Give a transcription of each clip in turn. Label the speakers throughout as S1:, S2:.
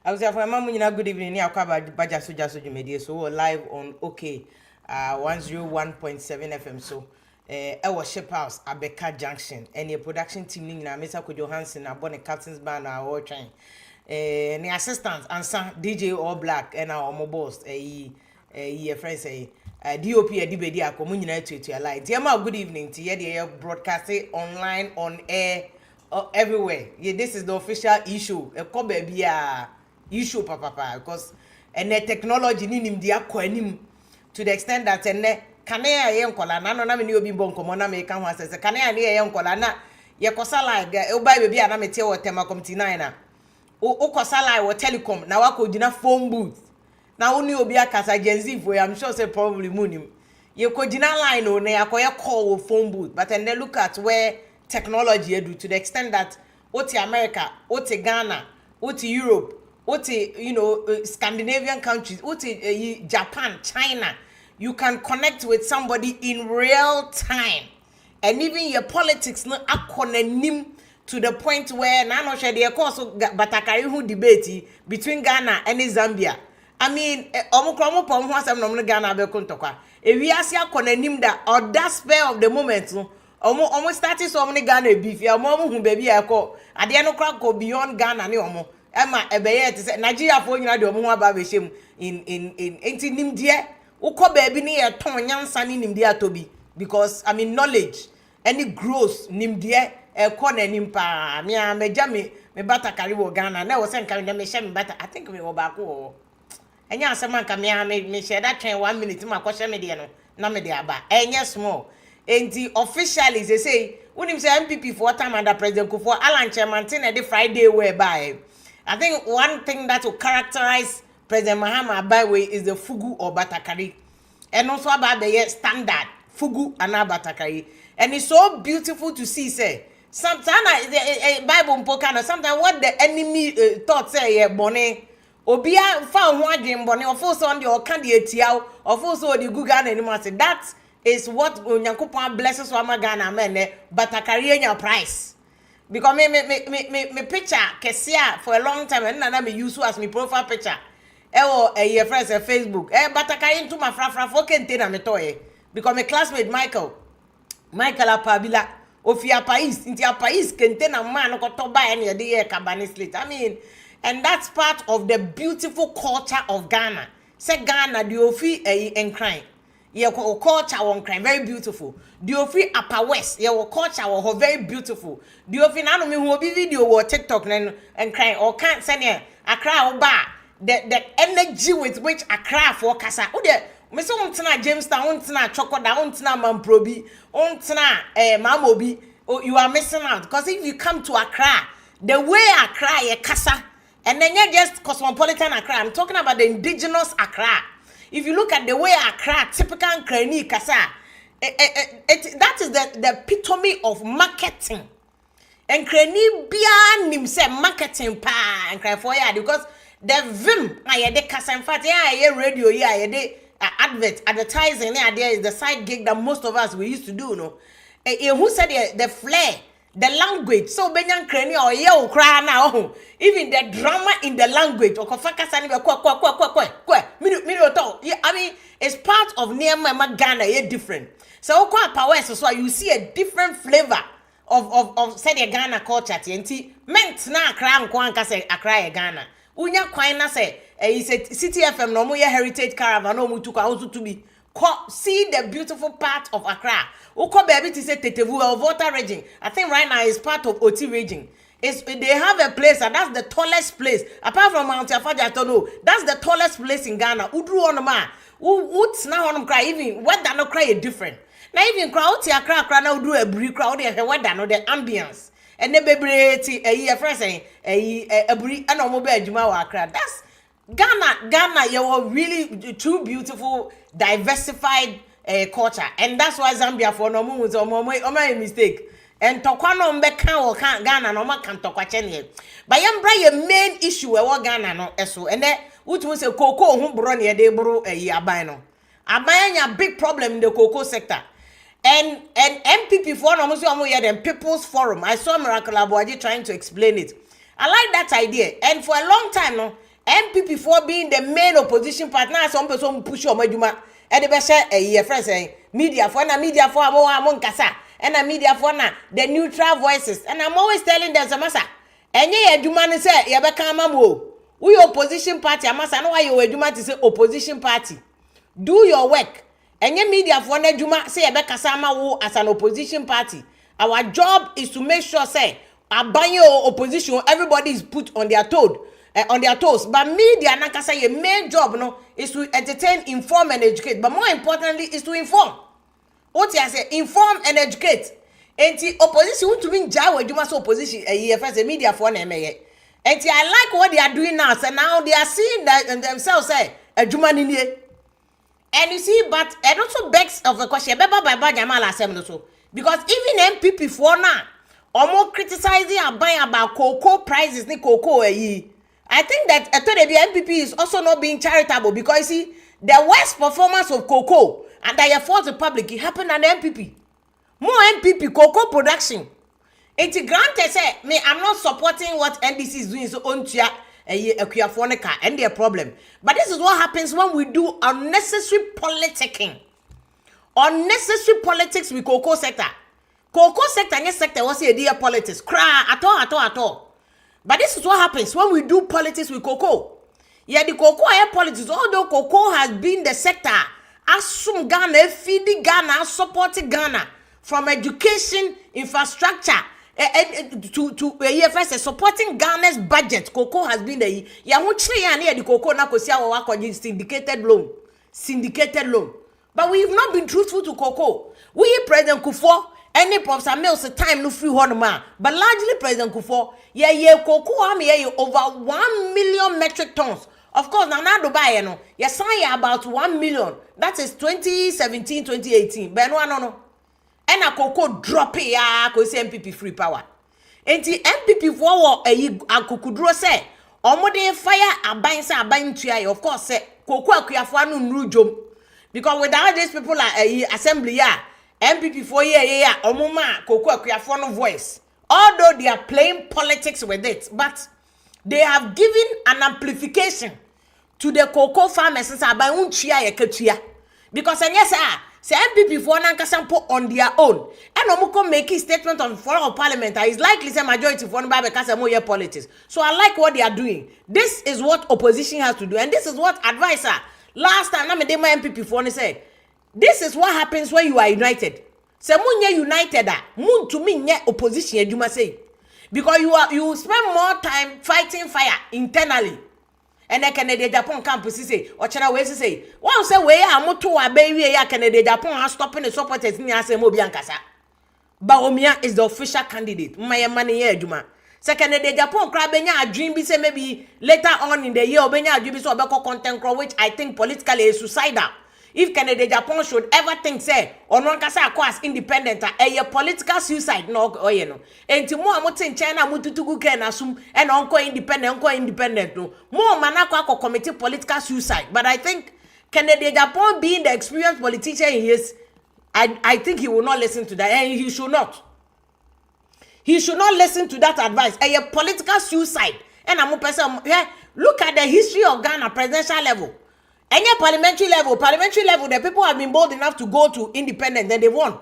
S1: I was for my mum, good evening. Yeah, Baja Soja Soju Media. So we're live on OK 101.7 FM. So our ship house, Abeka Junction, and your production team in Mr. Kojo Hansen, our bonnet captain's band, our train. The assistants, and some DJ All Black, and our mobiles, a friend say. DOP a dibedi a komunyina to your light. Dear good evening to you broadcasting online on air everywhere. Yeah, this is the official issue. A ko baby issue papa because and the technology ni nim dia kwanim to the extent that and kanea ye nkola na no na me ni obi bon komo na me ka ho asese kanea ne ye nkola na ye kosa live o buy baby na me tie water committee 9 na o kosa live wo telecom na wa ko gina phone booth. Now only obi akasa Gen Z for I'm sure say probably munim. You could line on a call with phone booth, but then they look at where technology do to the extent that what America, what Ghana, what Europe, what Scandinavian countries, what Japan, China, you can connect with somebody in real time, and even your politics no akonanim to the point where nano share the course batakari who debate between Ghana and Zambia. I mean, omukromo pom ho asem no Ghana be kontokwa. E wiase akonanim da or that spare of the moment no. Omo starting so many Ghana beef ya omo hu baby akọ. Ade no kra go beyond Ghana ne omo. Ema ebeye te say Nigeria fo nyina de omo ho aba be shem in enti nimdie. Ukọ baby ne ye ton nyansa ne nimdie atobi because I mean knowledge any grows nimdie e ko na nim pa. Me a meja me bata kari wo Ghana na wo se nka me she me bata I think me wo ba ko. Enya asema nka me share that train 1 minute ma kwhye me de no na me de aba enya small enti officially they say when him say MPP for time under President Kufuor Alan chairman tin e Friday whereby I think one thing that will characterize President Mahama by way is the fugu or batakari and also about the standard fugu and batakari and it's so beautiful to see say sometimes Bible mpokana sometimes what the enemy thought say bonne Obia fa ho adwen bone ofo on the oka de etiaw ofo so the guga na anim ase that is what Onyankopon blesses wa magana men but akari enya price because me picture kesia for a long time and na me use as me profile picture wo your friends on Facebook but akari into my frafra for kente na me toye because my classmate Michael Apabila ofia pais inti apais kente na man ko to buy any de kabani slate I mean and that's part of the beautiful culture of Ghana. Say Ghana, the ofi encrying. Your culture on crime, very beautiful. The ofi Upper West, your culture was very beautiful. The ofi nano me who be video or TikTok and crying or can't send here Accra or bar. The energy with which Accra for Kasa. Oh there, me so untna Jamestown, untna Chokoda, untna Mamprobi, untna Mamobi. Oh, you are missing out because if you come to Accra, the way Accra Kasa. And then you're just cosmopolitan Accra. I'm talking about the indigenous Accra. If you look at the way Accra, typical Krani Kasa, that is the epitome of marketing. And Krani bia nimse marketing pa and cry for ya because the vim I de Kasa in fact yeah radio yeah de advertising there is the side gig that most of us we used to do no. Who said the flair? The language so benyan krani or ye okra na oh even the drama in the language okofaka sani be kwa I mean it's part of near Ghana ye different so okwa power so you see a different flavor of say the Ghana culture tnt meant na akra nko anka say akra ye Ghana unya kwan na say City FM no mo ye heritage caravan no mo tukwa ho to be see the beautiful part of Accra. Uko baby to say Tetevu or Volta region. I think right now it's part of Oti region. They have a place and that's the tallest place. Apart from Mount Afaja Tono, that's the tallest place in Ghana. Udru on ma. What's now on cry even what that no cry is different. Now even crowd ti Accra now do a brick crowd there what that no the ambience. And the baby a year first saying a brick and no mobile Jamal Accra. That's Ghana, you are really too beautiful, diversified culture, and that's why Zambia for no moves or my mistake. And Tokwano Mbeka or Ghana no man can talk chenye. But your main issue what Ghana no eso and then which was a cocoa who brought near de bro a yabino. A big problem in the cocoa sector. And MPP for no the People's Forum. I saw Miracle Abuaji trying to explain it. I like that idea. And for a long time, no, MPP for being the main opposition partner, some person push your majuma. And the best a friend saying media for among kasa and a media for the neutral voices. And I'm always telling them Samasa. And ye Jumani say Yabakamamu. We opposition party, Amasa know why you Juma to say opposition party. Do your work. And ye media for Juma say Yabakasama as an opposition party. Our job is to make sure say Abanyo opposition, everybody is put on their toes. But media, nakasa, your main job no is to entertain, inform, and educate. But more importantly, is to inform. What I say, inform and educate. And the opposition want to mean Jawa, you must opposition a media for them. And I like what they are doing now. So now they are seeing that themselves say a Jumani. And you see, but it also begs of a question. By Jamal also, because even MPP for now, or more criticizing and buying about cocoa prices, ni cocoa I think that the MPP is also not being charitable because see the worst performance of cocoa and the Fourth Republic it happened at the MPP. More MPP cocoa production. It's granted say me I'm not supporting what NDC is doing so on to and their problem. But this is what happens when we do unnecessary politicking. Unnecessary politics with cocoa sector. Cocoa sector and sector was a dear politics. Cry at all. But this is what happens when we do politics with cocoa. Yeah, the cocoa air politics, although cocoa has been the sector, assume Ghana, feeding Ghana, supporting Ghana from education, infrastructure, first supporting Ghana's budget. Cocoa has been the the cocoa na syndicated loan. But we have not been truthful to cocoa. We President Kufuor. Any pops and mills time no free one man, but largely President Kufuor, cocoa over 1 million metric tons. Of course, now Dubai, no, sign about 1 million. That is 2017, 2018. But no. And a cocoa drop here, cause MPP free power. And the MPP for a cocoa say, Omode fire a buying try. Of course, say cocoa kuyafanu nrujom. Because without these people like assembly, MPP for omuma cocoa kuyafonu voice. Although they are playing politics with it, but they have given an amplification to the cocoa farmers since by unchia yeketua. Because say MPP for nankasampo on their own. And omuko making statement on floor of parliament is likely say majority for no because more politics. So I like what they are doing. This is what opposition has to do, and this is what advisor last time na me dey my MPP for say. This is what happens when you are united. Se munye united mun to me nye opposition eduma say. Because you spend more time fighting fire internally. And the Canada Japan campus say or China we say one say we amoto abewi ya Canada Japan are stopping the supporters ni ase mo biankasa. Baomia is the official candidate. My money here eduma. Se Canada Japan kra benya adwin bi say maybe later on in the year obenya adwin bi so obeko content which I think politically is suicidal. If Canada Japan should ever think say or non kasa as independent a political suicide no no enti mo amote in China mututugu ke na sum and onko independent no mo manako committee political suicide. But I think Canada Japan being the experienced politician he is, I think he will not listen to that, and he should not listen to that advice. A political suicide. And I'm a person look at the history of Ghana presidential level. Any parliamentary level, the people have been bold enough to go to independent, then they won.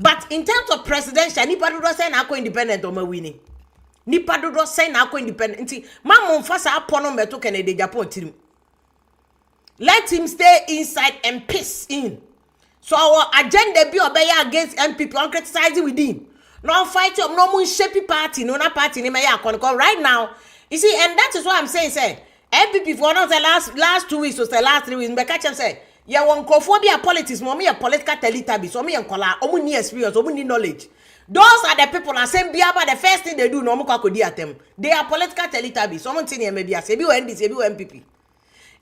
S1: But in terms of presidential, nipa do say na ko independent o ma winning. Nipa do say na ko independent. Nti ma mo mfasa apono meto Canada Japan tirim. Let him stay inside and peace in. So our agenda be obey against MPP on criticizing within. No fight up, no more shapey party, no na party ni me ya right now. You see, and that is what I'm saying, say. MPP for not the last 2 weeks or the last 3 weeks, but catch them say, yeah, one cophobia politics, mommy a political teletabi, or me and collar, omuni experience, omuni knowledge. Those are the people that say biaba the first thing they do, no more at them. They are political teletabi. Someone saying maybe a CBU NDC, CBU MPP.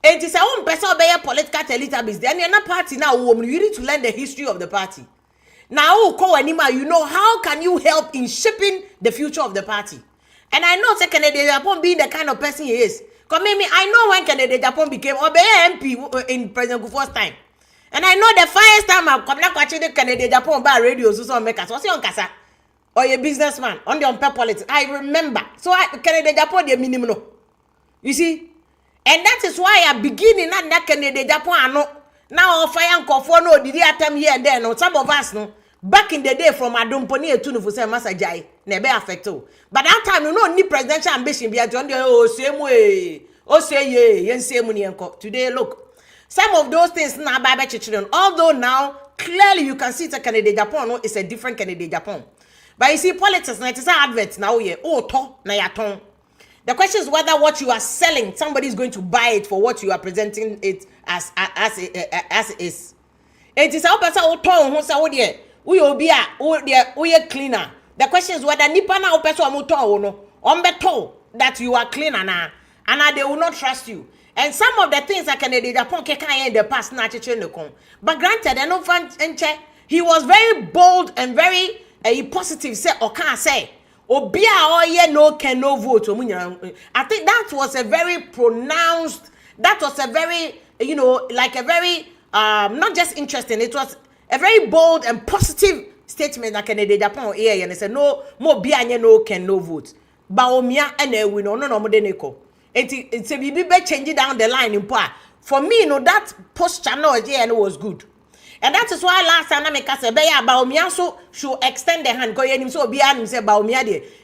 S1: It is our own person obey political teletabis. Then you're not party now, woman. You need to learn the history of the party. Now, call anima, you know how can you help in shaping the future of the party? And I know Canada Japan being the kind of person he is. Because maybe I know when Canada Japan became MP in President Kufuor's time. And I know the first time I've come back watching the Canada Japan by radio, so makers. What's your kasa? Or a businessman on the politics. I remember. So Canada Japan the minimum. You see? And that is why I beginning na Canada Japan no. Now fire nkofo no didi atam here and there no. Some of us no back in the day from Adumponi etunu for say masajai na be affect o. But that time no need presidential ambition be at oh same way. Oh say ye yen same ni enko. Today look. Some of those things na ba children. Although now clearly you can see the Canada Japan no is a different Canada Japan. But you see politics na it is advert now here. Oh to na ya ton. The question is whether what you are selling, somebody is going to buy it for what you are presenting it as it is. It is how person who turn who say oh dear, we will be a cleaner. The question is whether nipa na person who turn no, beto that you are cleaner na, and they will not trust you. And some of the things that Canada Japan can in the past na chiche no kon. But granted, I know he was very bold and very positive. Say or can say. Obia oye no can no vote. I think that was a very pronounced, that was a very, like a very, not just interesting, it was a very bold and positive statement that Canada Japan here and they said no more bianye no can no vote. Baomia and we no modeneko. It's a be changing down the line in part. For me, that posture no was good. And that is why last time I make us say, Baomia so should extend the hand.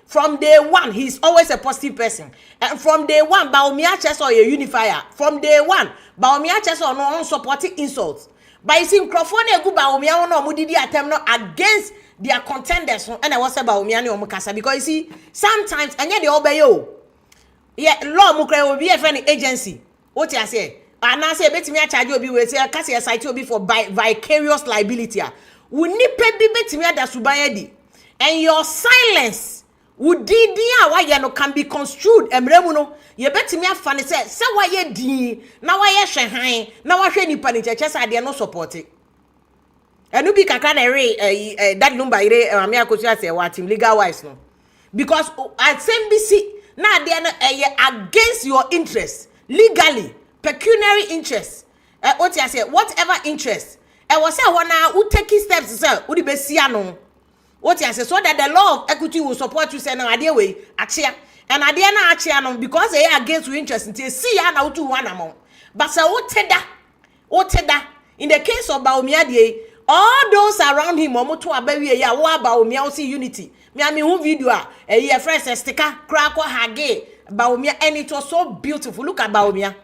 S1: From day one, he's always a positive person. And from day one, Baomia chess or a unifier. From day one, Baomia chess or no supporting insults. By seeing Crawford go Baomia no mudidi attempt no against their contenders. And I was about Baomia no mukasa because you see, sometimes and yet they obey you. Yeah, law mukre will be a friendly agency. What you say? And I say, bet me a charge you be with say, cast your site be for vicarious liability. We need be bet me that subayedi. And your silence would dia why you no can be construed. Emremuno, you bet me a funny say, why ye di, now why ye shanghai, now I shany panic, just I dare no support it. And you be kakana that number, me a coach say, what him legal wise no. Because at CNBC, now they are against your interests legally. Pecuniary interest, what you say, whatever interest, and was say one who take steps, sir, would be siano. What you say, so that the law of equity will support you, say, no idea way, achia, and idea na achia, because they are against your interest, until see ya now to one amount. But so what teda, in the case of Baomia, all those around him, Momoto Abawi, ya, wa Baomia, see unity. Me, I mean, who video, a year friends, a sticker, crack or hage, Baomia, and it was so beautiful. Look at Baomia.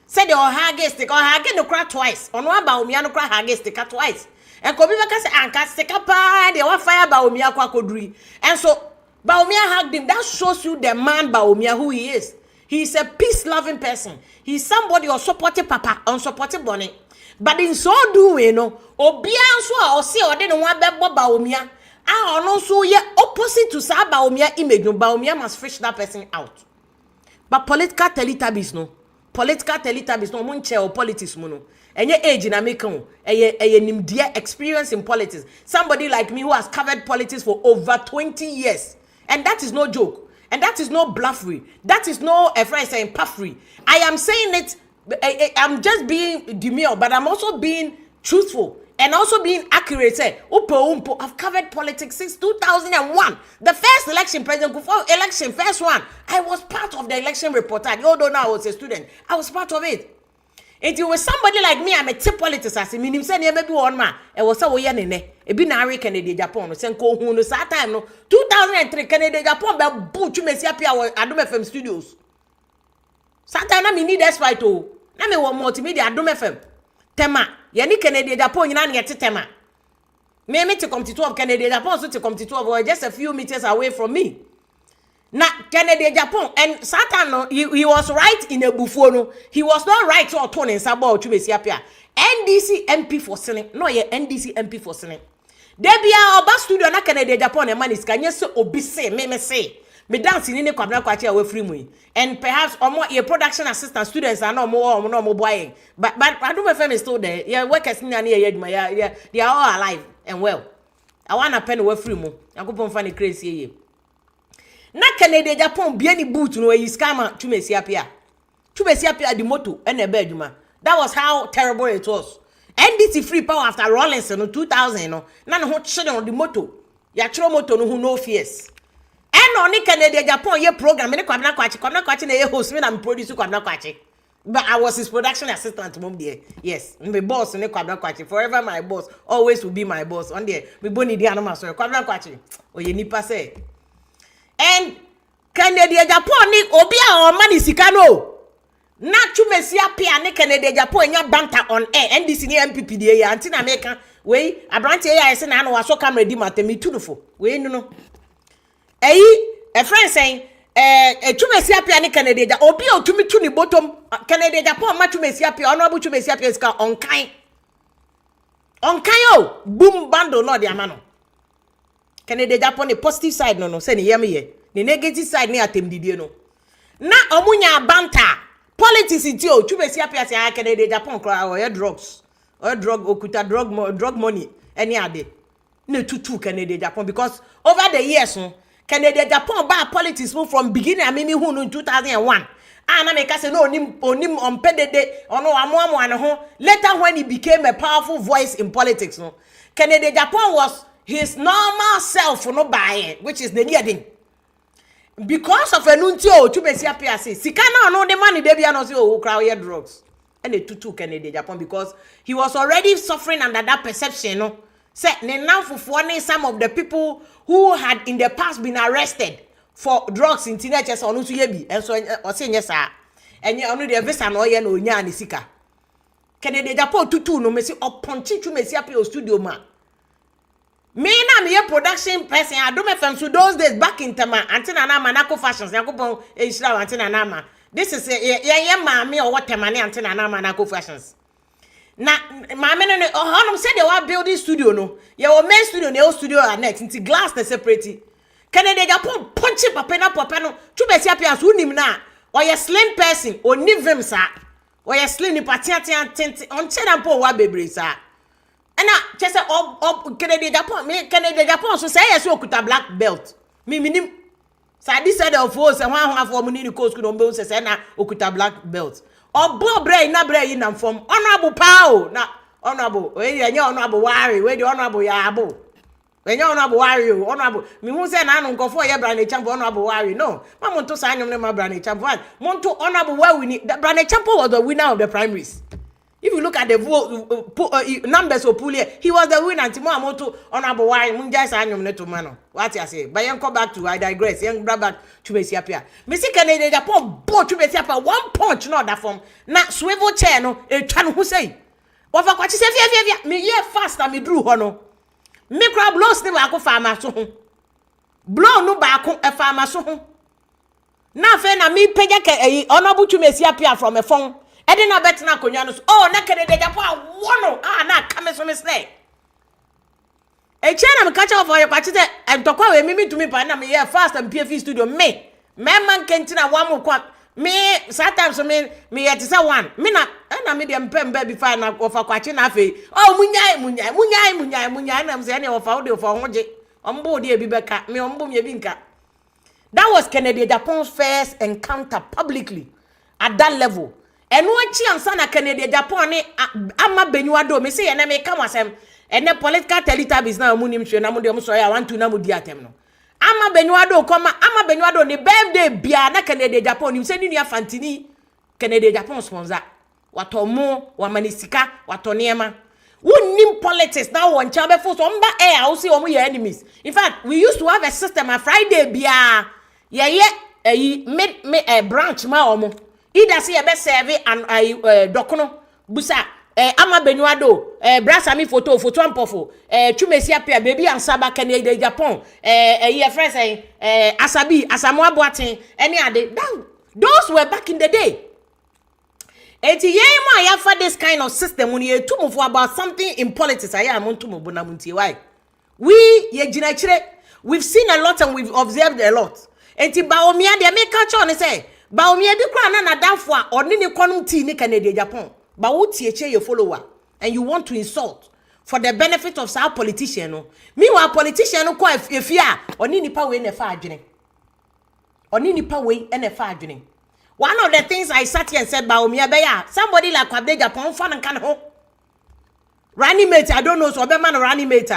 S1: Said the hage stick or hage no crack twice. On one Baomia no crack hage stick twice. And Kobi Baka say anka stick pa they want fire Baomia kwa kodri. And so Baomia hugged him. That shows you the man Baomia who he is. He is a peace-loving person. He is somebody who supported Papa, unsupported Bonnie. But in so doing, Obian so or see or didn't want Baomia. I also ye opposite to Sa Baomia image. No Baomia must fish that person out. But political Teletubbies no. Political Teletubbies no munche or politics mono. And your age in America, a experience in politics. Somebody like me who has covered politics for over 20 years. And that is no joke. And that is no bluffery. That is no a friend saying puffery. I am saying it, I'm just being demure, but I'm also being truthful. And also being accurate. Say, I've covered politics since 2001. The first election, President Kufo election, first one. I was part of the election reporter. Although now I was a student, I was part of it. If you were somebody like me, I'm a tip politics. I said, "Minim say maybe one man." It was so we nene. E be na Canada Japan. Sen ko hu no sa time no. 2003 Canada Japan be boot you mesi apia Adom FM studios. Sa time na me need despite o. Na me wo multimedia Adom FM. Tema. Ye ni Canada Japan nyina na ye tetema. Me to come to 12 Canada Japan so to come to 12 or just a few meters away from me. Na Canada Japan and Satan no he was right in a buffo. He was not right to turn in sabo to mesi apia. NDC MP for selling. No ye NDC MP for selling. Debia oba studio na Canada Japan e man is kanye so obi say me say. Me dance in any kwabna kwachi away free mu. And perhaps omo a production assistant students are no more boy. But I do my family is still there. Yeah, workers ni ani yeah, they are all alive and well. I want to pen away free mu. I go pon find crazy ye. Na Canada Japan bi any boot no e scammer to me apia. To me apia the moto and e beduma. That was how terrible it was. NDC free power after Rawlinson in 2000 no. Na no children on the moto. Ya chro moto no who no fears. And on Canada Japan ye program me kwabna kwachi na ye host me na me produce kwabna kwachi. But I was his production assistant mom there. Yes, my boss ne Kwabra Kwachi. Forever my boss. Always will be my boss. On there, me boni di anoma so Kwabra Kwachi. Oye nipa say. And Canada Japan ni obi a o mani sika no. Na tumesi apia ne Canada Japan nya banter on air. NDC ni MPP die ya anti na meka. We abrante ya say na no waso camera di matemi tunufo. We no. A friend saying tumesi apia ni Canada obi o tumi tu ni bottom Canada Japan ma tumesi apia ono abu tumesi apia ska onkan o boom bando no de amano Canada Japan the positive side no say ni yemi ye the negative side ni atemdidie no na omunya banta politics ti o tumesi apia say Canada Japan kra o drugs or drug okuta drug money any ade na tutu Canada Japan because over the years no Canada Japan ba politics move from beginning amimi hu no in 2001 na make say no onim on pedede ono amoamo an ho later when he became a powerful voice in politics no Canada Japan was his normal self no by which is the needing because of enunti o tubesi apia say sika na no the man dey bia no say o crowd here drugs and they tutu Canada Japan because he was already suffering under that perception no say now for some of the people who had in the past been arrested for drugs in teenagers on usu yebi and so or say yes sir and you only the visa no ye no nya ni sika Canada Japan tutu no me say oponchi tu me see apia studio man me na me production person I do me from so those days back in Tama antina na manako fashions yakopon ehira antina na ma this is ye ma me or what Tama ne antina na manako fashions na maame no honum said they were building studio no ye o main studio ne o studio annex into glass the separate Canada Japan punch papa no tubesi apia so nim na or ye slim person oni vim sa or ye slim ni patiatia tenti on cheda po wa bebre sa na chese Canada Japan so say yes okuta black belt me minim sa this side of us and one half of money ni coast no be say na okuta black belt obo brain na brain na from honorable pao na honorable we nya honorable wari we the honorable ya abo we nya honorable wari honorable me hu say na anu nkofo ye brand champo honorable wari no ma monto sa anyom ne ma brand champo monto honorable wari win brand champo was the winner of the primaries. If you look at the numbers of Pulia, he was the winner. Timo Amoto honorable wari munja sa anyom ne to mano what I say but yen come back to I digress yen bring back to Mesiapia Messi Canada Japan bought to Mesiapia one punch no that from na swivel chair no e twa who say what for kwachi say fia me ye fast na me drew ho no me crab blows ne ba ko farmer so ho blow no ba ko e farmer so ho na fe na me pega ke honorable to Mesiapia from a phone e dey na bet na konwa no so oh na Canada Japan wono na come so me say e chena me catch up for your party say entokwa we mimi to me pa na me here fast and PF studio me man kentina one mo kwa me sometimes me yet say one me na me dem pembe before na ofa kwachi na afi oh munyai na me say na ofa wo hoje ombo de bi beka me ombo me bi nka. That was Canada Japan's first encounter publicly at that level. And one chi ansa na Canada Japan ni ama benyuado me say na me come asem and the political teletubbies na munim hwe na mo de mo so ya want to na mo di atem no ama benyuado koma ama benyuado ni birthday bia na Canada Japan ni se ni ya fantini Canada Japan sponsor watomo wa manisika watoniema wonnim politics na won cha be fo so mba air wo see wo your enemies. In fact we used to have a system a Friday bia ye branch ma omo either say be serve and dokono busa ama benyuado brasa mi photo ampofo tumesi apia baby ansaba Canada Japan ye friends asamo aboaten any ade those were back in the day. Eti yema ya for this kind of system when you too for about something in politics I am to mo bona muntie why we ye gina kire we've seen a lot and we've observed a lot. Eti baomia de make catch on say baomia bi kwa na danfo a oni ne konum ti ni Canada Japan ba wo tie your follower and you want to insult for the benefit of some politician no meanwhile politician no kwa efia oni nipa we na fa adwene oni nipa we na fa adwene. One of the things I sat here and said baomia beya somebody like Kwabde Japan fan and kan ho running mate I don't know so be man running mate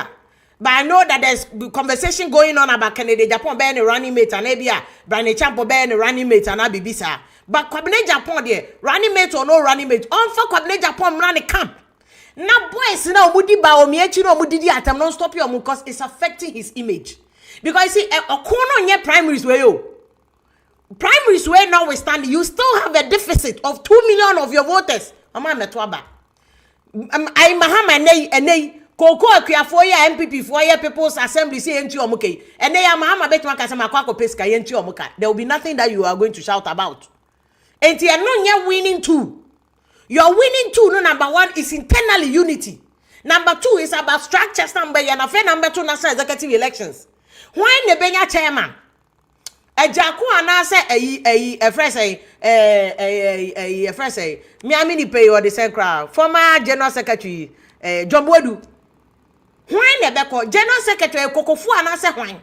S1: but I know that there's conversation going on about Canada Japan being a running mate and ebia Brand Champo being a running mate and abibisa But Kwabene Japan there, running mate or no running mate, on for Kwabene Japan running camp. Now boys now mudi ba omiechi no mudi atam non stop you because it's affecting his image. Because you see a corner near primaries where you primaries where notwithstanding you still have a deficit of 2 million of your voters. Mama metwaba. I mahama nei Koko akua for ya MPP for ya People's Assembly say enti omuke. And they mahama betwa kasema kwako peska enti omuka. There will be nothing that you are going to shout about. Enti no nya winning too. Your winning too, no, number one is internally unity. Number two is about structures. Number two, national executive elections. When the Benya chairman, a Jaku anase a fresh Miami ni pay or the same crowd. Former General Secretary John Bodu. When the Beko General Secretary Kokofu anase when.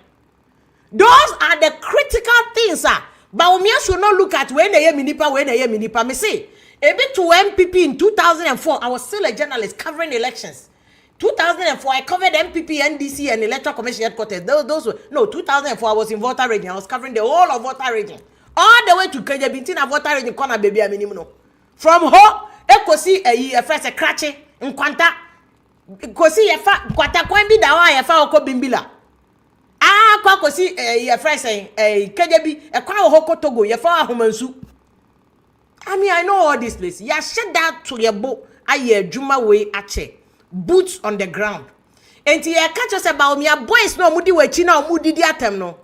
S1: Those are the critical things, sir. But we should not look at when they hear minipa, me say. A bit to MPP in 2004, I was still a journalist covering elections. 2004, I covered MPP, NDC, and Electoral Commission headquarters. Those were, no, 2004, I was in Volta region. I was covering the whole of Volta region. All the way to Kejabintina, Volta region, corner baby, minimum. From ho, ekosi a first a cratchy, in Quanta, kosi Quanta Quambi, Dawa, a Fauco Bimbila. Kosi a first a Kejabi, a Kwao Hoko Togo, Yafa Homansu. I mean, I know all this place. You shut that to your boat. I Juma way ache. Boots on the ground. And you catch us about me. Boys no mudi we china mudi diatem no.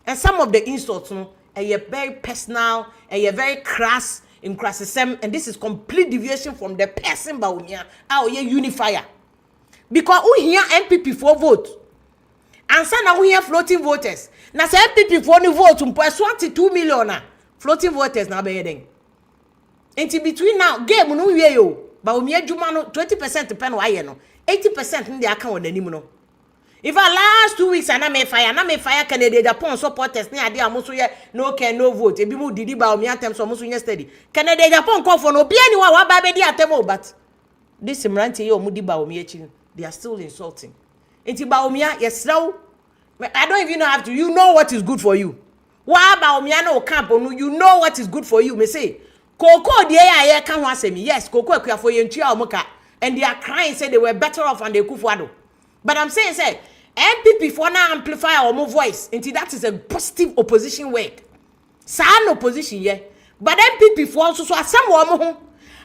S1: And some of the insults no, are very personal, and very crass in crassism. And this is complete deviation from the person about me. How you unifier. Because we hear MPP for vote. And some now we hear floating voters. Now say MPP for the vote. 22 million floating voters now be heading. Until between now, game no we yo, but we juma no 20% depend why no, 80% in the account on no. If our last 2 weeks and I may fire Canada Japan supporters near the amusu no can no vote. Ebi mu didi ba o mi antem so amusu yesterday. Canada Japan call for no be anyone wa ba be di atemo, but this simranti yo mu di ba o mi echi, they are still insulting. Until ba o mi yes slow. I don't even have to. You know what is good for you. Wa ba o mi no camp onu. You know what is good for you. Me say. Koko the AI can want me. Yes, Koko for Yentia and they are crying, say they were better off and they kufuado. But I'm saying, say, MPP for now amplify our more voice until that is a positive opposition work. Sad opposition, yeah. But MPP for also so some woman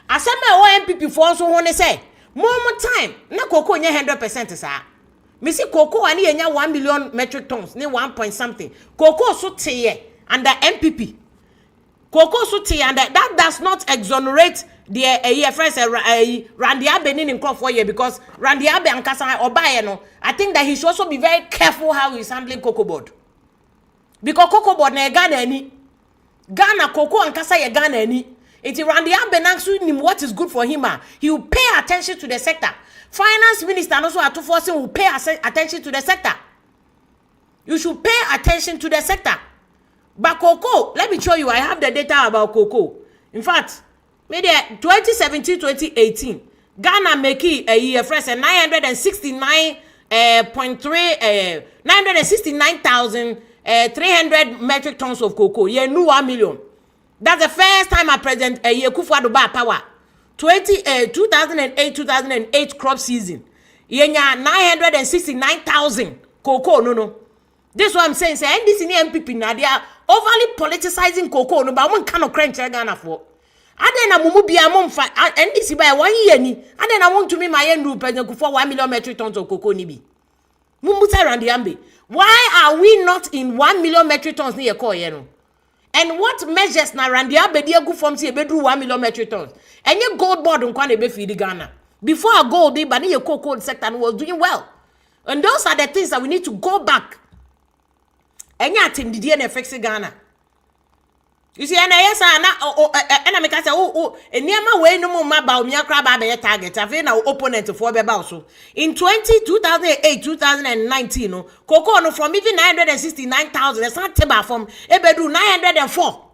S1: as some MPP for also want to say more time. Na Koko nya 100% sir. Me see Koko ani nya 1 million metric tons, ne 1 point something. Koko so teye under MPP. Koko suti and that does not exonerate the friends Randy Abe in crop for you because Randy Abe and Kasa Obaye no. I think that he should also be very careful how he's handling Cocoa Board. Because Cocoa Board na Ghana ni. Ghana Cocoa and Kasa ye Ghana ni. It's Randy Abe answering him what is good for him. He will pay attention to the sector. Finance Minister also at 240 will pay attention to the sector. You should pay attention to the sector. But Cocoa, let me show you. I have the data about Cocoa. In fact, maybe 2017-2018, Ghana make a year fresh 969,300 metric tons of cocoa. Yeah, new 1 million. That's the first time a president a year kufuado ba power. 2008 crop season. Yeah, 969,000 cocoa. No. This is what I'm saying. Say NDC and MPP now they are overly politicizing cocoa. No, but one cannot crunch Ghana for. I then mumu be a mum fight NDC by 1 year ni. I then I want to me my end group president for 1 million metric tons of cocoa nibi. Mumuta Randy Ambe. Why are we not in 1 million metric tons near Koyeno? And what measures na Randy Ambe dia go from see bedru 1 million metric tons? And your gold board on kwane be feed Ghana. Before a gold, but your cocoa sector was doing well. And those are the things that we need to go back. Enya team the DNA fix Ghana. You see, and yes, and I make us say, near my way no more about me crab a target. I've been our opponent for Bebauso. In 2008, 2019, cocoa no from even 969,000, it's not table from Ebedu 904.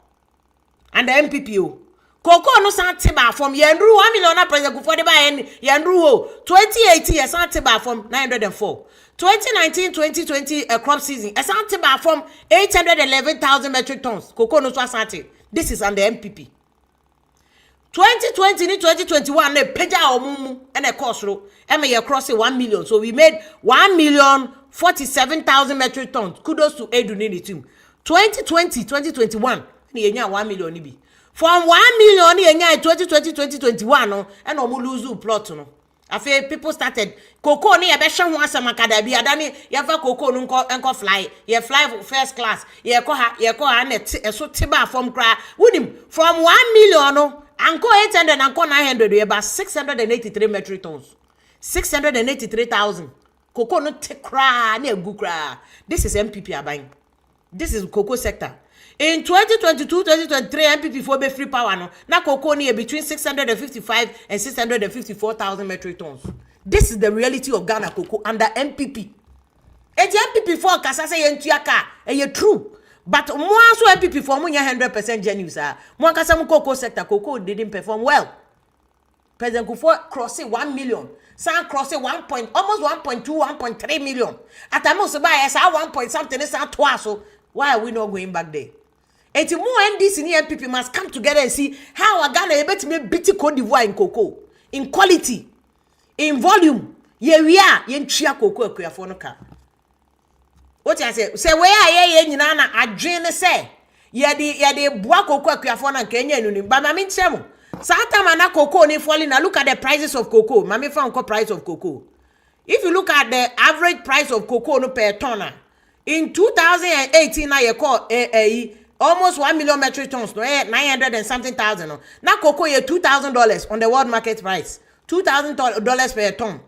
S1: And the MPPO. Cocoa no sant table from Yandru 1 million president for the buy Yandru 2018, it's not table from 904. 2019-2020 crop season, a santi bar from 811,000 metric tons. Cocoa no swasati. This is under MPP. 2020 ni 2021 na peja omumu and a cost ro e me cross 1 million, so we made 1,047,000 metric tons. Kudos to Edu ni team. 2020 2021 ni enya 1 million ni bi from 1 million ni enya 2020 2021 no and omu lose plot no afi people started cocoa ni e be hwe ho asama kada bi adani ye fa cocoa no enko fly ye fly first class ye ko ha na so tiba from kra wunim from 1 million no anko 800 anko 900 ye ba 683 metric tons, 683,000 cocoa no te kra na egu kra. This is MPP aban. This is cocoa sector. In 2022 2023 MPP for be free power no na cocoa ni between 655 and 654,000 metric tons. This is the reality of Ghana cocoa under MPP. And MPP for kasa say yentuaka e true. But more so MPP for munya 100% genuine sir. More kasa mu cocoa sector cocoa didn't perform well. President Kufo crossing 1 million. San crossing almost 1.2 1.3 million. At most buy as 1 point something is twice. So why are we not going back there? And more NDC and MPP must come together and see how Ghana able to make better Cote d'Ivoire in cocoa, in quality, in volume. Ye we are yen chia cocoa kuyafonoka. What I say where are ye nyina na adwene say ye de boa cocoa kuyafona Kenya nuni. But mami nchemo. Sata mana cocoa ni falling. Now look at the prices of cocoa. Mami found price of cocoa. If you look at the average price of cocoa no per ton, in 2018 na ye call almost 1 million metric tons, no 900 and something thousand. No. Now cocoa ye $2,000 on the world market price, $2,000 per ton.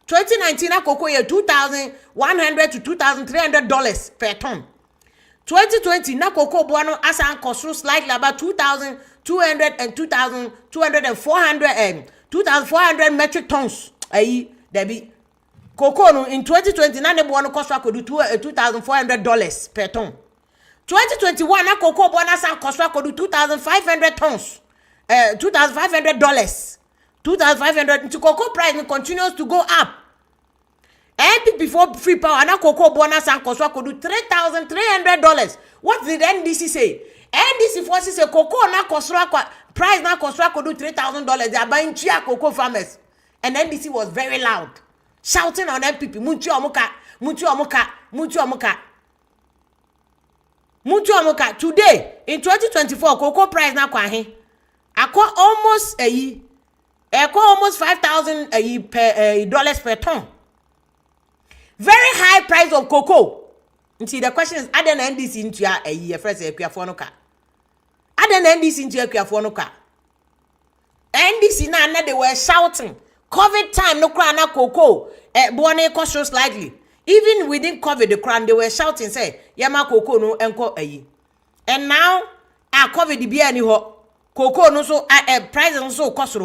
S1: 2019 na cocoa ye $2,100 to $2,300 per ton. 2020 na cocoa buano asa cost slightly about 2,200 and 2,400 metric tons. Debbie cocoa no in 2020 na ne buano cost could do $2,400 per ton. 2021 na cocoa buano asa cost could do 2,500 tons. $2,500. 2,500 to cocoa price continues to go up. And before free power, na cocoa bonus and cost could do $3,300. What did NDC say? NDC forces say cocoa na cost price na cost could do $3,000. They are buying chia cocoa farmers, and NDC was very loud, shouting on MPP. Munchi omuka, munchi omuka, munchi omuka, munchi omuka. Today in 2024, cocoa price na kwa he, akwa almost almost $5,000 dollars per ton. Very high price of cocoa. You see, the question is, are the NDC into a first equiafonoka? Are the NDC into equiafonoka? NDC na they were shouting. COVID time no crown na cocoa. Buone cost slightly. Even within COVID the crown they were shouting say yama cocoa no enko And now COVID be any ho cocoa no so price no so cost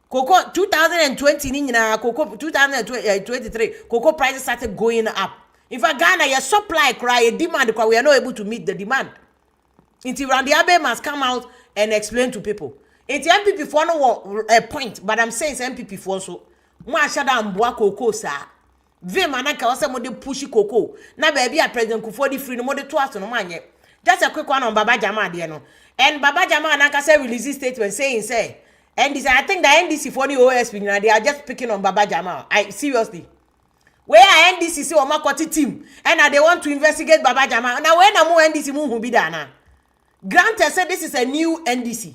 S1: cocoa 2020 ni na cocoa 2023 cocoa prices started going up. In fact, Ghana your supply cry demand because we are not able to meet the demand. Until Randy Abe must come out and explain to people. It's MPP for no point, but I'm saying it's MPP for so. Mwa shada mbwa cocoa sa. Ve manaka wase mo de pushi cocoa. Na baby a President Kufo free no mo de twaso no manye. Just a quick one on Baba Jamal there no. And Baba Jamal naka say release statement saying say NDC, I think the NDC for the OSP, they are just picking on Baba Jamal. Seriously. Where are NDC say Omakoti team? And they want to investigate Baba Jamal. Now when I'm NDC move be done. Granted said this is a new NDC.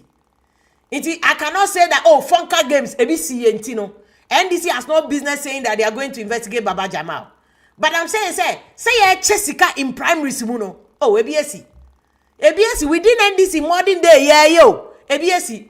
S1: I cannot say that Funka Games, ABC and Tino. NDC has no business saying that they are going to investigate Baba Jamal. But I'm saying say Jessica in primary Simuno. ABSC. ABSC within NDC modern day, ABSC.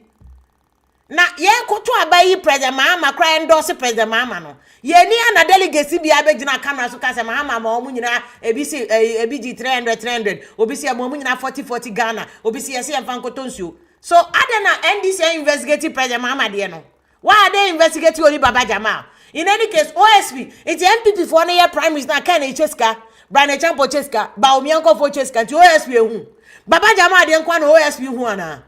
S1: Na ye koto abayi president mama cry endorse president mama no ye ni ana delegacy bi abegina camera so ka se mama ma omu nyina ebisi ebiji 300 obisi am omu nyina 40 Ghana obisi ye se yemfa nkoto nsuo. So adena NDC investigating president mama de no why are they investigating only Baba Jamal? In any case OSP it's MPP for na prime minister na kan Cheska Brane Champo Cheska ba omianko for Cheska ti OSP ehu Baba Jamal de nkwa na OSP hu ana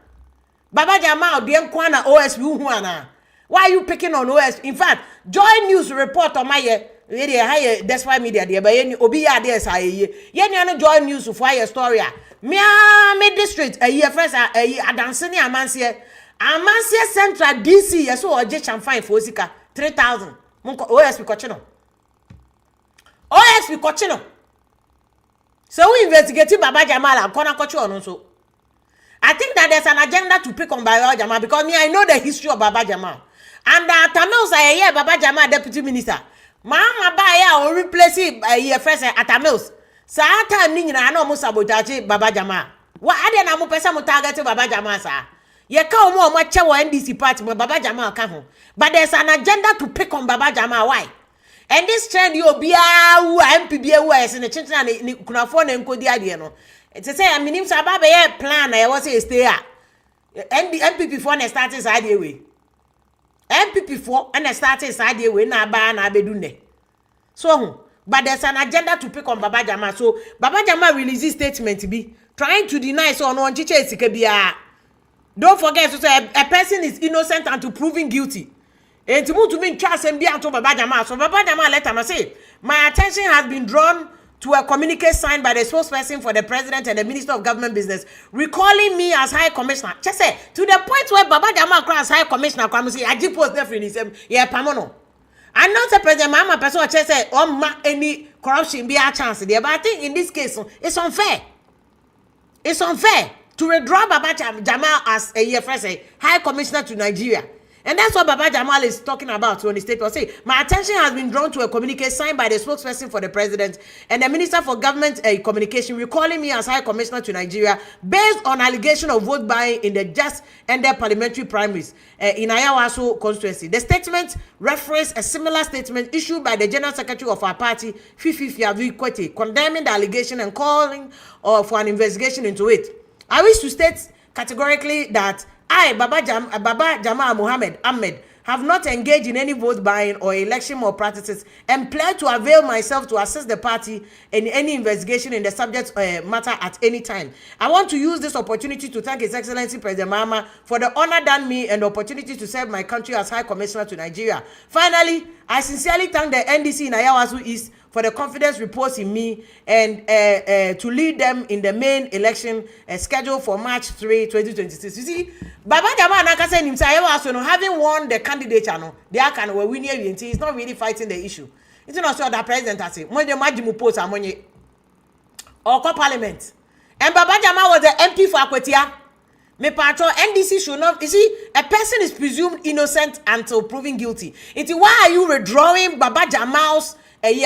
S1: Baba Jamal de nkwa na OSP hu ana. Why are you picking on OSP? In fact, Joy News report on my we dey high despite media dey but any obi ya dey say ye no join news for your story me district first adanse ni amanse central DC yes so oje chamfine for sika 3000 monko OSP kochino so we investigate Baba Jamal and Kona Kochi on so I think that there's an agenda to pick on Baba Jamal because me I know the history of Baba Jamal and Tamils I Baba Jamal deputy minister mama ba ya o replace first at Tamils sa time ni nyina na mo sabotage Baba Jamal wa ade na mo pesa mo target Baba Jamal sa ye ka o mo che wo NDC party Baba Jamal ka ho but there's an agenda to pick on Baba Jamal why and this trend you bia wu MPB wu ese ne chinchina ne kunafo na nkodi ade no it say I mean say baba ye plan na ye was say stay a MPP for na start side way MPP for and start side way na ba na abedu ne so but there's an agenda to pick on Baba Jamal so Baba Jamal release statement be trying to deny so no nchiche sika bia don't forget to say a person is innocent until proven guilty. And to move to me trust and be unto Baba Jamal. So Baba Jamal let him say, my attention has been drawn to a communique signed by the spokesperson for the president and the minister of government business, recalling me as high commissioner. Just say to the point where Baba Jamal cross high commissioner come say I just post definitely say yeah pamono. And not a president mama person just say any corruption be a chance there. But I think in this case it's unfair. It's unfair to withdraw Baba Jamal as a first high commissioner to Nigeria. And that's what Baba Jamal is talking about when the statement say, my attention has been drawn to a communique signed by the spokesperson for the president and the minister for government communication, recalling me as high commissioner to Nigeria based on allegation of vote buying in the just ended parliamentary primaries in Ayawaso constituency. The statement referenced a similar statement issued by the general secretary of our party, Fifi Fiavi Kwete, condemning the allegation and calling for an investigation into it. I wish to state categorically that I, Baba Jamal Muhammad Ahmed, have not engaged in any vote buying or election malpractices and plan to avail myself to assist the party in any investigation in the subject matter at any time. I want to use this opportunity to thank His Excellency President Mahama for the honor done me and the opportunity to serve my country as High Commissioner to Nigeria. Finally, I sincerely thank the NDC in Ayawasu East for the confidence reposed in me and to lead them in the main election scheduled for March 3, 2026. You see, Baba Jamal Nakasa himself having won the candidature, no, they are kind of winning. He's not really fighting the issue. It's not so that president has said, when the Majimu post among or parliament. And Baba Jamal was the MP for Akwetia. Me patro NDC should not. You see, a person is presumed innocent until proven guilty. It's why are you withdrawing Baba Jamal's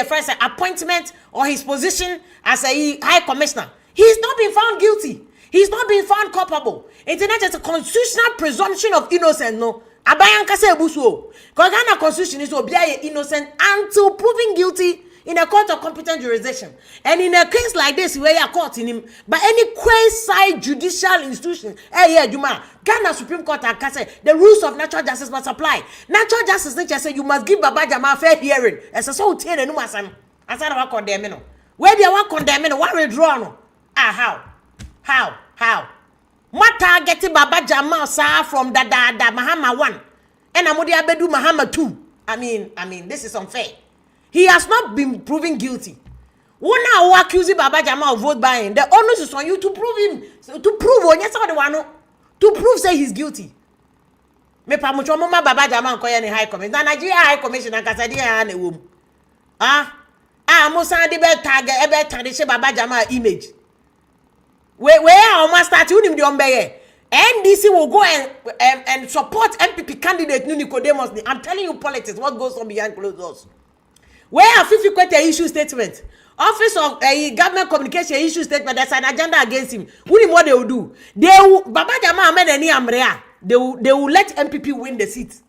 S1: first appointment or his position as a high commissioner? He's not been found guilty. He's not been found culpable. It's not just a constitutional presumption of innocence. No, abayan kase ebuso. Ghana constitution is obiaye innocent until proven guilty in a court of competent jurisdiction. And in a case like this, where you are caught in him, by any quasi-judicial institution, Ghana Supreme Court has said the rules of natural justice must apply. Natural justice nature say you must give Baba Jamal fair hearing. As a so tell no masan. As I want condemn no. Where they want condemn no, what withdraw no? How? What targeting Baba Jamal sir from the Mahama 1 and Amudi Abedu Mahama 2? I mean, this is unfair. He has not been proven guilty. One now accusing Baba Jamal of vote buying. The onus is on you to prove him, to prove say he's guilty. Me pa mucho mama Baba Jamal ko any high commissioner. Nigeria high commissioner kasadi ya na wom. Mo san de be tag Baba Jamal image. Where our start unim the ombeye. NDC will go and support MPP candidate Nicodemus. I'm telling you politics, what goes on behind closed doors. Where have Fifi Kwete issue statement? Office of government communication issue statement. There's an agenda against him. What they will do? They will Baba Jamal made any amrea. They will let MPP win the seat.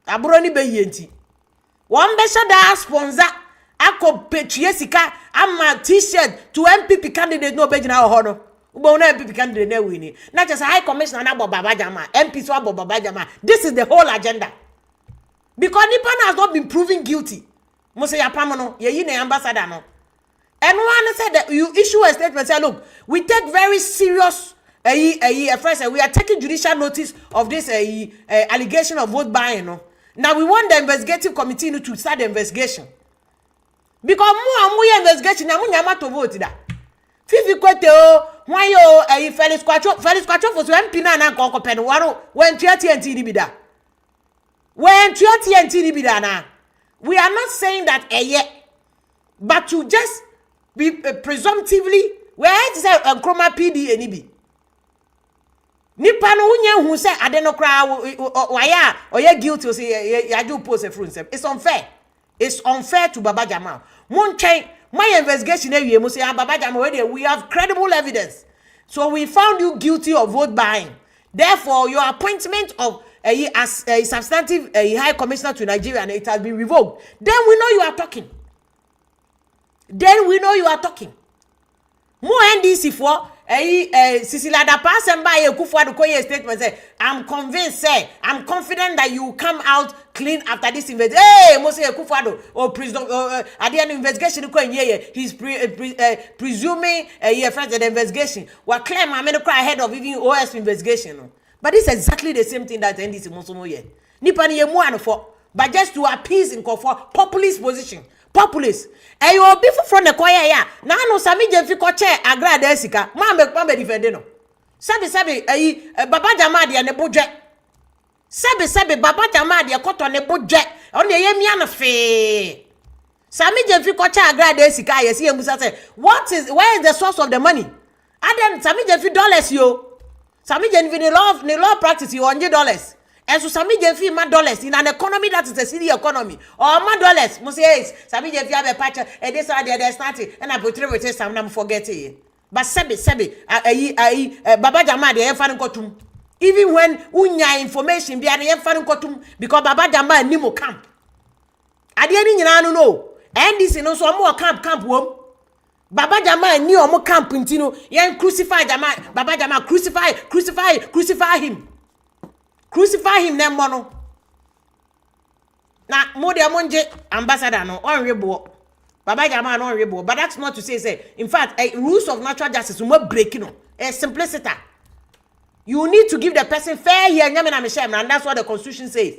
S1: Abroni be yenti. One besha da sponsor. Ako petriesika ama t-shirt to MPP candidate no be na ohono. Ubo na MPP candidate na win. Not just a high commissioner na Baba Jamal. MP so Baba Jamal. This is the whole agenda. Because Nipan has not been proven guilty. Mose ya pamono, ye yi na ambassador no. And one said that you issue a statement say, look, we take very serious first we are taking judicial notice of this allegation of vote buying no. Now we want the investigative committee to start the investigation. Because more investigation, na munyama to vote that. Fifi kwete o, why yo, Felix Kwacho for MP na koko pen waro, when TNT bi da. When TNT bi da na. We are not saying that yet, but to just be presumptively, where is a chroma PD enibi. Nipa no unye hu say adenokra waya or ye guilty or say ya do pose a front. It's unfair. It's unfair to Baba Jamal. My investigation area must say Baba Jamal, we have credible evidence. So we found you guilty of vote buying. Therefore, your appointment of as a substantive high commissioner to Nigeria, and it has been revoked. Then we know you are talking. More NDC for Sisila da pass and buy a Kufuado Koye statement say, I'm convinced, I'm confident that you come out clean after this investigation. Hey, Mose Kufuado or president at the end investigation he's presuming a friend the investigation. What claim I'm gonna cry ahead of even OS investigation. But this is exactly the same thing that NDC Musumo ye. Nipa ni yemu for, but just to appease in for populist position. Populist. You obi from the choir ya. Na no sami jemfi ko che agra da sika. Mambe defend no. Sabi Baba Jamal de ne bodwe. Sabi Baba Jamal de koto ne bodwe. On ye mia na fe. Sami jemfi ko che agra da sika yes ye musa say, where is the source of the money? And then sami jemfi dollars yo. Sami jemfi ni law practice you $100. And so Sami Jemfi ma dollars in an economy that is a city economy. Or ma dollars, must say Sami Jemfi have a patch and this or there's nothing. And I put with some I'm forgetting. But Sebi, Baba Jamal the Enfan Kotum. Even when unya information be an Enfan Kotum because Baba Jamal Nimo camp. I didn't know. And this is also more camp womb. Baba Jamal ni omo camp intino. Yen crucify Jamal. Baba Jamal crucify him. Crucify him then mono. Na mo de amonje ambassador no honorable. Baba Jamal no honorable, but that's not to say in fact rules of natural justice we break no. Simplicity. You need to give the person fair hearing and that's what the constitution says.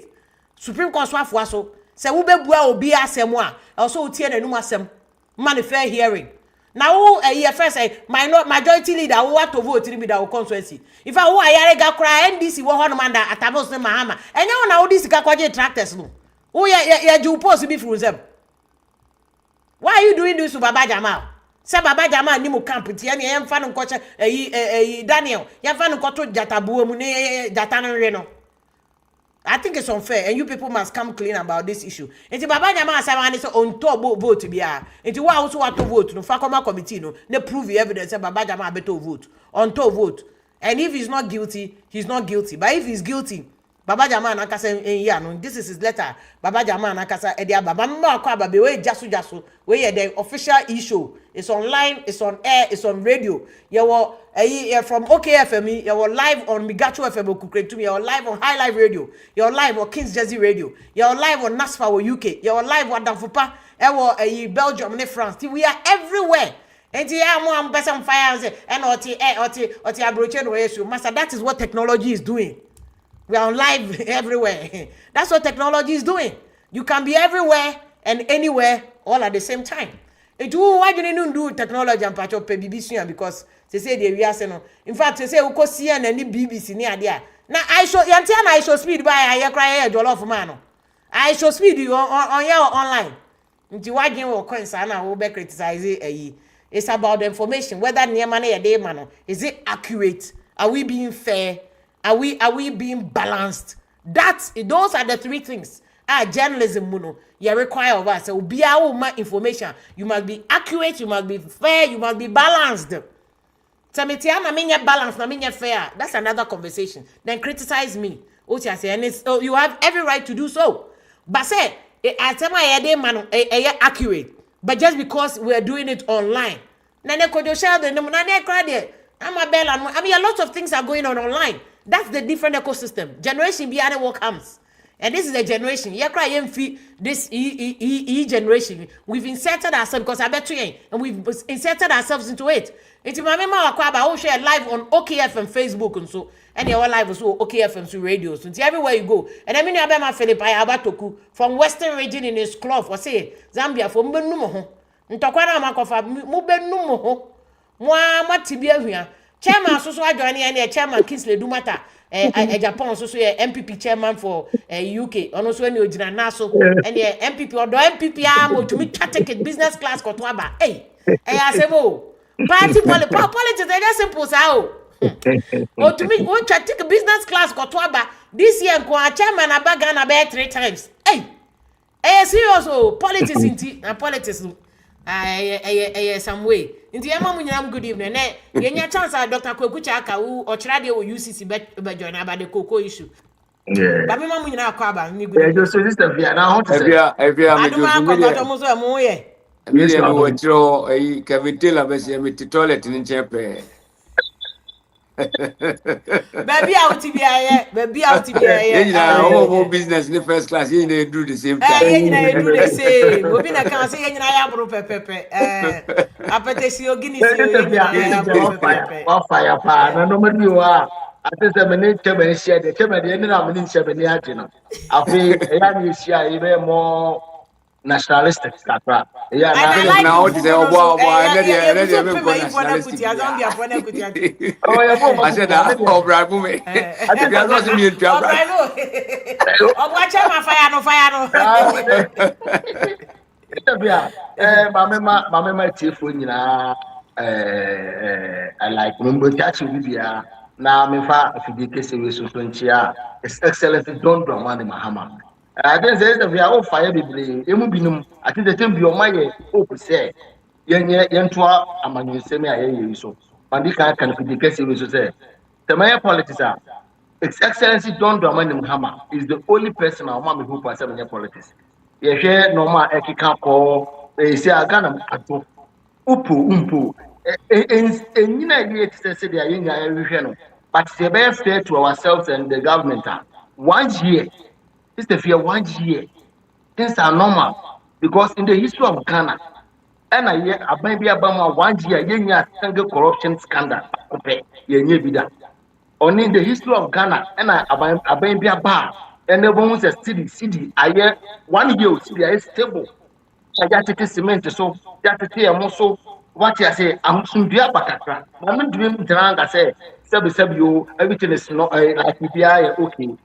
S1: Supreme Court so say we be bua obi asem a also tie na num asem man fair hearing. Now first majority leader who want to vote in the constituency. If I who ayarega cry NDC wo hono manda atabos ne mahama. Enye na odi sika kwaje tractors no. Who ya ju post be from them. Why are you doing this to Baba Jamal? Say Baba Jamal ni mu camp ti ene ye mfa no koche Daniel. Ye mfa no koto jatabuo mu ne jata no re no. I think it's unfair and you people must come clean about this issue. Enti Baba Jamal say on top vote bia. Enti wa also want to vote no fa committee no they prove the evidence say Baba Jamal better vote. On top vote. And if he's not guilty, he's not guilty. But if he's guilty, Baba Jamal nakasa no this is his letter. Baba Jamal nakasa edia Baba mma kwa babe we jasu we the official issue. It's online, it's on air, it's on radio. You were from OKFM, you were live on Migacho FM Okukretumi, you were live on High Life Radio, you were live on King's Jersey Radio, you were live on NASFA or UK, you were live on Danfupa, you were Belgium and France. We are everywhere. And I'm person fire and oti abrochen issue. Master, that is what technology is doing. We are on live everywhere. That's what technology is doing. You can be everywhere and anywhere all at the same time. And why do you do technology and patch up BBC because they say they are no. In fact, they say uko CNN and BBC near there. Now I show speed by I cry jollof man. I show speed you on your online. Nti why do you coins na we be criticize it's about the information whether near money a day man is it accurate? Are we being fair? Are we being balanced? Those are the three things. Journalism muno you require of us. So be our information. You must be accurate, you must be fair, you must be balanced. Sametiana mean balance, na mean fair. That's another conversation. Then criticize me. And you have every right to do so. But say I tell my man accurate. But just because we are doing it online. Nane kojo share the nane crowd. I mean a lot of things are going on online. That's the different ecosystem. Generation behind what comes. And this is the generation. You cry this generation. We've inserted ourselves because I bet you, and we've inserted ourselves into it. Into my memory, I will share live on OKFM Facebook and so. And your live was OKFM so radios. So everywhere you go. And I mean, I bet my Philip I Abatoku from Western region in his cloth. Or say Zambia from Benumo. Ntokwana makofa Mubenumo. Moi tibia here. Chairman so I join any chairman Kingsley Dumata. Japan so MPP chairman for UK. And also any Ojina Naso and the MPP or the MPP am to me take it business class kotwaba. Hey, asebo. Party politics they just simple sao. Or to me, we try take a business class kotwaba. This year go a chairman abagana be 3 times. Hey, serious politics in politics. Some way. In the Emma good evening. Yenya chance Dr. Kwekuchaka who or Trade or UCC be join about the cocoa issue.
S2: Yeah.
S1: But my mom in our car, me
S2: good. Just so this the Vienna. Now
S3: if you
S2: are
S3: Kevin Taylor be toilet in Japan.
S1: Baby out to be here, baby out to be here.
S3: Business in the first class, you do the same time.
S1: You do the same. We been can't say you have pepe. Apetesio Guinness.
S2: Fire. No matter you are. I think the minister may share the chairman, the end of the minister. I think you share even more nationalistic.
S1: Yeah, I like now to say, oh,
S3: I said, oh, bribe me. I think I lost me in trouble.
S1: Oh, watch out, my fire,
S2: Mama, chief, I like Mumbo Tachi. Now, me fa if you get serious so it's excellent. Don't do money, Mahama. I think there's a real fire. I think the thing be on my hope say, Yentua, among you say me, I hear you so. Mandika can get serious to say. The mayor politics are His Excellency Don Dramani Mahama is the only person our mommy who passes in politics. You hear normal Ekika call, they say, I got them at Upu. And you know, say they are young, but it's very fair to ourselves and the government. 1 year, it's the fear 1 year. Things are normal because in the history of Ghana, and I hear maybe about 1 year, you have single corruption scandal. Okay, you be that. Only in the history of Ghana, and I be a bar, and the bones are city. I hear 1 year, city is stable. I got to cement, so that is here also. What you say, I'm soon be a bakatra. I'm doing drunk. I say, you, everything is not like PPI, okay.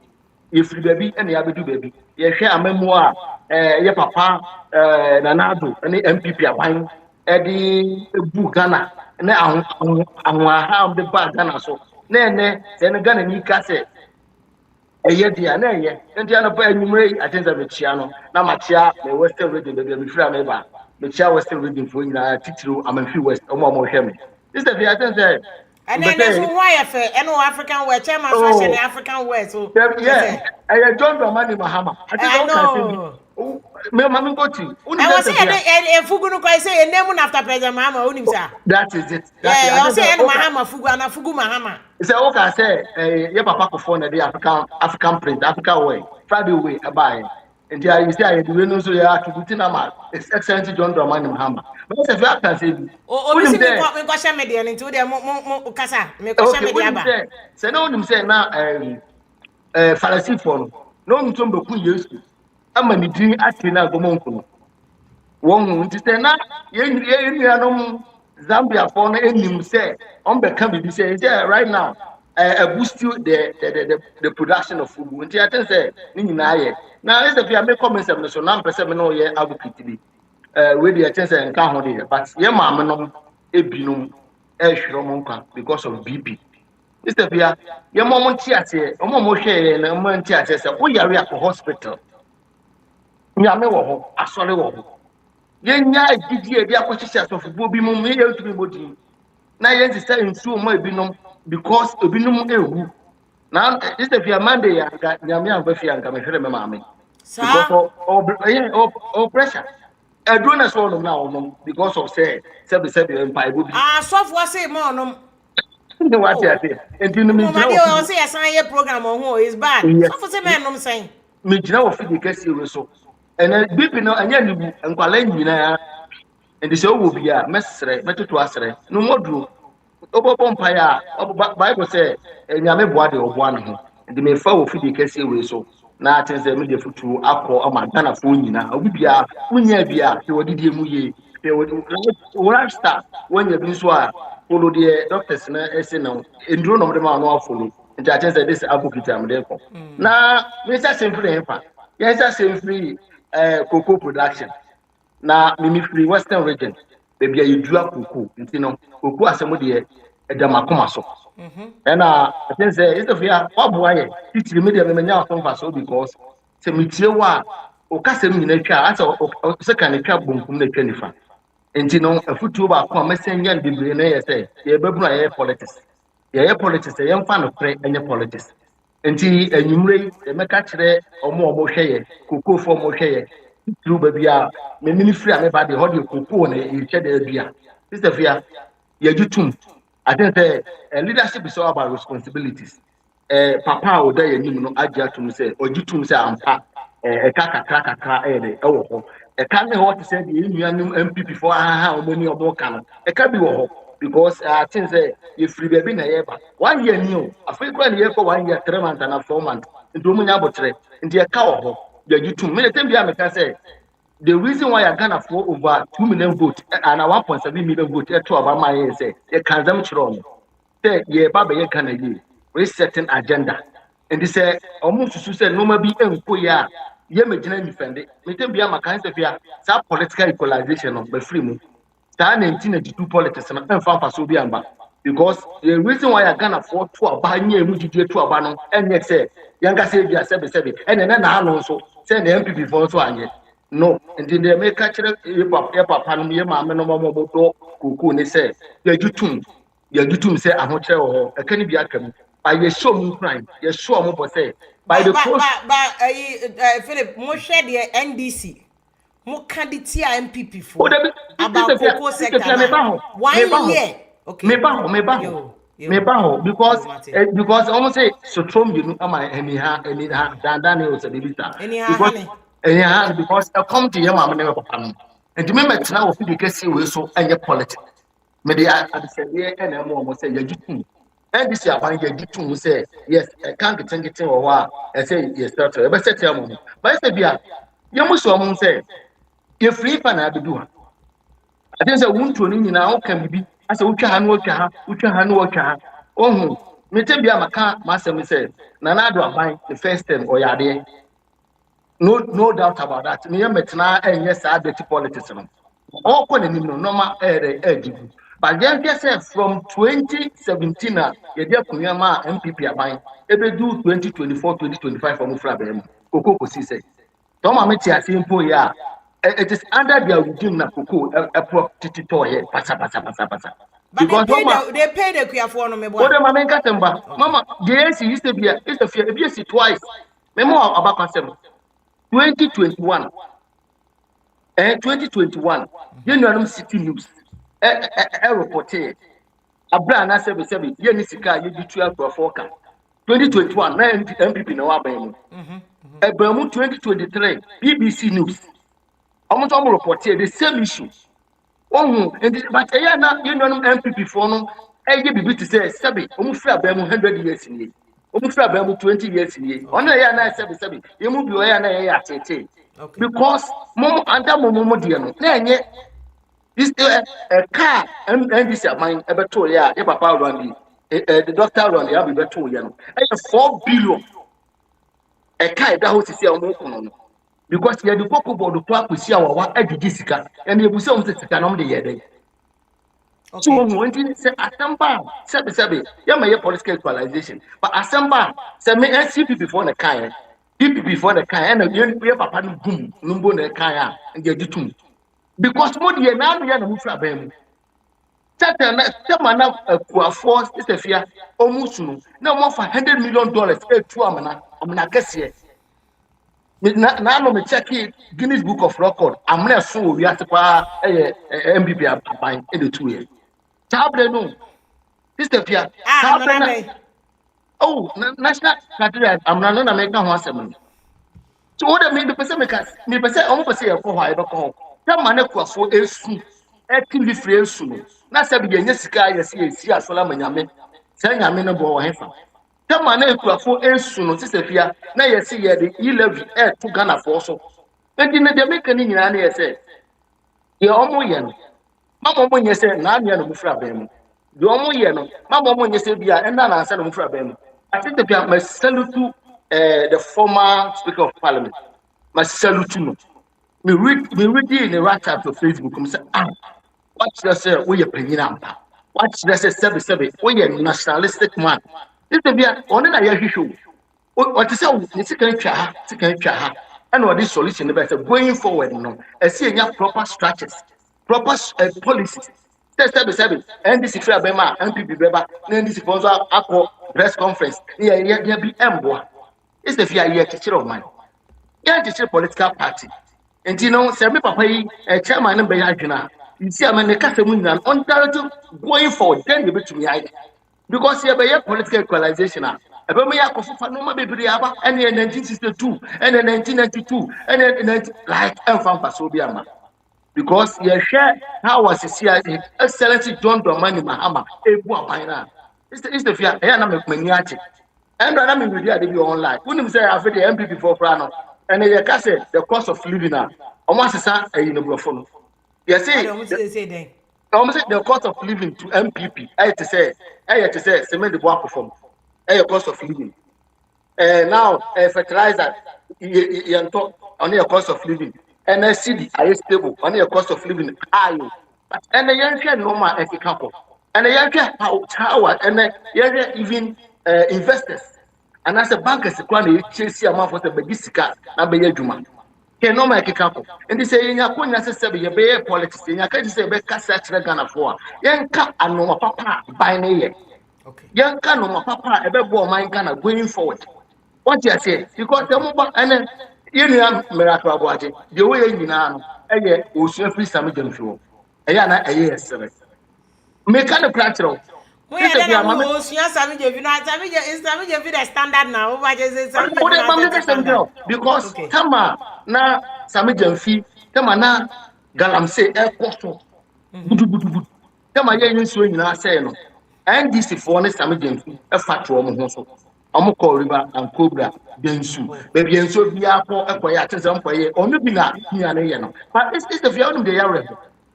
S2: If you baby, and you have to do baby. You share a memoir, your papa, Nanado, and the MPP are buying Eddie Bugana, and now I'm how the bad Ghana. So, then the Ghana need cassette. A year, dear, and the other way, I think I'm a Chiano. Now, my chair, the Western reading, the Frameba. The child was still reading for you. I'm a few West or more Hemi. This is the Vietnam.
S1: And then there's why I know African West, Chairman fashion African West. So,
S2: yeah, I joined the money Mahama. I know. Mamma got you.
S1: I was saying, and Fugu, I say, a name after President Mahama.
S2: That is it.
S1: Yeah, I say, Mahama Fugu, Fugu Mahama.
S2: It's a okay, I say, your papa phone the African print, African way, Friday way, a buy. And there is there, you know, so you have to do Tinama. It's excellent John Dramani Mahama. But it's a fact that say,
S1: oh, listen, we got some media into the Mokasa, make a media.
S2: Say, no, them say now, Pharisee phone, no, Mutombo, used to. I'm a meeting at Tina Gomonko. One to say now, Zambia phone, and him say, on the company say, right now, boost the production of food. When I say, now, if you make comments, I'm so non percent no year advocate. With the attention and count here, but your mamma no ebinum shromonka because of BP. Mr. Pia, your mom theatre, or more share and a man theatre, we are at the hospital. Yamo, I saw the wall. Yenya did ye the acquisition of Bobby Mummy to be body. Now, yes, it's telling so much binum because a binum ewu. Now, this is your Monday, I got Yamia Buffy and Gamma Mammy. Or pressure. I don't know now because of say, Empire would be.
S1: Software say more. No,
S2: what I say. And you know,
S1: I say a program on who is bad. So for some men, I'm saying.
S2: me gyina wo fi de kase we so ene bibi no anya ni bu nkwala nyina ende se wo bi a mesre metoto asre no moduro obobo mpae a bible say nyame boa de oboa ne ho ende me fa wo fi de kase we so na atense me de futu akọ amagana fo nyina obi bia unya bia te wodidie mu ye te wodi star wonya bi so a follow the doctors na ese no enduro no ma no follow nti atense this advocate am dey ko na me say simply hefa yes say simply cocoa production na mimi free western region baby you dua cocoa nti no cocoa asemo de edamakoma so and I think say it's the fear what boy titiri me de me nya so mfa so because se mitie wa o kasa mi na twa asa o se kan twa bonkum na twa nifa nti no afutuo ba ko mesenyan bebre na ye say ye babunu aye politics ye politics ye mfa no pre enye politics nti enyumre e meka kire omo hweye cocoa for omo hweye titiri ba bia me mini free a me ba de hodi cocoa na ye twa da bia it's the fear ye jutum I think leadership is all about responsibilities. Papa or day you know aja to say or you to say ampa kakra a can't what to say the MPP before how many or more can can be because I think if free baby na eba 1 year new a frequent year for 1 year 3 months and a 4 months into munya botre into a cow you to many time I say the reason why I Ghana for over 2 million votes and a 1.7 million votes to about my say they can them wrong. Say ye baba ye can ye resetting agenda. And they say almost to say no maybe enko ya ye me gina defend it. Me tem bia maka say bia sa political equalization of the free mu. Sa 1992 politics na emfa so bi amba. Because the reason why I Ghana for to about nye mu didie to about no enye say yanka say bia sebe and na no so say na MPP for so anye. No, and then they make catch your papa, no, mamma, no more cocoa, they say, you do say, I'm not sure, I can't be a come. By your show moon crime, your show more say, by the post.
S1: But Philip, more share the NDC, more candidate MPP for about cocoa sector. 1 year, okay. Me baho because almost say so from you know am I anyhow dan was a baby star anyhow because I come to your mama never papa and remember now of the case we so and your politics me dey I say and am say you do and this year ban you do say yes I can't get or I say yes start e be set am but say bia you must so say you free pan I do I think say wunto ni nyina o kan bibi asa wutwa ha no wotwa ha ohun mete bia maka masem say na na do aban the first time oyade no doubt about that me metna enye sa dirty politics no all ko ni no normal edibu but then say from 2017 ye dey akunya ma MPP aban ebedu 2024 2025 for mufra be kokoko si say to ma meti asimpo ya it is under their regime na koko a property to here pasa. Because they pay the queer for no me boy.
S2: What am I katemba? Mama, JC used to be a fear twice. Memo about consent. 2021. 2021. You know city news. Report a brand I said you nisika you be 12 to 4 2021 MPP no abem. 2023 BBC news. I'm not report here the same issue. Oh, and but na you know MPP for no. Bibi to say sabi. Free abem 100 years in ye. Free abem 20 years in ye. Ona ya na sabi. You move your ya na ya tete. Because mom under mom dear no. Na enye this a car NDC mine ebeto ya e papa run the doctor run ya be beto ya no. 4 billion. A car that house is here on because you the cocoa board to appreciate our sika and you say sika no dey here so when you say asamba sabi ya my political equalization but asamba say me NCP before the kan PPP before the kan and you papa no gum numbo na kan and you ditum because mo dey na no ya na mufu abam tata na kuafo is fear almost no na mo for $100 million etu amana kese na no me check Guinness Book of Record I'm not so we are MPP aban in the 2 years table no this the fear oh national category I'm not na make ho asem So what I mean, the person me person almost say for why ba ko. That man ekwafo esu. Eti free esu no. Na se bi yenye sika yesi esi asola manyame. Se nyame no bo wo hefa. That man ekwafo esu no se fia na yesi ye de 11 to Ghana for so. Enti na de make ni nyina na yesi. Ye omo ye no. Mama omo nye se na anya no mufra ba mu. De omo ye no. Mama omo nye se bia enda na ansa no mufra ba mu. I think the salute the former Speaker of Parliament. My salute no. Me read in the right to Facebook. I say, what should say? We are penny ampa. What should I say? Seven. We are nationalistic man. This is be on na ya hwehwe. What is say? You see can twa ha. And what this solution be say going forward no. I see any proper structures, proper policies. Seven. NDC free abema, MPP beba, NDC sponsor akọ press conference. Yeah, be embo. It's the fear here to of mine. Yeah, just political party. And you know, say me papa yi chairman no be adwena. You see am na kasa mu nyina on target going forward then you be to me hide. Because here be political equalization a. Ebe me yakofofa no ma bebre aba and 1962 and 1992 and like enfamfa so bi ama. Because you share how was the excellency John Dramani Mahama ebu aban na. It's the fear na me mani ache. And I mean, we are online. Wouldn't say I've the MPP for Prano. And they can say the cost of living now. Almost a son, a uniform. Yes, say the cost of living to MPP. I had to say, cement the work perform. A cost of living. And now, a fertilizer, you talk on your cost of living. And a city, I stable on your cost of living. And the young can no more couple. And the young how and the young even investors. And as a bank is a chase amount for the Begisika, and be a Juma. Can no make a couple. And they say, in your coin, as a seven, a politics, in your case, a best cassette Ghana for. Young cat and no papa by me. Young can no papa, a bed boy, mine Ghana going forward. What you say? Because the mobile and then you know, miracle watching the way you know, a year, who should free some of them through. A year, 7. Make kind of practical.
S1: Standard now.
S2: Because come on now, Sami Jamfi, come on now, Galamse, air costo. Come on, you swing now, say no. And this is for Sami Jamfi, a fat woman also. Amoko River and Cobra, Bensu. Baby, and so be up for a quiet some way, or maybe not, but it's the field of the area.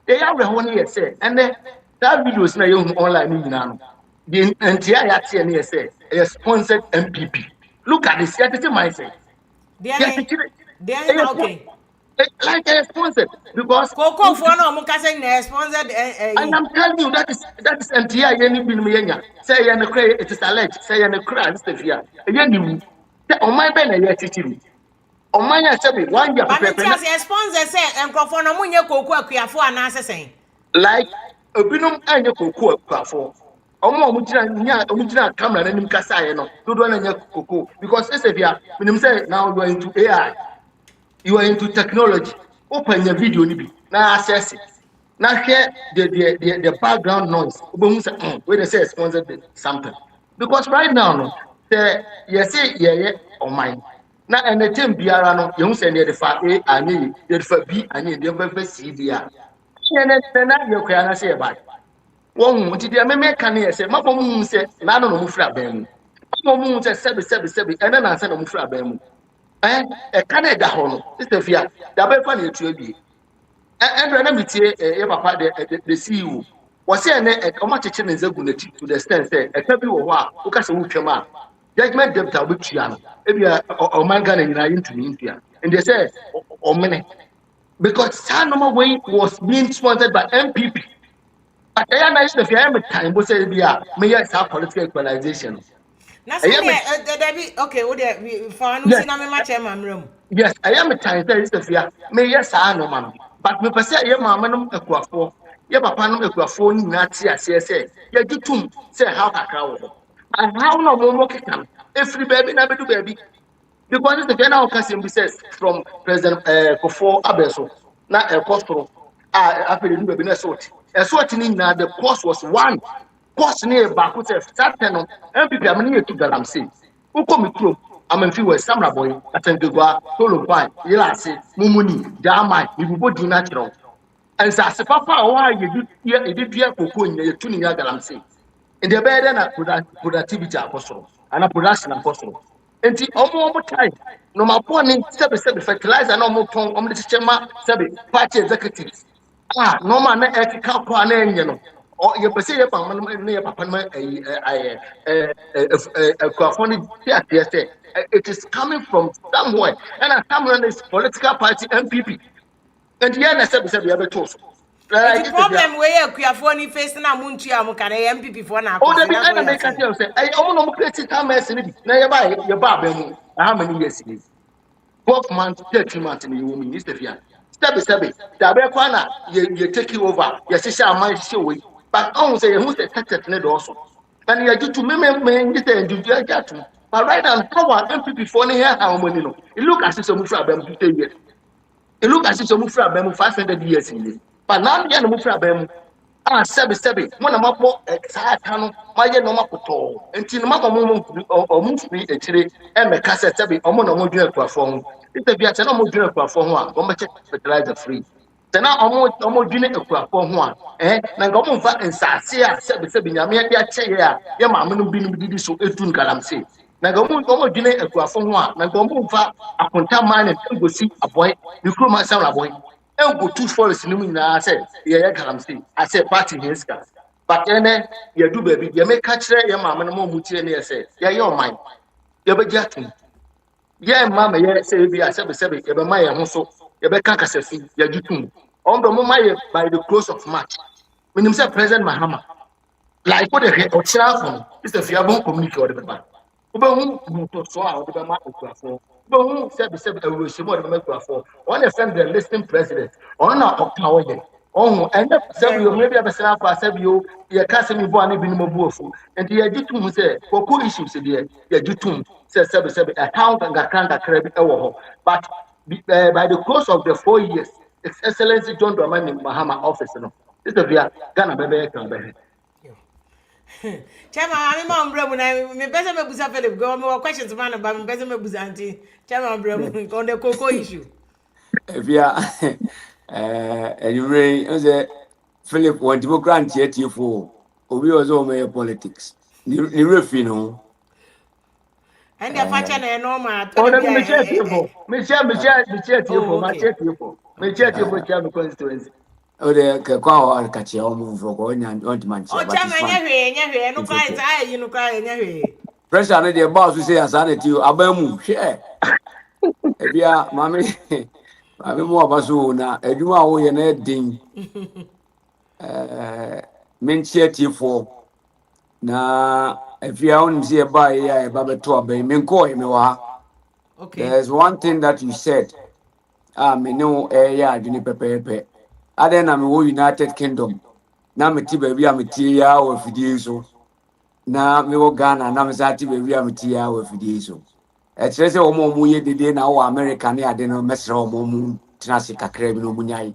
S2: They are 1 year, say, and then that video is now online now. The entire TNA say a sponsored MPP. Look at this, yet it's mindset.
S1: They are okay.
S2: Like a sponsored because
S1: Coco for no Mukasing sponsored.
S2: And I'm telling you that is entire any bin say and it is alleged, say and a cry, Mr. Fia. Again, you on my banner, yet teaching. On my said 1 year.
S1: But it's sponsor say and Crawford no Munya Coco for an answer
S2: like a binum and your cocoa for. Omo mujina camera na nim kasa no do do na nya koko because SFia minim say now you are into AI, you are into technology. Open your video ni bi na access it. Na share the background noise. Obo say where they say sponsored something. Because right now no say say oh my. Na anything biara no you say dey fa A ani dey fa B ani dey fa C dia. Na you can say about one, what did you make? Can you say, Mamma said, Nano Mufra Bem? Mamma said, Sebi, and then I said, Mufra Bem. And a Canada Hono, it's the fear, the very funny to be. And when I say, the CEO was saying a commatician is a good to the extent that a couple of while, who can say, Uchama, judgment debtor with Chiano, maybe a man gun into India. And they say, oh, many. Because Sanoma Way was being sponsored by MPP. But I am nice if you have a time, but say, yeah, may I have political equalization.
S1: Okay,
S2: yes, I am a time that is the fear. May yes, I know, mammy. But me per se, your mamma, a quaffo, your papa, a quaffo, Nazi, as I say, you do too, say how I crowd. And how no more can every baby, never do baby. Because the general Cassim says from President Kofo Abeso, not a costo. I didn't be a sort. A sort in the cost was 1. Cost near Baku, Saturn, MPP, I'm near to Galamsi. Who come me through? amanfi wɔ samra boy atengwa tolo pai yelase mumuni jamai ibubo di natural and sa se papa wa ye dua koko nya ye tuni ya galamse in the bed na productivity akosoro ana production akosoro enti omo time no ma boni sebe fertilizer na omo ton omo de chema sebe party executives no ma na ethical kwa na enye no o ye pese ye pa man na ye papa ma kwafoni tie say it is coming from somewhere and somewhere is political party MPP and ye na sebe ye beto so
S1: the problem where you Kuafo ni face na muntu am kan MPP for na
S2: oh,
S1: akwese
S2: they be
S1: that's
S2: I
S1: what
S2: make
S1: you
S2: a say. I almost create time as ni. Na your ba mu. How many years it is? 12 months, 13 months in the woman is the fear. Step. The Kwana, you take you over. You see, I might show way. But I say, who's the tactic need also? And you do to me, you say, do you get to? But right now, how are MPP for here? How many no? It look as if some of them 50 years. It look as if some of them 500 years in this. But now, the end of them. Sebi mo na mapo exacta no maye no makoto enti no mako mo free etire e me ka sebi omo na mo dwena kwafo ho ite bia te na mo dwena kwafo ho a go me check fertilizer free te na omo dwena kwafo ho a na ngo mo fa nsase a sebi nyame de a che ye a ye ma mo no bi didi so etun galamse na ngo mo dwena kwafo ho a na ngo mo fa akonta man na ngosi aboy nikroma sam aboy go two forest ni nyina say ye galamse I say party hinska but ene ye do baby ye make catch ye mama no mo mutie ne ye say ye your mind ye be jatum ye mama ye say bi a sebe ye be ma ye ho so ye be ka kasafi ye jutum on do mo ma ye by the close of March minim say President Mahama like what the o chira fun is the fiabon community or the ba hu to so a o de ma okuafo hu sebe e wo shimo de ma okuafo on the friend the listening president on na okawo ye and sebe you maybe abesra for sebe you ye ka se mi bo ani bi no mabu ofu and ye gitum say koko issues dey ye gitum say sebe account and gakanga credit e wo ho but by the course of the 4 years His Excellency John Dramani Mahama office no this is via Ghana bebe kan be
S1: Chama ami ma mbremu na me pese me busa Philip go me questions man ba me pese me busa anti chama mbremu on the cocoa issue
S3: Via anyway, as Philip, one Democrat yet you for we was all my politics. Ni refi no.
S1: and the facha na normal to
S2: oh
S1: be
S2: me share people me share people ma
S1: okay
S2: share people me share people share me constituency
S3: O de kwa o ka che o mu for ko nya on man
S1: oh
S3: che but it's
S1: chama
S3: fine.
S1: nya hwe no cry say you no cry nya hwe
S3: Pressure na the boss we say asana ti abamu share. E bia mami mami mo abaso na adwuma wo ye na din menchie tifo na afia onim se ba ya e ba beto abai menko e me wa.
S1: okay
S3: There's one thing that you said. Me no ya adwene pepepe. Ade na me wo United Kingdom. Na me ti ba bia me tie ya wo fidie so. Na me wo Ghana na me sa ti ba bia me tie ya wo fidie so. E kire se wo mo ye dede na wo America ne ade no mesra wo mo tena se kakra bi no mo nyai.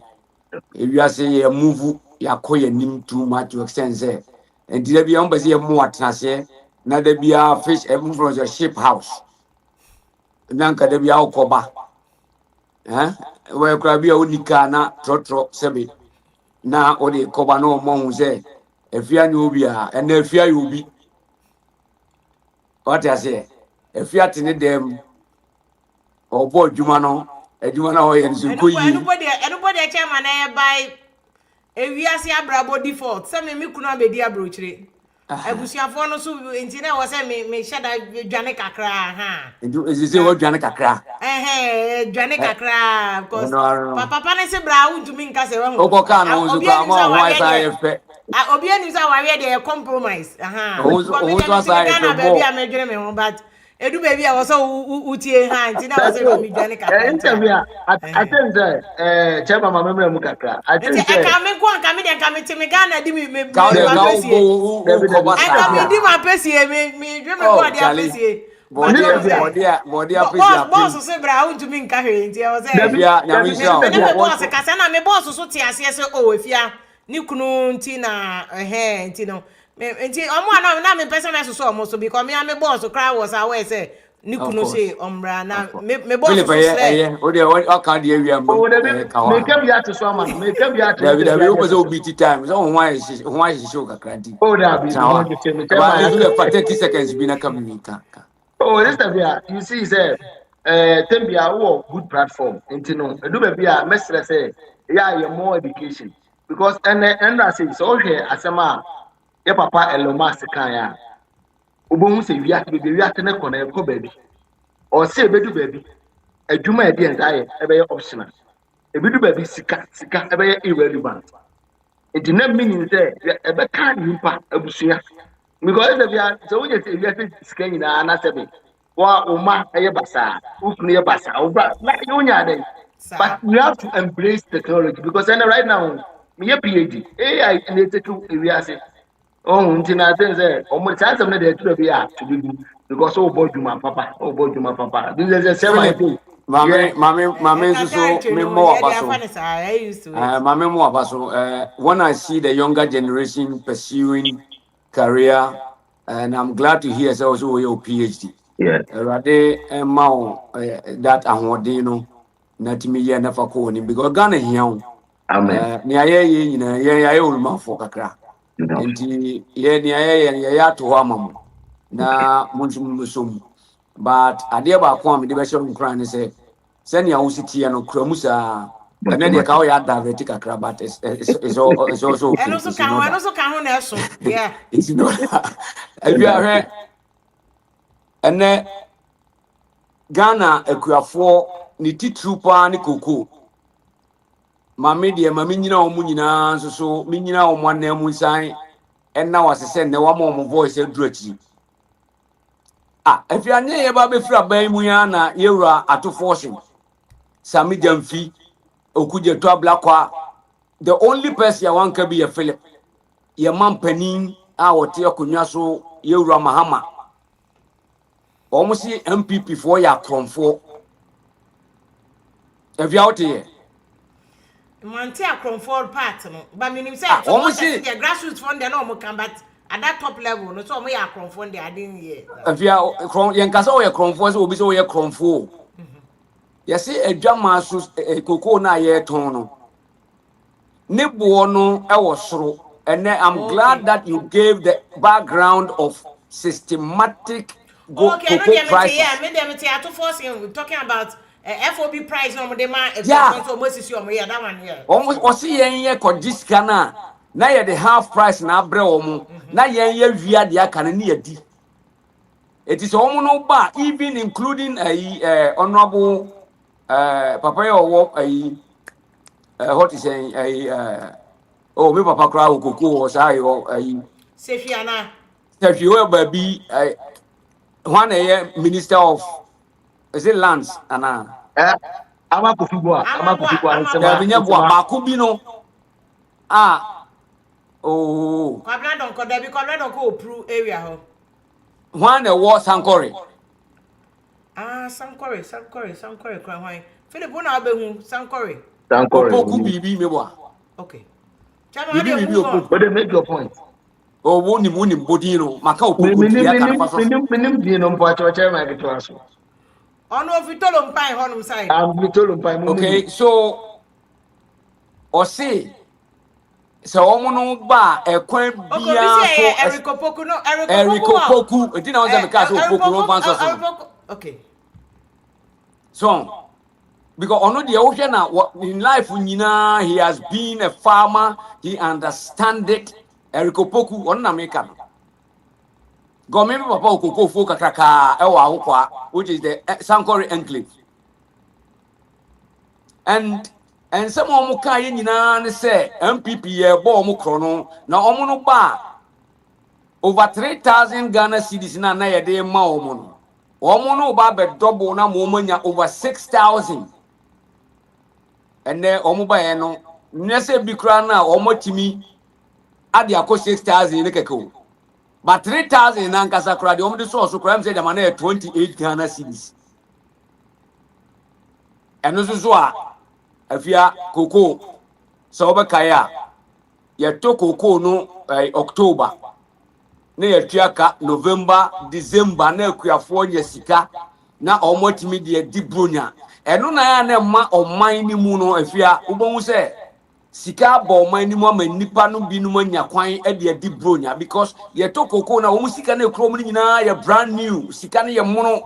S3: Ewiase ye move ya koye nim too much to extend say and there be on be ye mo atena se na there be a fish e move from your ship house na nka there be a ukoba we kra bi a unika na trotro sebe na o de koba no mo hu say efia ni obi a na efia you obi what I say efia tene dem obo adwuma no adwuma na o ye nso koyi
S1: anybody chairman na buy ewiase abrabo default say me kunu abedi abrochire abusuafo no so enti na wo say me shada dwane kakra ha
S3: ndu ezise wo dwane kakra
S1: dwane kakra because
S3: no
S1: papa ne se bra untumi nka se wo
S3: Oko ka no so ka ma ho isa efe.
S1: Obi anim say wawe dey compromise
S3: Oho so asa efe
S1: baby a medwene me ho but edu baby a wo so utie ha nti na wo say me dwane kakra
S2: interview I think that chairman ma memra mu kakra I
S1: nti
S2: think
S1: e ka me ko anka me dey ka me te me Ghana di me
S3: ka ko ba
S1: e ka me di ma pesie me dwe me ko dia pesie
S3: body appreciate
S1: boss so bra untumi nka hwe nti wo say
S3: bia nyame sha
S1: me ne boss kasa na me boss so te ase se o efia ni kunu nti na nti no nti omo na me pese me so so because me boss cry was aware say Nikuno say ombra na me boss
S3: Philip
S1: so slay.
S3: o de o ka de area mo
S2: Oh, me can be at so man. Me can be at
S3: David o be so beat time so why is show kakra di
S2: oh, that be
S3: sawa
S2: going to tell me.
S3: about me do for 30 seconds bi na kam mi ka
S2: Oh, this time here, you see, say, Tembia, oh, good platform. And you know, do be a message say, yeah, you more education because and I say so here as a man, your papa and Loma Sekaya. Ubon say we have to be reacting on a baby or say baby. A juma at the end, I a optional. A bit baby sika a very irrelevant. It did not mean that a better impact of Busia. Because if you are so we just scanning and I said, well, Uma, a basa, Ukni basa, over like you but we have to embrace technology because then right now, me a PhD, AI and it's to area say, oh, Tina says, almost time of the to be to be because oh, boy, my papa, oh, boy, my papa. This is the same
S3: Philip
S2: idea.
S3: mame so me mo abaso
S1: I used to it.
S3: mame mo abaso when I see the younger generation pursuing career and I'm glad to hear so also your PhD
S2: Yeah.
S3: Rade emma that ahoden no na timi ye na fa ko ni because Ghana hian
S2: Amen.
S3: ni aye ye nyina ye aye olumafo kakra enti ye ni aye ye ya to amam na munsum som but ade ba ko am de be show nkran ni say send ya usiti no kramu sa and then they ka ya divert kakra but it's also
S1: And
S3: okay
S1: also
S3: it's not that
S1: can so yeah.
S3: it's not if you are and then Ghana akuafo ni titru pa ni koko mame de mame nyina omu nyina so me nyina omu anamu nsan enna wasese ne wa mo voice edurachi if you anye ye ba be fira ban mu ya na yewura atofo sami jamfi okuje to ablakwa the only person ya wanka be ya Philip ya mampanin a wote akonwa so yewura mahama omusi MPP for ya kromfo if you out here
S1: Mante a Crawford part no but meaning say so
S3: almost
S1: what the grassroots fund they no can but at that top level no so me a Crawford they I didn't hear.
S3: if you are yen kasa o ya kromfo so obi so ya kromfo yes adwama so koko na ye ton no ne bo no e wo soro and I'm glad that you gave the background of systematic
S1: Okay, no
S3: cocoa
S1: dey me yeah,
S3: prices.
S1: me dey me to force him talking about FOB price no mo dey man
S3: Yeah,
S1: so mo sisi o mo yeah that one here.
S3: almost was yen ye ko diskana na ye the half price na abre omo na yen ye wia de aka na yadi. It is omo no ba even including honorable papa yo wo what is saying oh me papa kra okoko o sa yo
S1: Sefiana.
S3: if you were baby one minister of is it lands ana
S2: Ama kufibwa
S3: there
S2: nsema
S3: be nyabo ba ku bi no oh
S1: Kwabna don ko dey be kwabna don ko approve area ho.
S3: one was Sankore
S1: Sankore kwan hwan. Philip na obehu Sankore.
S3: opoku
S2: Sankore.
S3: bibi mebo
S1: Okay. Chama how dey
S3: bibi
S1: move on.
S3: opoku
S2: But they make your point.
S3: oh woni bodi no maka opoku di aka na fa so
S2: Minim di no mpo achoche ma gitu aso.
S1: Ono ofitolo mpan honum side.
S2: Am bitolo mpa mu ni.
S3: okay so o say so omo no ba ekwan
S1: Okay, bi
S3: bia so
S1: say Eriko Poku no
S3: Eriko Poku edi na won say me ka so opoku no fan so
S1: okay.
S3: so because ono de wo hwe na in life nyina he has been a farmer he understand it Eriko Poku on na make am go me papa okoko fo kakaka e wa akwa which is the Sankore enclave and some omo ka ye nyina ne say MPP ye bo omo kro no na omo no ba over 3,000 Ghana cedis na ye de ma omo no ba be double na mo manya over 6,000 and then omo ba ye no nese bi kra na omo timi ade akọ 6,000 ne keke but 3,000 na nkasa kra de omo de so kra say the man 28 Ghana cedis and so a afia koko so be kaya ye to koko no October na ye tuaka November December na akuafo nya sika na omotimi de di bronya eno na ya na ma oman ni mu no afia ubonwu se sika ba oman ni mu ama nipa no binum anya kwan de di bronya because ye to koko na omu sika na ekrom ni nyina ye brand new sika na ye mono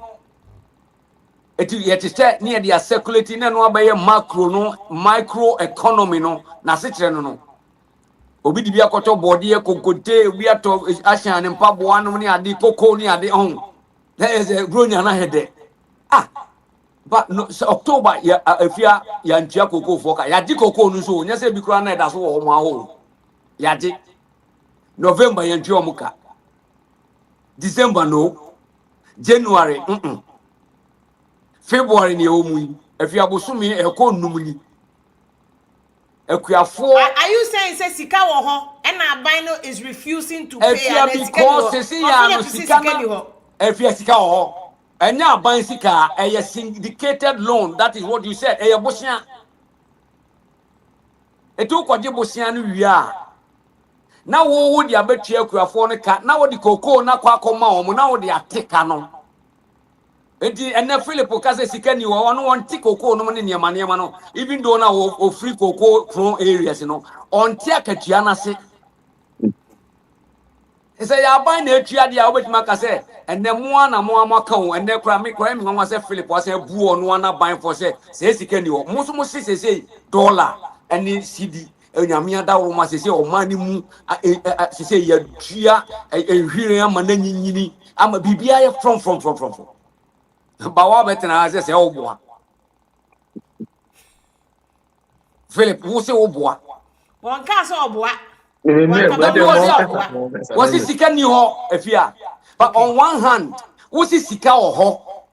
S3: eti ye tete ne ye dia circulate na no abaye macro no micro economy no na se kire no obi di bi akoto body e kokote obi ato ahyan ne mpaboa no ne ade koko ne ade on na ye bronya na hede but no so October ya afia ya ntia koko foka ya di koko no so nya se bi kura na da so wo mo aho ya di November ya ntia omuka December no January February ni omu afia bosumi e ko numuni akuafo
S1: are you saying say sika wo ho and aban no is refusing to pay
S3: and because see ya no sika na afia sika wo ho enya aban sika a syndicated loan that is what you said e bosia eto kwaje bosia no wia na wo di abetu akuafo no ka na wo di koko na kwa akoma omo na wo di ateka no enti ene Philip ka se sika ni wo no won ti koko no ne niema no even though na wo free koko from areas no on ti akatua na se ese ya ban na atua dia obetima ka se ene moa na moa maka wo ene kra me nwa se Philip wa se buo no na ban for se sika ni wo muso mo se dollar ene cd enyamia da wo ma se o mani mu se ya dua ehwire ama na nyinyini ama bibia ye from ba wa betena se o boa Philip wo se o boa
S1: won ka so oboa
S3: was it sika ni ho afia but on one hand was it sika ho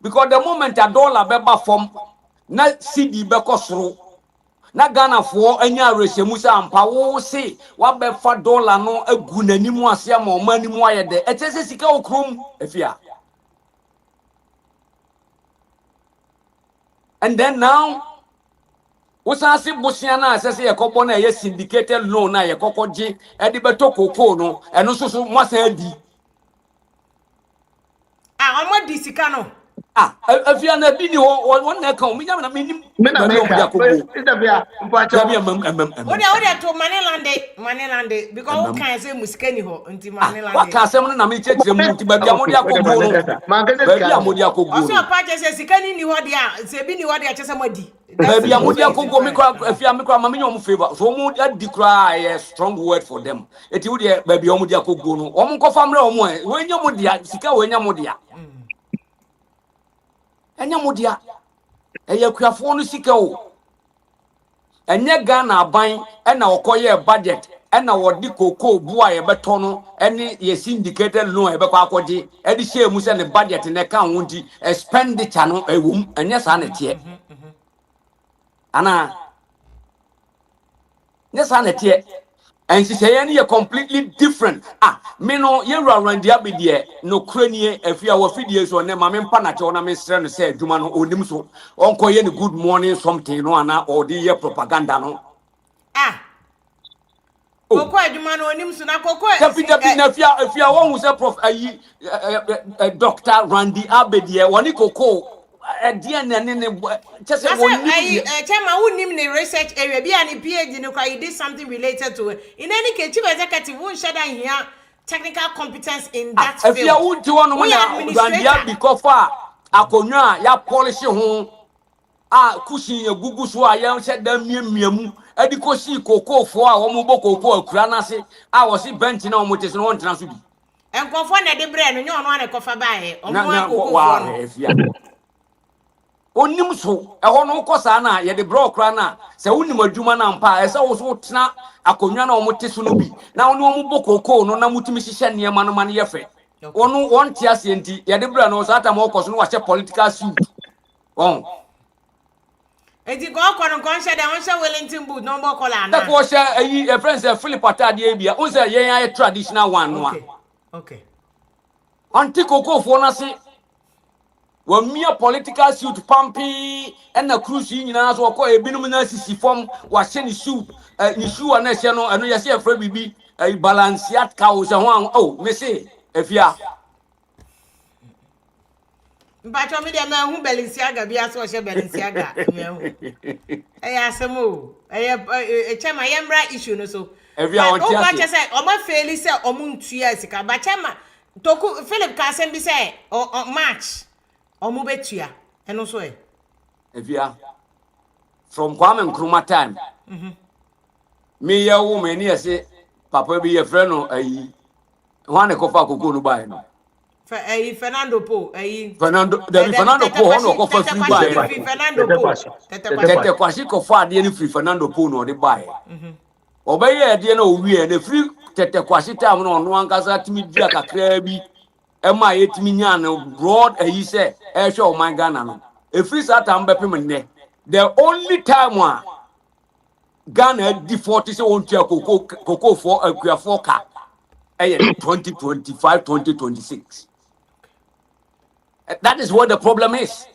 S3: because the moment a dollar beba from na cd be kosoro na Ghana for anya rehemu sa ampa wo se wa be fa dollar no agu nanimu ase ama o manimu ayede e chese sika okrum afia and then now Usasi Busiana says a couple na ye syndicated loan na ye kokoji e di beto koko no eno so mo san di
S1: omo di sika no
S3: afia na bi ni won na kan mi nyam na minim
S2: me na me ka Isabia mpacho
S1: Odia to Manilande because who can say musika ni ho nti Manilande
S3: wa ka asem na me chechire mu nti ba bia mo dia kogo no ba bia mo dia kogo no
S1: so pa che say sika ni ho dia se bi ni ho dia che se madi
S3: ba bia mo dia kogo mi kwa afia mi kwa ma me nyom favor so mo adi kra a strong word for them eti wo dia ba bia mo dia kogo no o mo nkofa mre o mo e wo nya mo dia sika wo nya mo dia enya mo dia eyakuafo no sika o enye Ghana aban na okoye budget na wodi koko bua ye beto no ene ye syndicated loan ye bekwa akodi edi share se ne budget ne ka ho ndi expenditure no ewum enye sa na tie ana nye sa na tie and she say any completely different me no ye rwandi abedie no kranie afia wa fidie so ne ma me mpa na che na me sre no say aduma no onim so onko ye ne good morning something no ana or the ye propaganda no
S1: koko aduma no onim so na koko
S3: tapi na afia won hu say prof ayi Dr. Randy Abedie woni koko dia ne just say
S1: woni chema unim ne research area bi ani PhD no you did something related to it in any case chief executive won share here technical competence in that field
S3: afia unti wono mo na Randy because fa akonwa ya polish ho kushi ye gugu so ya she da miamiamu adi kosi koko fo a wo mo bokoko akura na se wo si bench na wo mo tese no won tena so bi
S1: enkofo na de bre no nyo no na kofa bae omo akoko fo no
S3: afia onim so eho no kosa na ye de bro kra na se wonim adwuma na mpa e se wo so tena akonwa na wo mo tese no bi na wo no mo bokoko no na mutimi hihye niema no ma ne ye fe wono won tia se enti ye de bre no so ata mo koso no wa che political suit
S1: eti go kono konsha de won sha Wellington boot no mo kola na
S3: that was a friend say Philip atade bia o say ye traditional one no
S1: okay
S3: anti koko fo na se wa mia political suit pampi na cruise nyina so ko ebinum na sisi form wa hye ni suit ni shoe na hye no eno ye se afra bibi balanceat ka o se ho me say afia
S1: Mpacho me dem hu Balenciaga bi aso she Balenciaga me hu. Asemo. Chema yembra issue no so.
S3: Every hour
S1: O ba che say o ma fail say o mu ntua sika ba chema toku Philip ka sem bi say o March o mu betua eno so e.
S3: Evia from Kwame Nkrumah time. Me ya wo me ni ese papa bi ye friend no ayi. Wan e ko fa kokoo no buy no.
S1: Fernando Po
S3: Fernando Po hono ko fa free buy.
S1: Fernando Po
S3: Tete kwashi ko fa ade ni free Fernando Po no de buy. Obeye ade na owie na free tete kwashi time no no ankasa timi dua kakra bi e ma yetimi nya na broad ayi se e hwe o man Ghana no. E free satan be pem ne. The only time one Ghana default is on cocoa for a 4 car 2025 2026. That is what the problem is.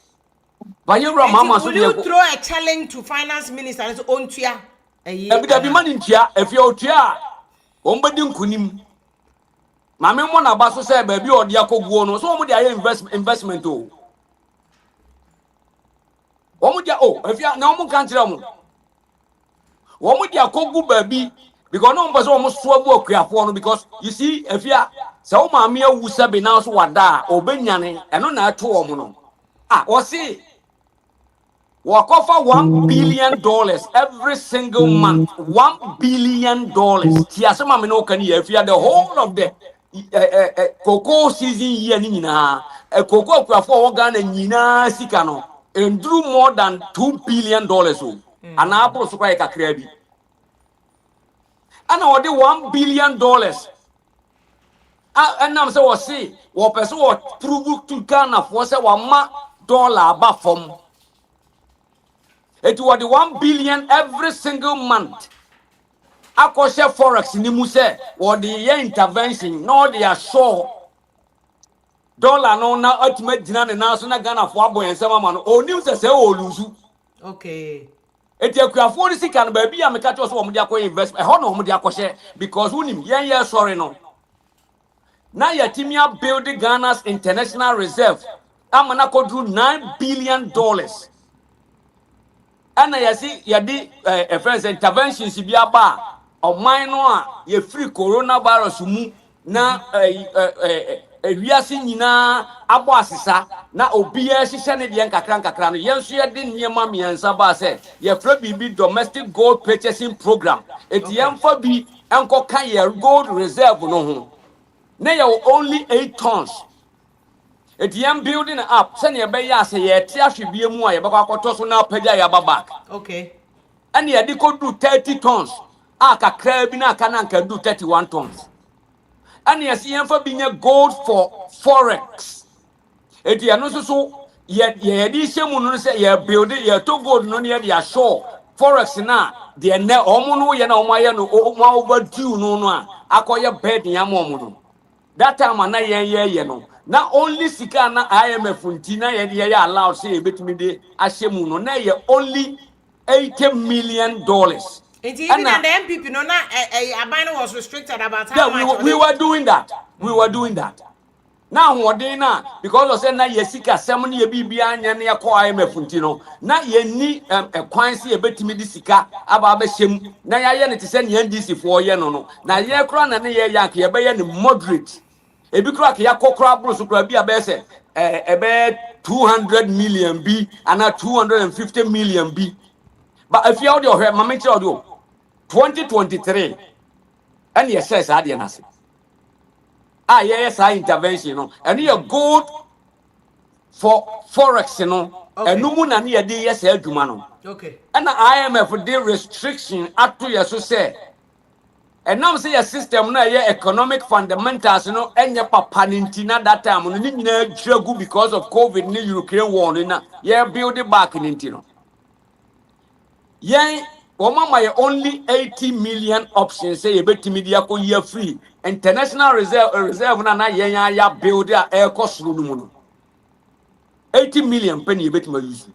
S3: But you mama
S1: will you throw a challenge to finance minister and say on tia
S3: be money tia if you tia ombedi nkunim mame mo na ba so say baby odi akoguo no so mo dey investment o omo dia if you na omo kan tire mo omo dia kogu baby because no person omo so abu akuafo no because you see if you say o mame awu sabe na so wada obenyane eno na ato omo no o see walk offer $1 billion every single month. $1 billion. Tiasema me no can hear if you are the whole of the cocoa season year nina. Cocoa kwa Ghana nina sikano. And drew more than $2 billion. And apple so quite a crabby. And I $1 billion. And I'm so see what person what prove to Ghana for say $1 above from. It was the 1 billion every single month. Akoshe forex ni muse or the intervention no they are sure dollar no na ultimate dinner na so na Ghana for abo en sama man o nim se o luzu.
S1: Okay.
S3: It yakua for the sikan baby am catch us wo mo dia ko invest e ho no mo dia koshe because unim yen sorry no. Na yatimia build Ghana's international reserve amana ko drew $9 billion. And I see yadi a friend's interventions bi aba o man no a ye free coronavirus mu na wiase nyina abo asesa na obi ya hihye ne de nkakra no yenso ye de niema miensa ba se ye fra bibi domestic gold purchasing program yemfa bi enko ka ye gold reserve no ho na ye only 8 tons. Yam building up, send your bay as a tiashi be a more about Kotoso now Pedia back.
S1: Okay.
S3: And yeah, they could do 30 tons. Aka Krabina can do 31 tons. And yes, you for being a gold for forex. It is also so yet, this moon say you're building your two gold no near your shore. Forex now, the ne omono yana mayano overdue no. I call your bed yamono. That time na ye no. Na only sika na IMF untina ye allowed say betimi de ahyemu no na ye only $80 million.
S1: And even the MPP no na abano was restricted about how much
S3: we were doing that. We were doing that. Now what they na because of say na ye sika sem na ye bibia anya na ye call IMF untino na ye ni kwan say ye betimi de sika aba ba hyem na ye ne te say NDC for ye no na ye kra na ye yank ye be ye ne moderate. Ebi kura ke yakokra bro so kura bi abese ebe 200 million bi ana 250 million bi but if you audio here mama chi audio 2023 and yes says ade na se yes intervention no and you gold for forex no enumu na ne de yes adwuma no
S1: okay
S3: and IMF de restriction ato yeso say. And now say a system na ye economic fundamentals no enye papa nintina that time no ni nyina dragu because of COVID ni Ukraine war na ye build it back nintino. Ye mama ye only 80 million options say ye betimi dia ko year free international reserve na ye ya build a air cost no mu 80 million penny ye betimi use.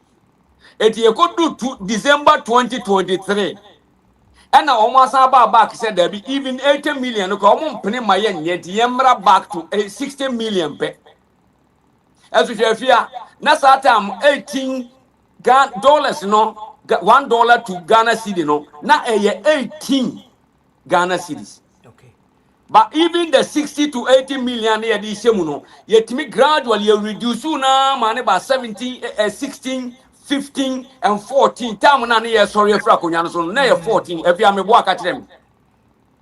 S3: It ye could do to December 2023. And now almost about back said there be even 80 million. Come on, penny my yen yet yemra back to 60 million pe. As if you that's that time $18 no $1 to Ghana cedi no na 18 Ghana cedis.
S1: Okay.
S3: But even the 60 to 80 million year di semuno, yet me gradually you reduce na money by 17, 16, 15, and 14. Time na year sorry for Akunyano so na 14. If you am a boy catch them.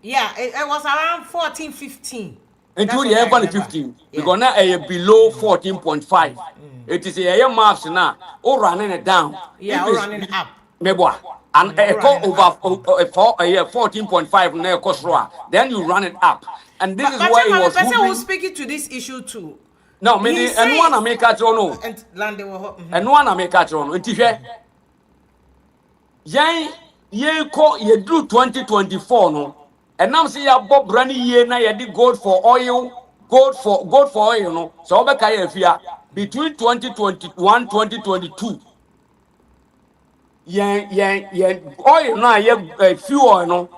S1: Yeah, it was around 14, 15.
S3: Into
S1: That's
S3: the
S1: what I
S3: ever
S1: remember.
S3: 15.
S1: Yeah.
S3: Because now below 14.5. It is a maps now. Or running it down.
S1: Yeah,
S3: If
S1: or
S3: it's
S1: running up.
S3: Meboa. And a
S1: Or
S3: call
S1: running up.
S3: over 14.5 near Kosroa. Then you run it up. And this is
S1: But
S3: where it
S1: Chairman, the
S3: was
S1: person who's
S3: moving.
S1: speaking to this issue too.
S3: No,
S1: He
S3: me and one
S1: says,
S3: America no.
S1: and land they were.
S3: And one America no. And Tisha. Yan ye ko ye do 2024 no. And now see ya Bob Branny ye na ye did gold for oil, gold for oil no. So obeka ye fia between 2021 2022. Yen oil na ye fuel no.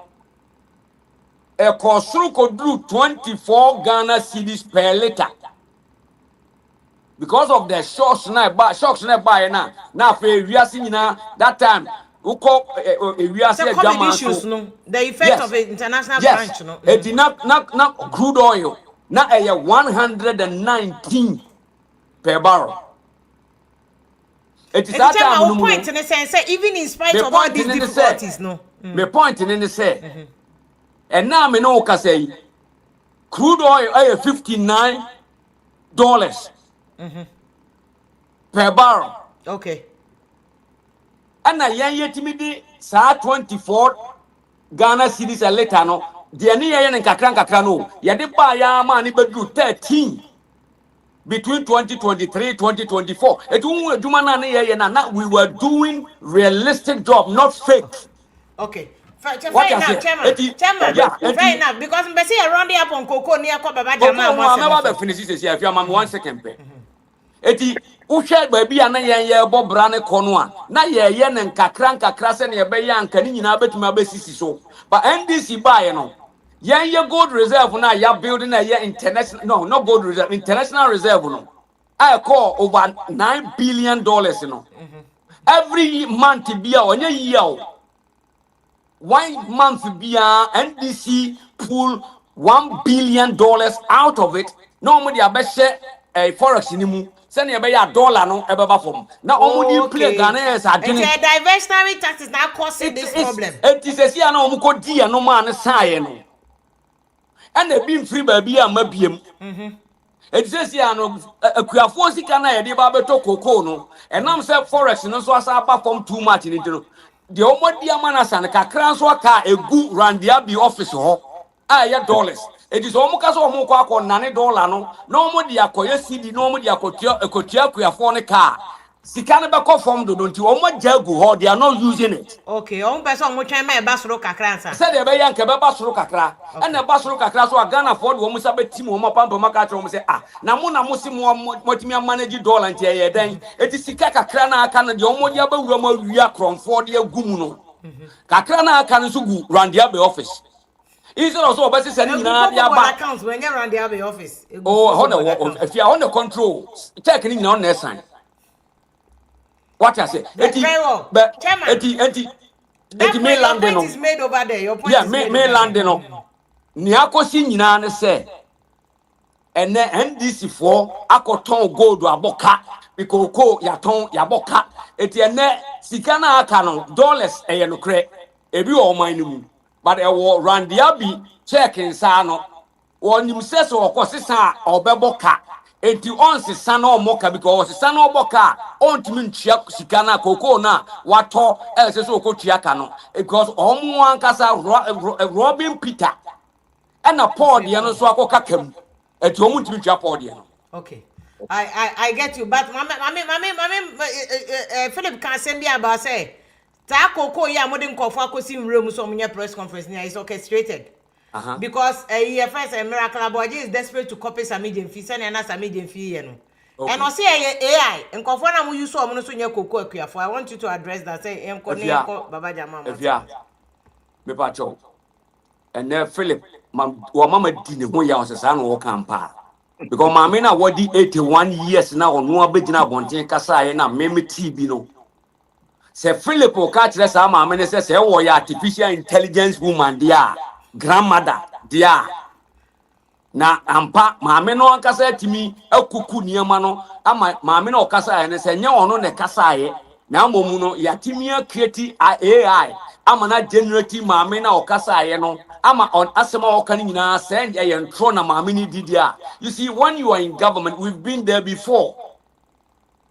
S3: E kosuru ko do 24 Ghana cedis per liter. Because of the shocks na na fe wiase nyina that time uko
S1: It's a
S3: wiase
S1: COVID
S3: Jamal
S1: issues,
S3: so
S1: no. The effect of
S3: yes
S1: it, international
S3: yes
S1: crunch, no.
S3: it did not crude oil na 119 per barrel. It is
S1: And the
S3: that time
S1: Chairman,
S3: no
S1: point in the sense, even in spite
S3: the
S1: of all
S3: point
S1: these
S3: in the say
S1: difficulties, no.
S3: the point in the say and now me no ka say crude oil $59 per barrel.
S1: Okay.
S3: And I yetimi di sa 24 Ghana cedis a liter no. The ani yen kakran no. Yede ba ya ma ni bedu 13 between 2023 2024. It juma na ne na we were doing realistic job, not fake.
S1: Okay.
S3: What
S1: Fair
S3: you
S1: enough,
S3: say?
S1: Chairman. Chairman,
S3: Yeah,
S1: fair enough. Because I'm saying around here upon Coco near Baba
S3: Coco
S1: Jamal.
S3: no am be finish this here. If you am 1 second pe. Eti uhwe baabi a na ye bo bra ne kono a na ye ne nkakra se ne ye be ya nka ni nyina betumi abesisi so but NDC buy no ye gold reserve na ya building na ye international no not gold reserve international reserve no I call over $9 billion no every month bia onye year 1 month bia NDC pull $1 billion out of it no mo dia be share forex ni mu se ne be ya dollar no e be ba fom na omo di play
S1: Okay.
S3: Ghanaians
S1: And
S3: adwene
S1: the diversionary tax is now causing this problem.
S3: it is a sia na omo ko di no ma ne saaye no and e bi mfiri ba bi a mabiem it is sia no akuafo sika na ye de ba beto koko no enam se forex no so asa ba fom too much ni ntino de omo di amana san kakra so aka egu randia bi office ho a dollars it is omo ka so omo ko akọ dollar no na omo di akoye cedi na omo di akotia akuafo ne car sika ne be ko fom do nti omo jagu ho they are not using it.
S1: Okay. On person mo try my basro kakransa.
S3: Said the bayan ke beba soro kakra and the basoro kakra so Ghana for wo musa beti mo pampa maka tro mo say na mo si mo motimi manage dollar ntia ye den eti sika kakra na aka no de omo dia ba wura ma wia kromfo de agumu no kakra na aka no so gu randia be office instead of so obesi say ni na dia ba
S1: accounts when you run the office.
S3: oh hold on if you are on the control check ni na on next sign what I say eti but eti
S1: That
S3: me
S1: point, your
S3: landing
S1: point is made over there. Your point
S3: yeah
S1: is
S3: me
S1: made over
S3: landing
S1: there.
S3: no ni akosi nyina ne se ene NDC for akoton gold aboka bikoko yaboka eti ene sika na aka no dollars eye no kre ebi o man ni mu but e wo randia bi check nsa no wonim se so okosesa obeboka enti on sesa na omoka because sesa na oboka ontimi ntua sika na koko na wato se so okotua ka no because omo ankasa Robin Peter and a Paul the no so akoka kam enti omo ntimi tua Paul the no.
S1: Okay. I get you, but Philip can send me about say Koko ya modern kofa kosi room so many press conference is orchestrated. Because a first a miracle aboje is desperate to copy some medium fee send another medium fee you know. And I say AI and kofa na mu use so no so nya Koko akuafo. I want you to address that say enko Baba Jamal.
S3: If ya me pacho and then Philip wa mama di ne ho ya o se sa no wo kan pa because maame na wodi 81 years na ono abegina abonten kasa na meme TV no se Philip o ka kire sa maame ne se wo ya artificial intelligence woman dia grandmother dia na ampa maame no ankasa atimi akuku niema no ama maame no kasa ne se nya ono ne kasa na amomu no yatimi create AI ama na generate maame na okasa no ama on asema okani nyina send ye ntro na maame ni didia. You see, when you are in government, we've been there before,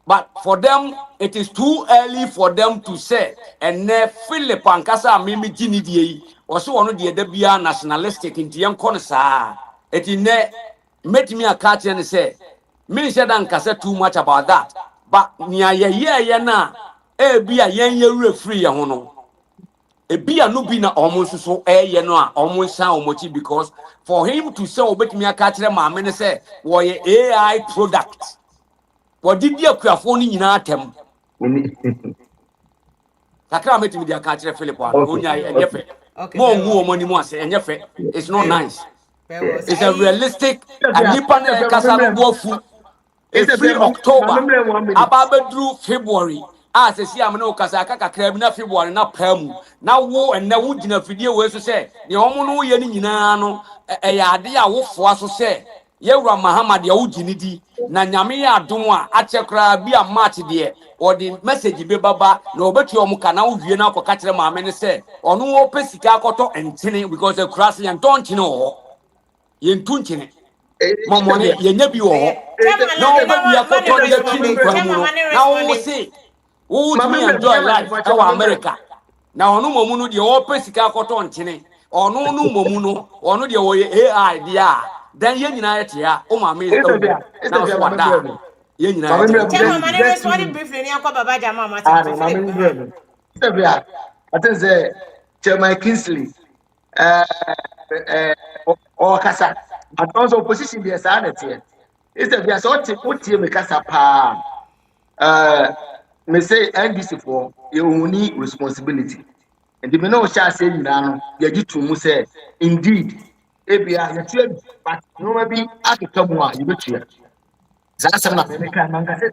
S3: but for them it is too early for them to say and ne Philip ankasa meme gini die also ono de da bia nationalistic nti yen kono saa eti ne make me a catch and say me said ankasa too much about that, but nia ye na e bia yen ye free ye ho no ebia no bi na omo so ye no a omo san omochi, because for him to say obetimi aka kire maame ne say wo ye AI product wo di bia kuafo ni nyina atem kakra metimi dia aka kire Philip an onya enyefe mo ngu omo ni mo ase enyefe. It's not nice. It's a realistic and nipa na kasa no bofu a free October ababedru February as see am no kasa kakra bi na February na pamu na wo enne wo gina fidie we so se ne omo no ye ni nyina no ya ade a wo foa so se yewura Muhammad ya wo gini di na nyame ya adom a achekra bi a match de or the message be baba na obetu omo ka na wo wie na akoka kire maame ne se ono wo pesika akoto entene because the cross yan don't know yen tunchene mamone yenya bi wo ho na wo ba bia koto de tini kwa mu no na wo se wo tumi enjoy life awa America na onu momu no de wo pesika koto ntene onu no momu no onu de wo ye AI dia dan ye nyina yete ya o ma me na so wada ye nyina yete
S1: Chama mane respond briefly ni akwa baba Jamal Martin.
S2: I think the Chairman Kingsley or Kasa, but also opposition the sanity. It's the Via Soti Uti Mikasa Pa. May say NDC for you need responsibility. And if you know, shall say now, you get to say, indeed, Abia, but no maybe at the top one, you bet you. That's a American manga said,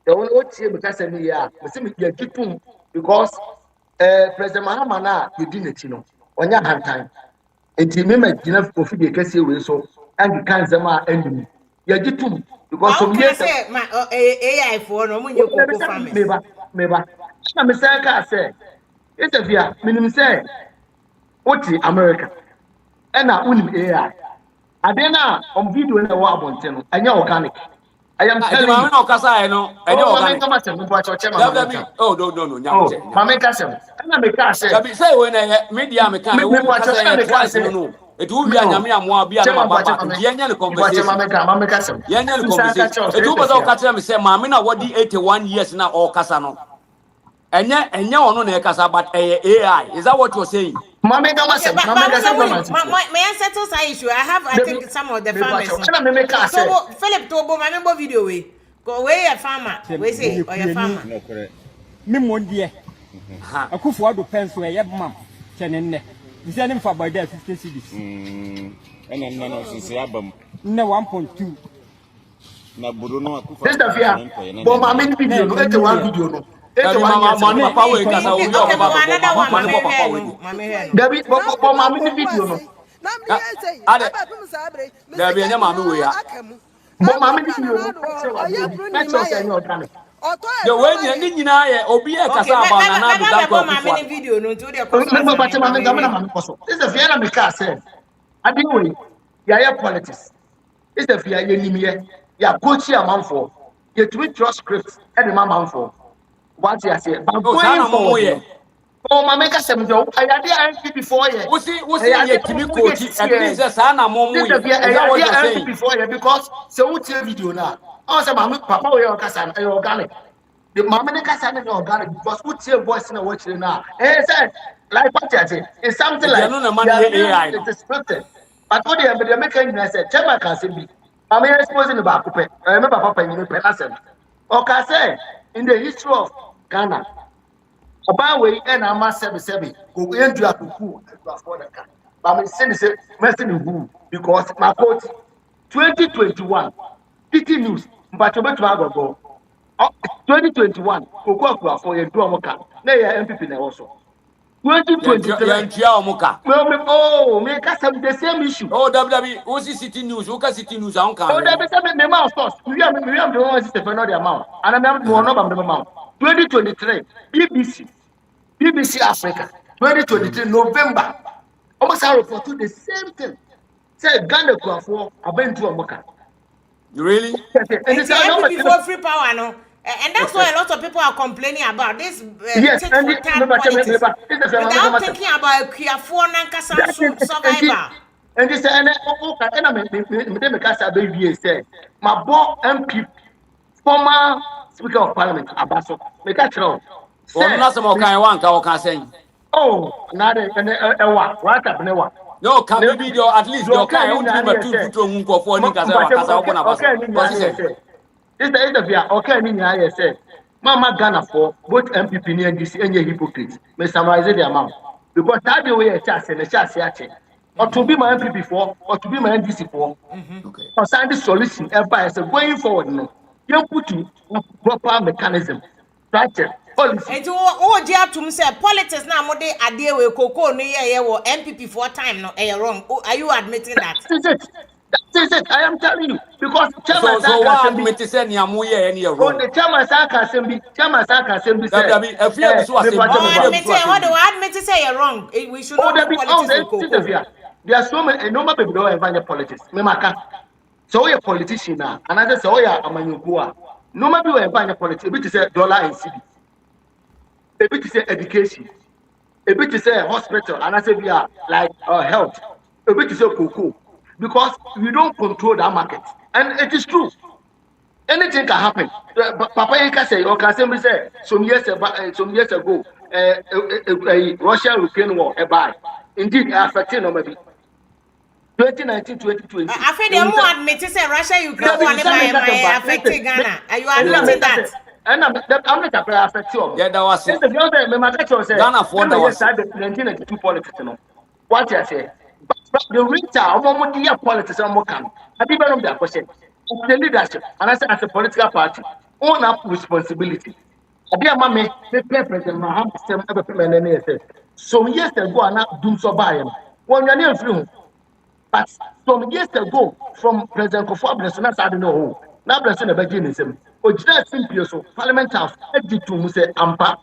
S2: the only OT because of me, yeah, you get to because President Mahamana, you didn't know, on your hand time. And you may make enough coffee, you can see so, and you can't say my enemy. You get to because some years
S1: my AI for no mun you cocoa farmers.
S2: Meba. I'm a say, it's a via minimum say, what's America? And I wouldn't AI. I then on video in a wabon, and you're organic. I am telling you.
S3: no kasa no enye organic oh no nyamche
S2: Mama kasem na me ka say
S3: kabi say we na media me kan wo kasa ya twice no etu wi anyame amoa bia na baba yenya ne conversation
S2: mama kasem
S3: yenya ne conversation etu bo so kasa me say maame na wodi 81 years na all kasa no enye ono na kasa but AI. Is that what you're saying?
S2: Mama kasem
S1: may I settle some issue? I think some of the farmers Philip Tobo mame bo video we go we a farmer we say or your farmer
S4: me mondie akufo ado penso e yebam chenenne dise ne mfa boy there 50 cedis
S5: ena no sisi abam
S4: ne 1.2
S5: na buru no akufo
S2: this via but mama ni video no ete one video no ete one
S3: papa we kasa o yo papa we
S2: David but mama ni video no
S3: ade David enya mama we ya
S2: but mama ni video no make sure say you organic
S3: the way ni nyina ye obi e kasa aba na na do dan kwa
S1: mama ni video no to dey cause
S2: mama koso this is via na me ka say ade we ya politics is the via ye nimye ya coach amanfo ye to trust script e dey amanfo what you say but going forward oh mama ka say mjo ayade anfi before ye
S3: we see ye timi coach at least say na mo mu ye
S2: ayade before ye because say who tie video na I say mama papa we o kasa na organic the mama ne kasa na organic because who tie voice na watch na say like what you say it's something like
S3: AI
S2: it is scripted but what they make you say chairman can say be mama is exposing about coupe remember papa you pe asem o ka say in the history of Ghana oba we na ama 77 go endu akuku to afford the car but me say mercy who because my coach 2021 City News but obetuma go 2021 Kokwa for a duamoka na ya MPP na also 2023
S3: Yantia Omuka.
S2: oh me kasam the same issue.
S3: Oh, WWE, what's City News? Who City News? I don't
S2: Oh, that be say me mouth first. We am the one system for no the amount. And I am no number the amount. 2023 BBC Africa 2023 November. Almost I report to the same thing. Say Ghana for Abentu Omoka.
S3: You really?
S2: And it's
S1: MPP for free power no. And that's why a lot of people are complaining about this
S2: yes,
S1: tit for tat politics. Without thinking about Kuyafo Nankasa survivor.
S2: And this and I me kasa baby say my boy MP former Speaker of Parliament Abaso make a throw.
S3: Well, not some kind one can say.
S2: Oh, not a what up never.
S3: No, can you be your at least your kind of two to for Nika.
S2: It's the end of year. Okay, I said, Mama Ghana for both MPP and NDC and your hypocrites. May summarize the amount because that the way a chance and a chance or to be my MPP for or to be my NDC for. Or sign the solution advice going forward. No, you put to proper mechanism, structure, policy.
S1: And oh, dear to say politics now more they are there with Coco no yeah or MPP for time no wrong. Are you admitting that?
S2: That is it. I am telling you because
S3: Chairman so what admit to say Niamuye any wrong.
S2: The Chairman Saka Assembly said.
S3: If you have to
S1: admit to say you're wrong. We should not do politics with Coco.
S2: There are so many normal people don't invite politics. Memaka. So you're a politician now, and I just say, oh yeah, I'm a new normal people invite politics. A bit to say dollar and city. A bit to say education. A bit to say hospital, and I say we are like health. A bit to say Coco. Because we don't control that market. And it is true. Anything can happen. Papa Yeka say, or Assembly say, some years ago, Russia-Ukraine war, indeed, affecting maybe 2019, 2020.
S1: I feel they won't admit to say Russia-Ukraine war affecting Ghana. Are you admitting that?
S2: And I'm not affecting you.
S3: Yeah, that was it.
S2: Ghana for the 1992 politics. What I say? But the winter, politics are more can. I didn't know that question. The leadership, and I said as a political party, own up responsibility. I dear mammy, the president, Maham, some years ago, I'm not doing so by him. One year through, but some years ago, from President Kofor, I don't know. Now, President of Beginism, or just simply so, Parliament House, to say, Ampa,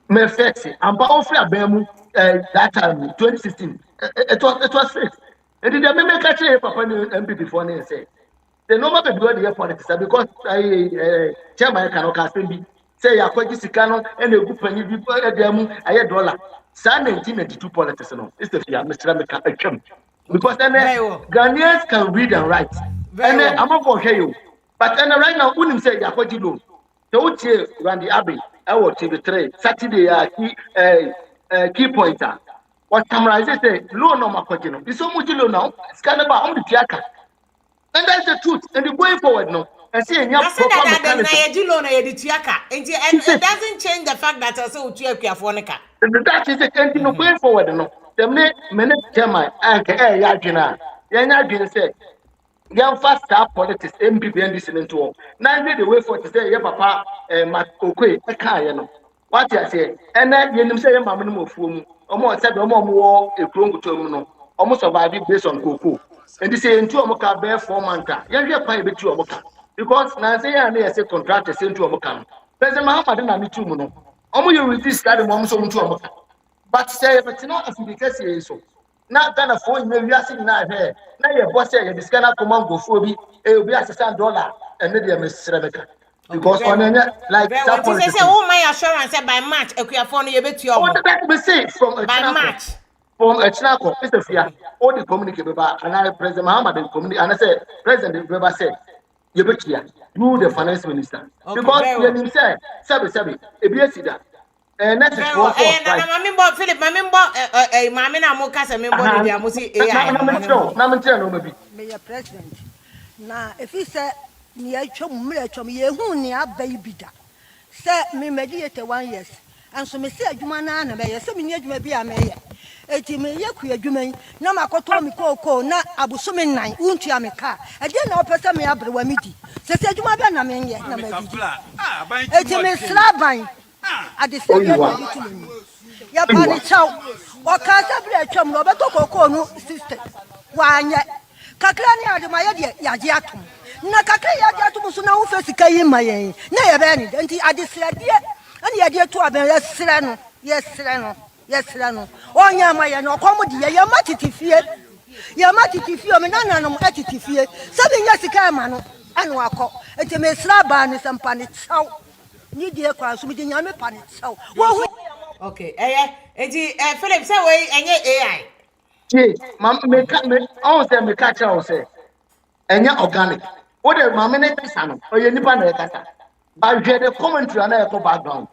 S2: Mefexi, Ampa, Ofra Bemu, that time, 2016. It was fixed. And did the member catch a papa MP before they say? The normal people the politics because chairman cannot say I quite Sicano and a group and you them I had dollar. San 1992 politics no. It's the fear, Mr. Meka. Because then Ghanaians can read and write. And I'm not going to hear you. But then right now, wouldn't say I quite you. The old chair Randy Abbey, I will TV3 Saturday key pointer. What summarize say loan no makotino. It's so much loan now. It's kind of on the tiaka. And that's the truth. And the way forward no. And see, and it
S1: doesn't change the fact that I say Uchiakia Fonica.
S2: That is the end no way forward no. The minute German and Yagina. Yana say young fast star politics MPP and listening to all. Now the way for to say yeah papa Okwe Ekayano. What I say, and then you say Mamma Fum. Almost said war a clone to no. Almost survived based on Coco. And they say into Amoka bear 4 months. Young quite a bit to Amoka. Because Nancy and they say contractors into Amoka. President Mahaman and me too mono. Almost you with this guy the moment to Amoka. But say, but not as we can so. Not done a phone, maybe asking now here. Now your boss said, this cannot command go for me, it will be $1 and maybe a Miss Rebecca. Because on like
S1: that say, oh, my assurance by March, if we are phone you bet your
S2: we say from a
S1: March.
S2: From a channel, Mr. Fia, all the communicate about and I President Muhammad and community, and I said, President Weber said, you bet here, you the finance minister. Because when you say, Sabi, a BSC and that's
S1: I Philip, my member, Mamma Mokas, a member of the
S2: Amusi,
S6: Mayor President. Now, if he said, near Chum, ye who near baby da. Say, me mediate 1 year. and so me say adwuma na na me ye se me ni adwuma bi a me ye eti me ye ku adwuma yi na makoto me koko na abusome nan untua me ka e de na opese me abrewa midi se adwuma be na me ye na me didi eti me slaban ade se bi na di tumi ya pani chaw o ka sa bre atwam no beto koko no sister wanye kakra ni ade ma ye de yaje atom na kakra yaje atom so na wo fe sika yi ma yen na ye be ni nti ade slade ani ye de to aben yesre no onya ma ye no komo de ye ma titifie o me nana no atitifie sabi nya sika ma no anu akọ enti me sra ba ni sempa ni chaw ni de kwa so me de nya me pa ni chaw wo hu
S1: okay enti Philip say we enye AI
S2: Yes, me all say me catch all say enya organic. What the mama ne kasa no, o ye nipa na kasa. But hear the commentary na e background.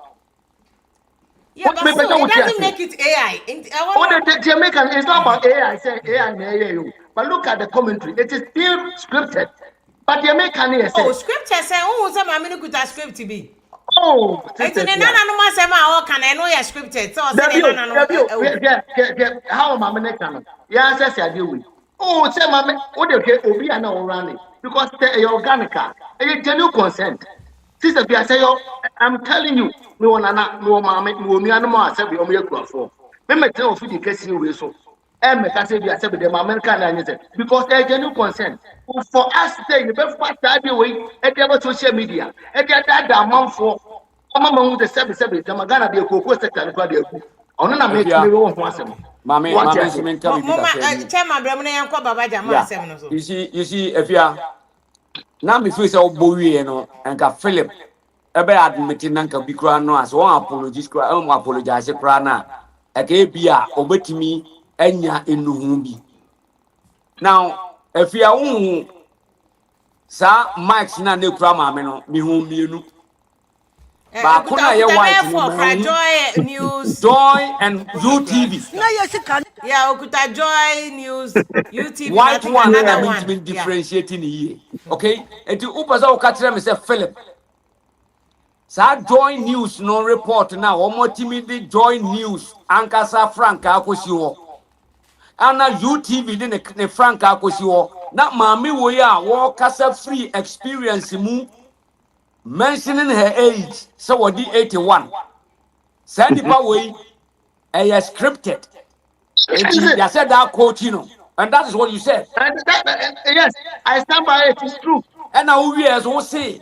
S1: yeah
S2: What
S1: but
S2: me
S1: still
S2: better
S1: it
S2: what you
S1: doesn't
S2: say?
S1: make it AI I
S2: What
S1: want
S2: the Jamaican is not about AI, say AI na AI. But look at the commentary. It is still scripted. But Jamaican here
S1: oh
S2: say,
S1: scripture say who say mama ni kuta script bi
S2: oh,
S1: enti
S2: sister,
S1: ne
S2: yeah.
S1: nana no ma say ma o kan e no ya scripted so say ne
S2: Debut,
S1: nana no
S2: debut, yeah, how mama ne can. Yeah, says I deal with. Oh, say mama, what the okay, obi ana running because the organic, a genuine consent. Sister, I say, I'm telling you, no one, no mamma, no me, and more, said, we only go for. Me tell you, the case you so. And me can say, I said, with the American, and because they genuine consent. For us, say, the best part that way, at the social media, at that amount for. Mama who the 7 the Magana be a cocoa sector and quite a good. On a make me
S3: Efia,
S2: one once a month. What
S3: mame
S2: you
S3: so
S2: say?
S3: men ka bibi
S1: mama
S3: kakra bi.
S1: chairman bra mo na yanko baba jama
S3: Yeah.
S1: asem no so
S3: You see, Efia, na me feel say obo wie no, enka Philip ebe admit na nka bi kra no as one apologies kra, apologize kra na. Eka e bia obetimi anya enuhu bi. Now, Efia hu sa mics na ne kra mame no, me hu mienu. Ba ko na ye
S1: okuta
S3: white
S1: me
S3: ni
S1: for
S3: ma
S1: fra
S3: hu
S1: joy news
S3: Joy and UTV.
S6: na ye sika
S1: yeah okuta joy news UTV and I
S3: White
S1: think
S3: one and I
S1: another
S3: mean to
S1: one
S3: be
S1: yeah
S3: differentiating here. Okay? And to upasa o katre me say Philip. Sa Joy News no report now. Omo timi di Joy News ankasa Franka akosi ho. Ana UTV di ne Franka akosi ho. Na maami wo ya wo kasa free experience mu mentioning her age. So what di 81. Sa nipa we scripted. And you said that quote, you know. And that is what you said.
S2: Yes, I stand by it. It's true.
S3: And now we as we say,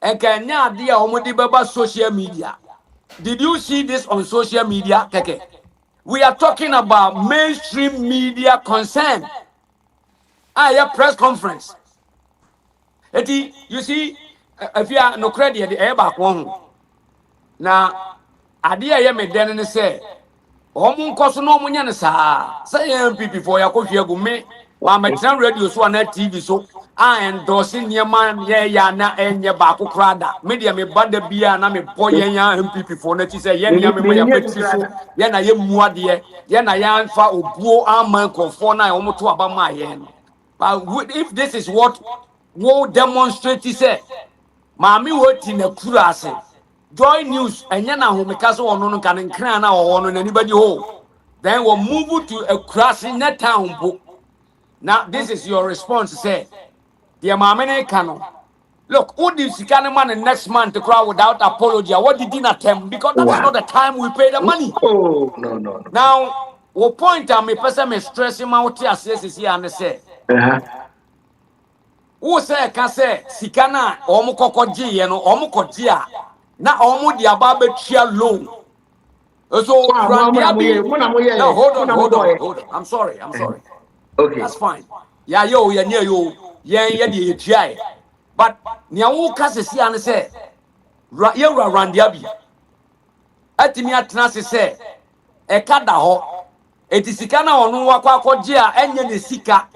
S3: and can ya dear omodi baba social media. Did you see this on social media? Keke. We are talking about mainstream media concern. A press conference. Eti, you see, if you are no credit, the air back one. Now, idea ya me den say. Omun koso no munya ne saa. Say MPP for ya kohwe gu me. Ma metran radio so na TV so. A endorse niema ye ya na enye ba kokra da. Media me banda bia na me boye ya MPP for na ti say ye nia me ma ya betri so. Ye na ye muade ye na ya fa obuo aman konfo na omo to aba ma ye no. But if this is what wo demonstrate say, maami wo ti na kura ase. Joy News enye na homeka so ono no kan nkran na wo no anybody ho. Then we'll move to a crashing net town book. Now this is your response say. The maami ne kano. Look, who did Sikana man next month to cry without apology? What did he not tell? Because that is
S2: Wow.
S3: not the time we pay the money.
S2: Oh, no.
S3: Now, what point am I person me stress him out here says here and say.
S2: Uh-huh.
S3: Who say can say Sikana omu kokoji ye no omu kojia na omu di ababe chia loan. So
S2: Wow,
S3: Frandiabi, no, hold on.
S2: boy.
S3: I'm sorry.
S2: Okay.
S3: That's fine. Yeah, yeah, near you, yeah, the GI. But Niawu Cassia and say, Yura Randiabi. Atimia Trans say, a cadaho, it is Sikana or no Wakajia, and Yen Sika.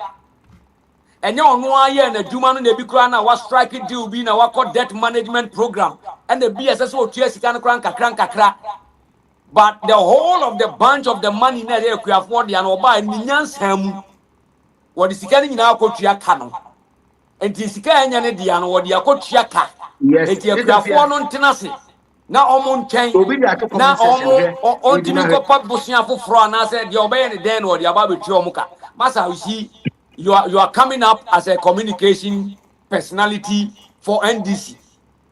S3: And you know, I and the Juman and the Bikrana was striking deal being our debt management program. And the BSSO Chiasikana cranka. But the whole of the bunch of the money that they could afford the Anoba and Nyan Sam, what is scanning now coach Yakano. And Tisika and Yanedian or the Akochiaka.
S2: Yes.
S3: And you
S2: This
S3: could
S2: is
S3: afford on Tenassi. na omo nchen
S2: Obi dey to
S3: na
S2: comment section here.
S3: omo ontimi kopa bosia foforo na say de obey ne den no de aba betri omo ka masa you see you are coming up as a communication personality for NDC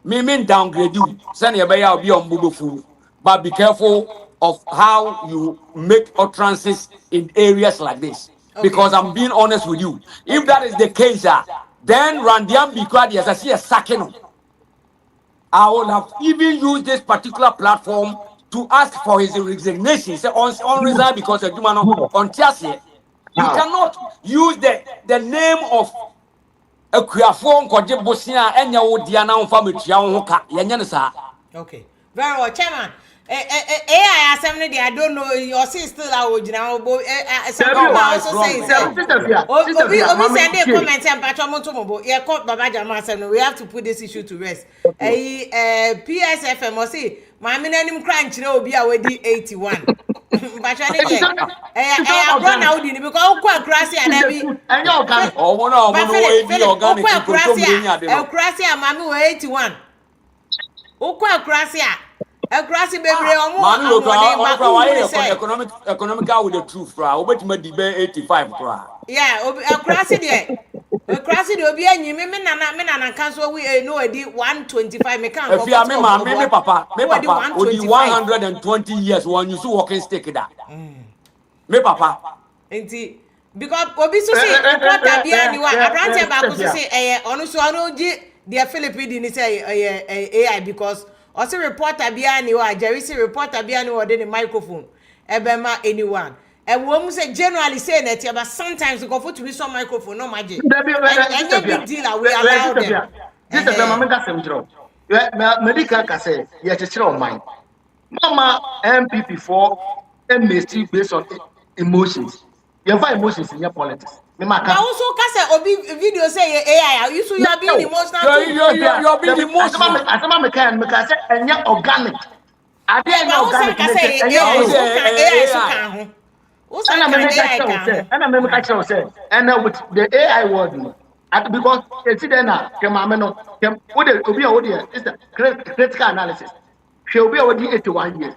S3: me downgrade you send your be obi on bubofu but be careful of how you make utterances in areas like this because I'm being honest with you if that is the case then Randian Bikwadi as I see a sacking I would have even used this particular platform to ask for his resignation. Say on resign because of human on Tiasie. You cannot use the name of a Kuafon Kojibosia and Yawdiana family.
S1: Okay. Very well, Chairman. AI assembly, I don't know. Your sister still now. Some people also saying, Obi send a comment and Patromotomo. Yeah, caught Baba Jamal. We have to put this issue to rest. PSFM or say, my minimum crunch, you know, be already 81. But I run out in because quite crassy and heavy.
S3: Oh, one of organic
S1: crassy and mammy were 81. Okwa krasia. E krasi bebre omo
S3: economical with the truth fra. Obetime debe 85 fra.
S1: Yeah, e krasi de. E krasi de obi anyi me na kan so we no edi 125 me kan
S3: go. If me papa odi 120 years when you see walking stick da. Me papa.
S1: Enti because obi so say reporter bia ni wa abrante ba ko so say onu so onu gi the Philippine ni say AI because also reporter bia ni wa Jerry say reporter bia ni wa the microphone ebema anyone e wo mu say generally say na but sometimes go for to be some microphone no magic and big deal we allow them
S2: this is mama ga sem jiro medical ka say ye chechire on mind mama MPP for MST based on emotions you find emotions in your politics.
S1: Now also say obi video say AI you so you are being emotional
S3: you're being emotional
S2: asama me can say enya organic ade enya organic
S1: AI so kan ho
S2: ana me ka say and with the AI word because it's there na kemame no kem obi is the critical analysis she obi odi 81 years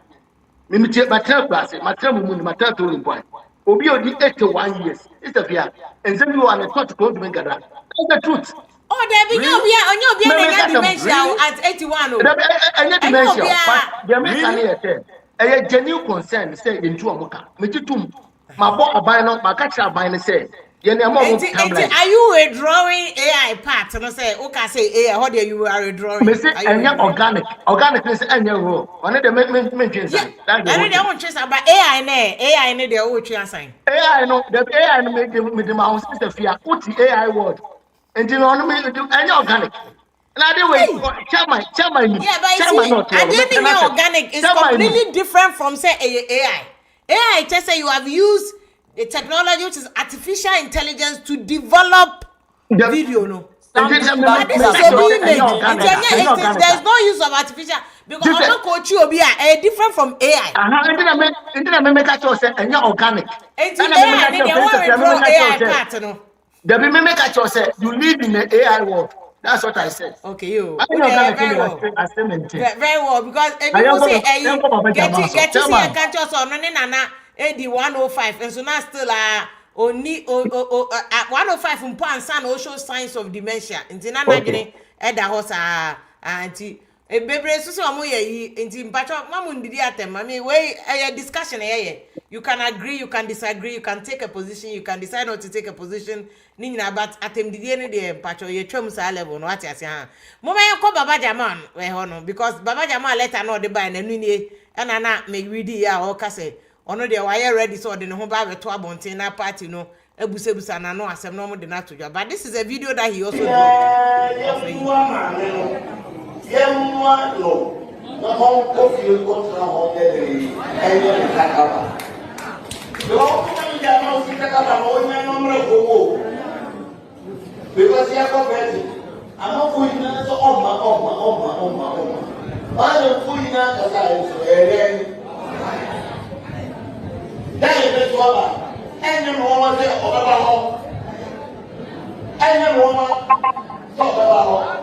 S2: me tie matra class matra mu ni matra to point obi odi 81 years is the fear and then you are not to go to Gada. That's the truth.
S1: Oh, there be no dementia at 81.
S2: Any dementia, but the American a genuine concern say into Amoka. Metitum, my boy, my catcher by say, are
S1: you withdrawing AI part? And I say, okay, say AI, how do you are withdrawing?
S2: Organic is any role. One of the mentions.
S1: I don't trace about AI, they all sign.
S2: AI, no, the AI make the mouse is the fear. Put the AI word. And you know, any organic. Another way, chairman.
S1: Yeah, but I didn't think organic is completely different from say AI. AI just say you have used the technology which is artificial intelligence to develop video, no. But this is so there's no use of artificial because I'm not coach you be different from AI.
S2: Make a choice and you're organic.
S1: And AI part, no.
S2: The make a choice you live in the AI world. That's what I said.
S1: Okay, you. Very well, because people say getting a country or no nana 105 and so now still only 105 from point and also signs of dementia. Nti na nadwene e da hosa anti e bebre so so mo ye nti mpacho mamu ndidi atem I mean we discussion you can agree, you can disagree, you can take a position, you can decide not to take a position. Nina but atem didi ne de mpacho ye twam sa level no ati ase ha. Mo me ko Baba Jamal we ho no because Baba Jamal letter no de buy na nu nie e na me read ya o ka say ono de why ready so de ne ho ba beto abonten na party no ebusebusa na no asem no mo de na to dwa but this is a video that he also dropped
S7: because you are converted. I'm not going to I am going to that is the one. And the woman say, and the woman talk about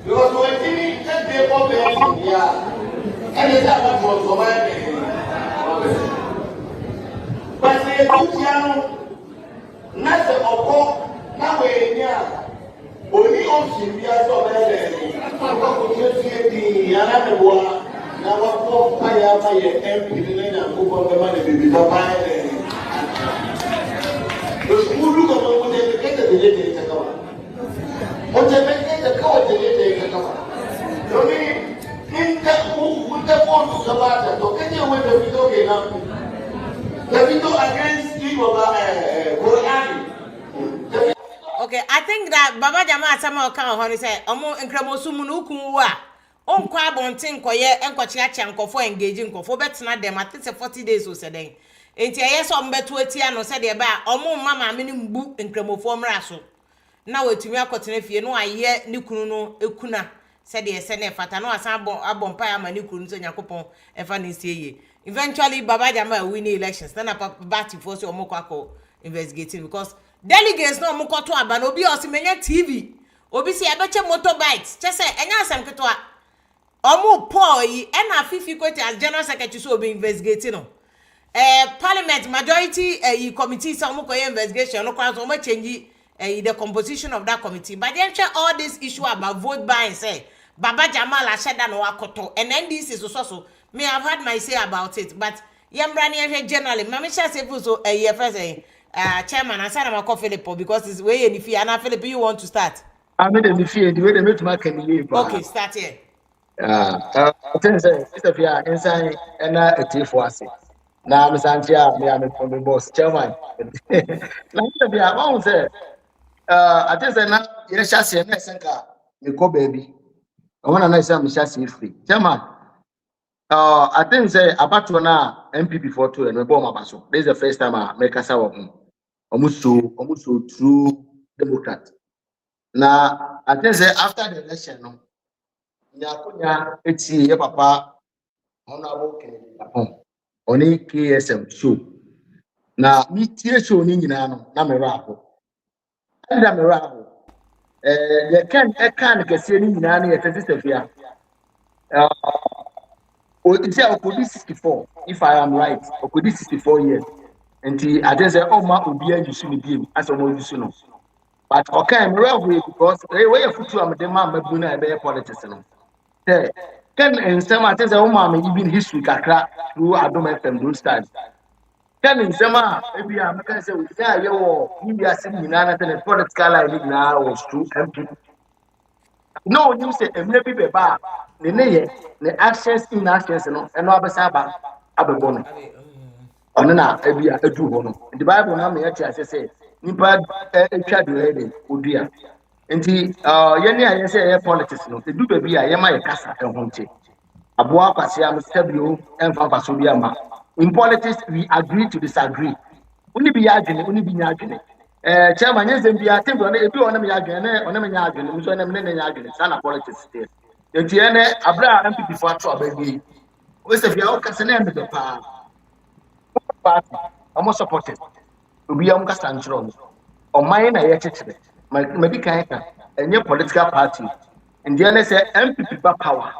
S7: because when you take the problem, yeah. is about for my but the Luciano, nothing of course, now we're near. Only option we are so bad. I'm not going to see the Yanamawa. Now, what for fire by MP and who on the money will be the fire. The school look at what they get the lady in the cover. What they make the cover the lady in the cover. Only in the who would have want to come out and talk anyway the video game now. The video against people Quran.
S1: Okay, I think that Baba Jamal Samuel can honey say, Omo Nkremosumu Nukuwa. On kwa bontin koye enkochiacha nkofo engaging nkofo betina dem at least 40 days o seden. Enti ayeso mbeto atia no se de ba omo mama me ni mbu nkremofo mra so. Na wetumi akotene fie no aye ni kunu no ekuna se de ese na fata no asan abompa ya ma ni kunu so nyakopon efa na sieye. Eventually Baba Jamal win the elections. Then party force omo kwako investigating because delegates no mo koto aba no obi osimenya TV obi si abeche motorbikes chese enya asem ketwa omo Paul yi na fifi kwete as general secretary so obi investigating no parliament majority committee so omo koye investigation no kwa so omo change the composition of that committee but then all this issue about vote buying say Baba Jamal asheda no akoto and NDC so me have had my say about it but yambrani generally mama sha say so first chairman answer na call Philip because it's way any fee and Philip you want to start.
S2: I made the fee the way they make my can you.
S1: Okay, start here.
S2: I think say if you are inside and a tea for us. Now Miss Antia, me am from the boss chairman. Now if you are on say I think say now you shall see me senka me ko baby. I want to know say me shall see free. Chairman I think say about to na MPP for two and me bomb abaso. This is the first time I make us our almost so true Democrat. Now, I think say after the election, no, Nyakunya eti ye papa honorable Kennedy oni KSM show. Na mi tie show ni nyina no na me raho. Enda me raho. Ye kan kese ni nyina na ye tete fia. It's Okodi 64 if I am right. Okodi 64 years. And I just say, oh, my, Ubia, you shouldn't be as a more you know. But okay, I'm real because they were a future of the man, Mabuna, and politics. Can and some I say, oh, mamma, even history can crack through Adom FM, those times. Can in some maybe I'm going to say, yeah, you are sitting in another political line now was true. No, you say, and maybe be bad. The actions in actions, and no other Sabbath, Ababon. Onana ebia edu ho no the Bible na me yachi asese nipa etwa do heading odua enti yene aye say aye politics no edu ba bia ye ma ye kasa ho nche aboa kwase am stabio emfa faso bia ma in politics we agree to disagree uni bi ya adwene uni bi nya adwene chairman yezem bia tembi ona ebi ona me ya adwene ona me nya adwene mi so na me nya adwene sana politics there enti ene abra MPP for atro abagi we say bia o kasa na me be pa party almost supported obi am ka sanchro o man na ye chechire medical ka enye political party and say MPP ba power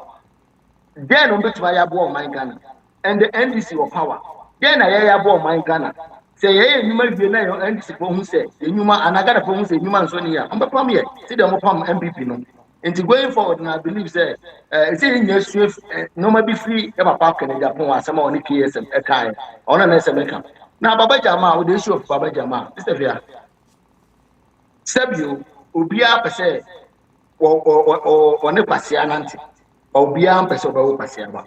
S2: then on betuma ya bo man Ghana and the NDC or power then na ya bo man Ghana say ye nyuma wie na yo NDC ko hu say nyuma anagada ko hu say nyuma nso ni ya on be pam ye see dem pam MPP no and going forward na believe say it's in your swift no ma be free e papa kan Japan asema oni KSM e kai ona na se meka na Baba Jamal we dey show of Baba Jamal this is Sabio obia pese o ne kwase anante obia pese obawo kwase aba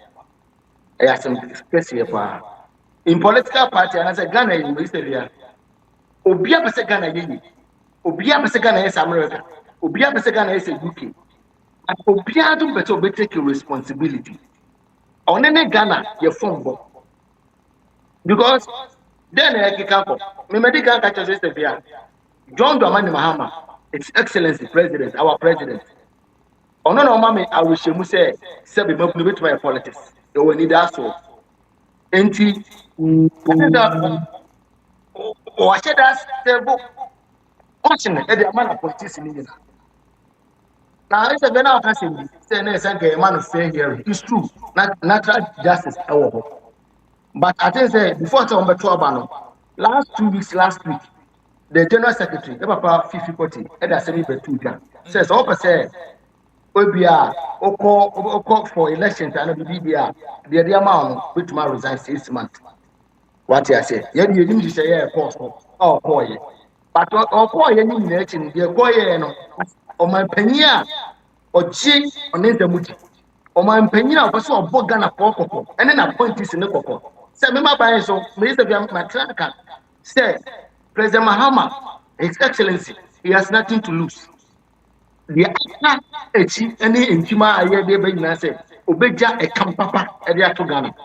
S2: e asem kese pa in political party and as a Ghana you this is obia pese Ghana yeye obia pese Ghana is America obia pese Ghana is UK and obia do better be take responsibility on any Ghana your phone book because then I can come me medical catch us this John Dramani Mahama His Excellency President our president ono no mama I wish you say be motivate my politics you will need that so enti o acheda stable watching the man politics in India Now it's a Ghana person saying a man of fair hearing. It's true. Natural justice. But I think say before some better last 2 weeks, last week, the general secretary, Papa Fifi Poti, and I said betuja says all say Obia Oko for elections and BBA the amount which man resign 6 months. What I say, you didn't say yeah, course oh boy. But boy any nation, the boy no my penya or G on the o man penya o so obo Ghana for and then appointees in the koko say me ma buy so me say my track say President Mahama, His Excellency, he has nothing to lose. The other echi any intima aye de be nyina say obeja e kampapa e de ato Ghana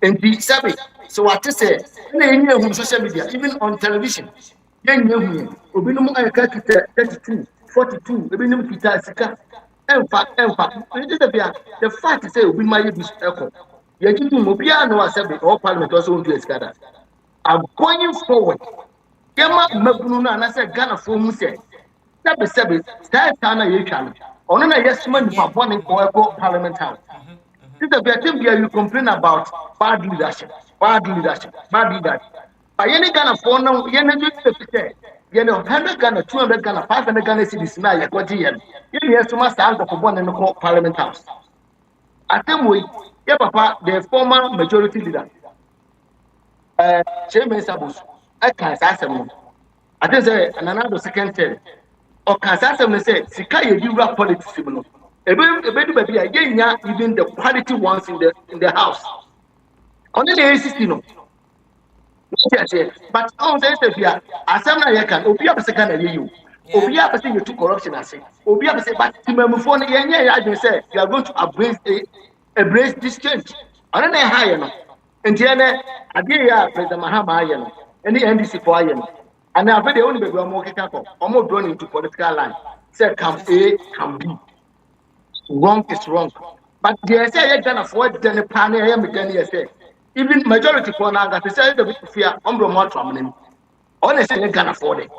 S2: enti sabe so what say na enye hu social media even on television enye hu obinum ayeka 32 42 ebinum kita sika emfa it is the fact say obi ma ye bi eko ye kitu obi anu asabe all parliament also won do escada are going forward Yama Mabunu and I said Ghana for who said Sabi Tana Yacham. On a yes man for one in Parliament House. This is the thing you complain about bad leadership. By any Ghana for now, Yana you know 100 Ghana, 200 Ghana, 500 Ghana cities now, what year. You have to master uncle for one in the Parliament House. At them way, yeah, Papa, the former majority leader. Chairman Sabus. I can't ask him. I think another second term. Or can't ask him say, Sika you rap politics. A baby, again, even the quality ones in the house. Only the ACC, but on the as I'm not can, Obi up a second a you. Obi up a thing to corruption, I say. Obi up a say, but Timon, I just say, you are going to embrace this change. I don't know how and then I did President Mahama and the NDC for and I've the only baby more almost drawn into political line. Say come A, come B. Wrong is wrong. But they say you're gonna afford the panel. I am then say even majority for now that say the bit fear more from honestly you can afford it.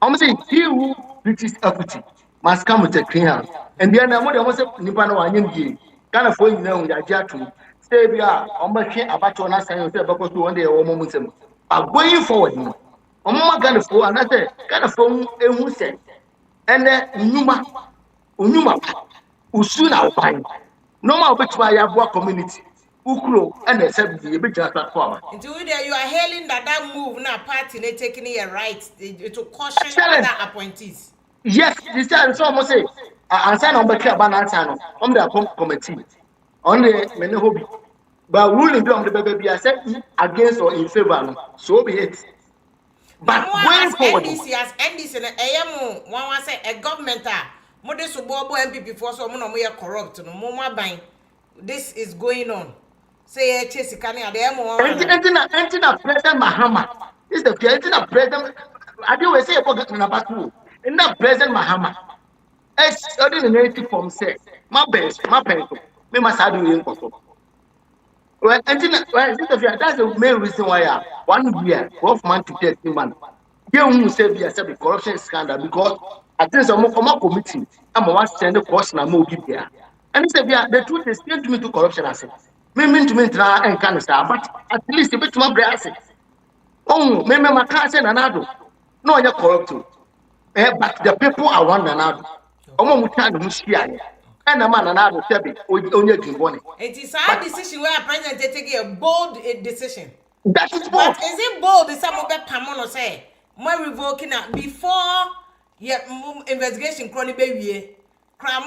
S2: I'm saying he who reaches equity must come with a clean hand. And then I'm almost Nipano and can afford you know that say we are almost about to say because one day or moment are going forward. I'm going for another kind of phone who said and then Numa Usuna Pine. No more which my Yabwa community. Ukro and the 70 bit platform.
S1: Into there you are hailing that move now party they taking your rights to caution other appointees.
S2: Yes, this time so almost say and sign on Bakia Banatano on the committee. Only many hobby. But ruling on the baby I said against or in favor, so be it. But going forward,
S1: NDC and AM one say a government modest bobo MPP for so we are corrupt no more buying. This is going on. Say chase can at the
S2: President Mahama. This is the President. I do say about number 2. And now President Mahama. Extraordinary form say my best, my pencil. Me must have doing well, that's the main reason why 1 year, 12 months to 13 months. You won't say be a corruption scandal because I think some of committee. I'm one send the question I'm moving there. And he said, the truth is still to me to corruption. I said, me mean to me try and kind of stuff, but at least a bit more brass. Oh, maybe my cousin and I do. No, you're corrupt too. But the people are one another. Omo mutano mushia. And a man and I will tell you, only you want it.
S1: It is our decision where a president take a bold decision.
S2: That is bold.
S1: But is it bold? Is some of the Pamono say, my revoking before investigation chronic baby.
S2: On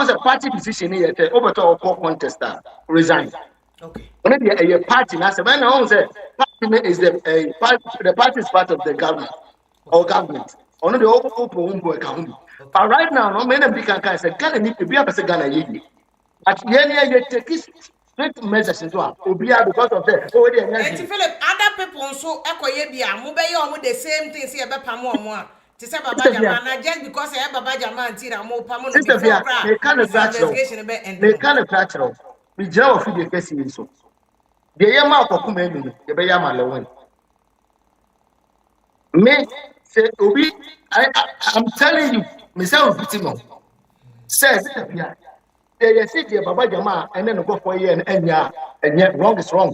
S2: the party decision here, over to our contest resign.
S1: Okay.
S2: When a party, when I say party is the party is part of the government or government. Only the open account. But right now, no many people can say, "Can you be a person Ghana yidi?" But you take strict measures into Obia because of that.
S1: And Philip, other people also Ekoyebia, Mube the same thing. See about Pamo to say Baba Jamal, just because I have Baba Jamal and Tira more Pamo.
S2: They can't investigation. They can't fracture. We jail for the case in so. The Yama of Kumenu, the Bayama Lewin. Me, Say Obi, I'm telling you, myself repeating says they say the Baba Jama and then go for a year and yet wrong is wrong.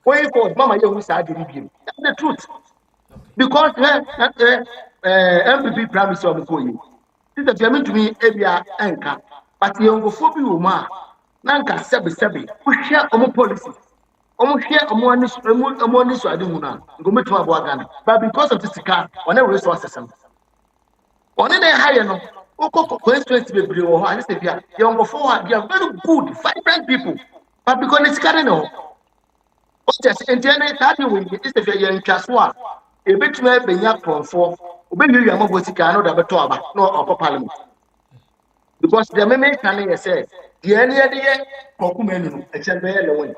S2: Going for Mama you side review. That's the truth. Because MPP promise of the this is the to me area anchor, but the Ungophobia Uma Nanka Sebi, who share omo policy. Almost share a money so I don't know. Go to Ghana. But because of this car, on every resources. On any higher no, constituency be blue or I say, young before, they are very good, vibrant people. But because it's carrying on, just in general, that you will get this if you're in Chaswa, a bit may be young for, when you are more know the Batoba, no upper parliament. Because the meme can say, the any idea, Kokumen, a chamber.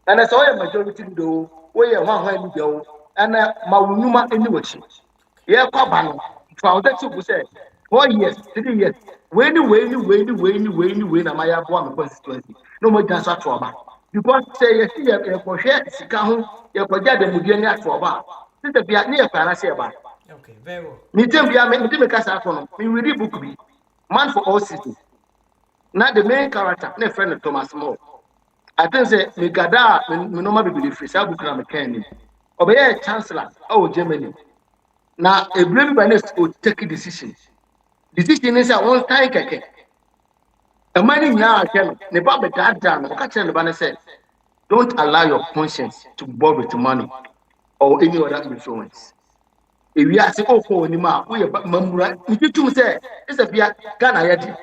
S2: And I saw a majority do where one way go, and Maunuma in the witch. Yeah, Papa, found that you said, 4 years, 3 years. When you win, a Maya Boam constituency. No more than such trouble. Because say, you see, a crochet, Sikahu, you forget the Mudiana trouble. Since the Vietnam Panacea.
S1: Okay, very well.
S2: Mitembia, Mitimikas, we really book me. Man for all cities. Not the main character, no friend of Thomas More. I think say me gada me no ma be free say bukura me kan ni obey chancellor Germany na a blame by next to take decision is a one time keke a money nya akem ne ba be dad no ka tell ba say don't allow your conscience to borrow with money or any other influence if we are say oh ni ma we mamura you tum say is a bia Ghana yedi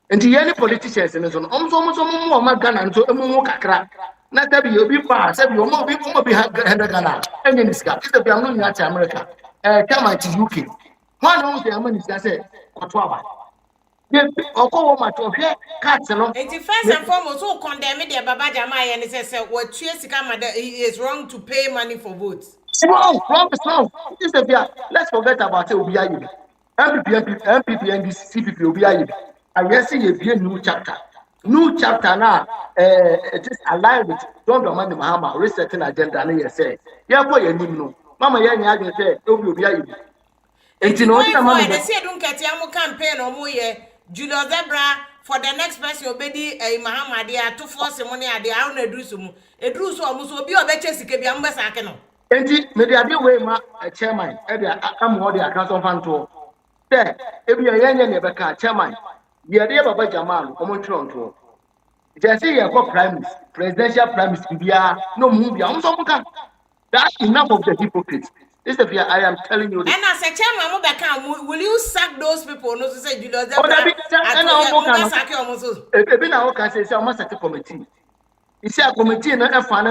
S2: and the any politicians in the zone, almost more Magana and so more crack. Not that you be far, said you more people be Ghana. And in this guy, it's the Biamu at America. Come to UK. One knows the American said, Quatuaba. Or call my to here, cats and all.
S1: And first and foremost, who condemn the Baba Jamai and he says, what is wrong to pay money for votes?
S2: Wrong. This is the let's forget about it. MPP, NDC, CPP, OBI. I guess see a new chapter. New chapter now, it is aligned with John Dramani Mahama, resetting agenda. And he said, yeah, boy, you know, Mama Yanni, I say, OBI. And you know,
S1: they say, don't get your campaign or more, Julio Zebra for the next person, obey Mahama, they are 2 force money at the own Drusum. A Drusum almost will be a better Sikabi Ambassador.
S2: And maybe I do way my chairman, I'm what the account of Anto. There, if you are young and never chairman. The idea Baba Jamal, Toronto. Just say you have presidential primaries, no movie. That's enough of the hypocrites. This is I am telling you. This.
S1: And as a chairman, will you sack those people? No, to say you know
S2: that. Committee. It's a committee and a fan.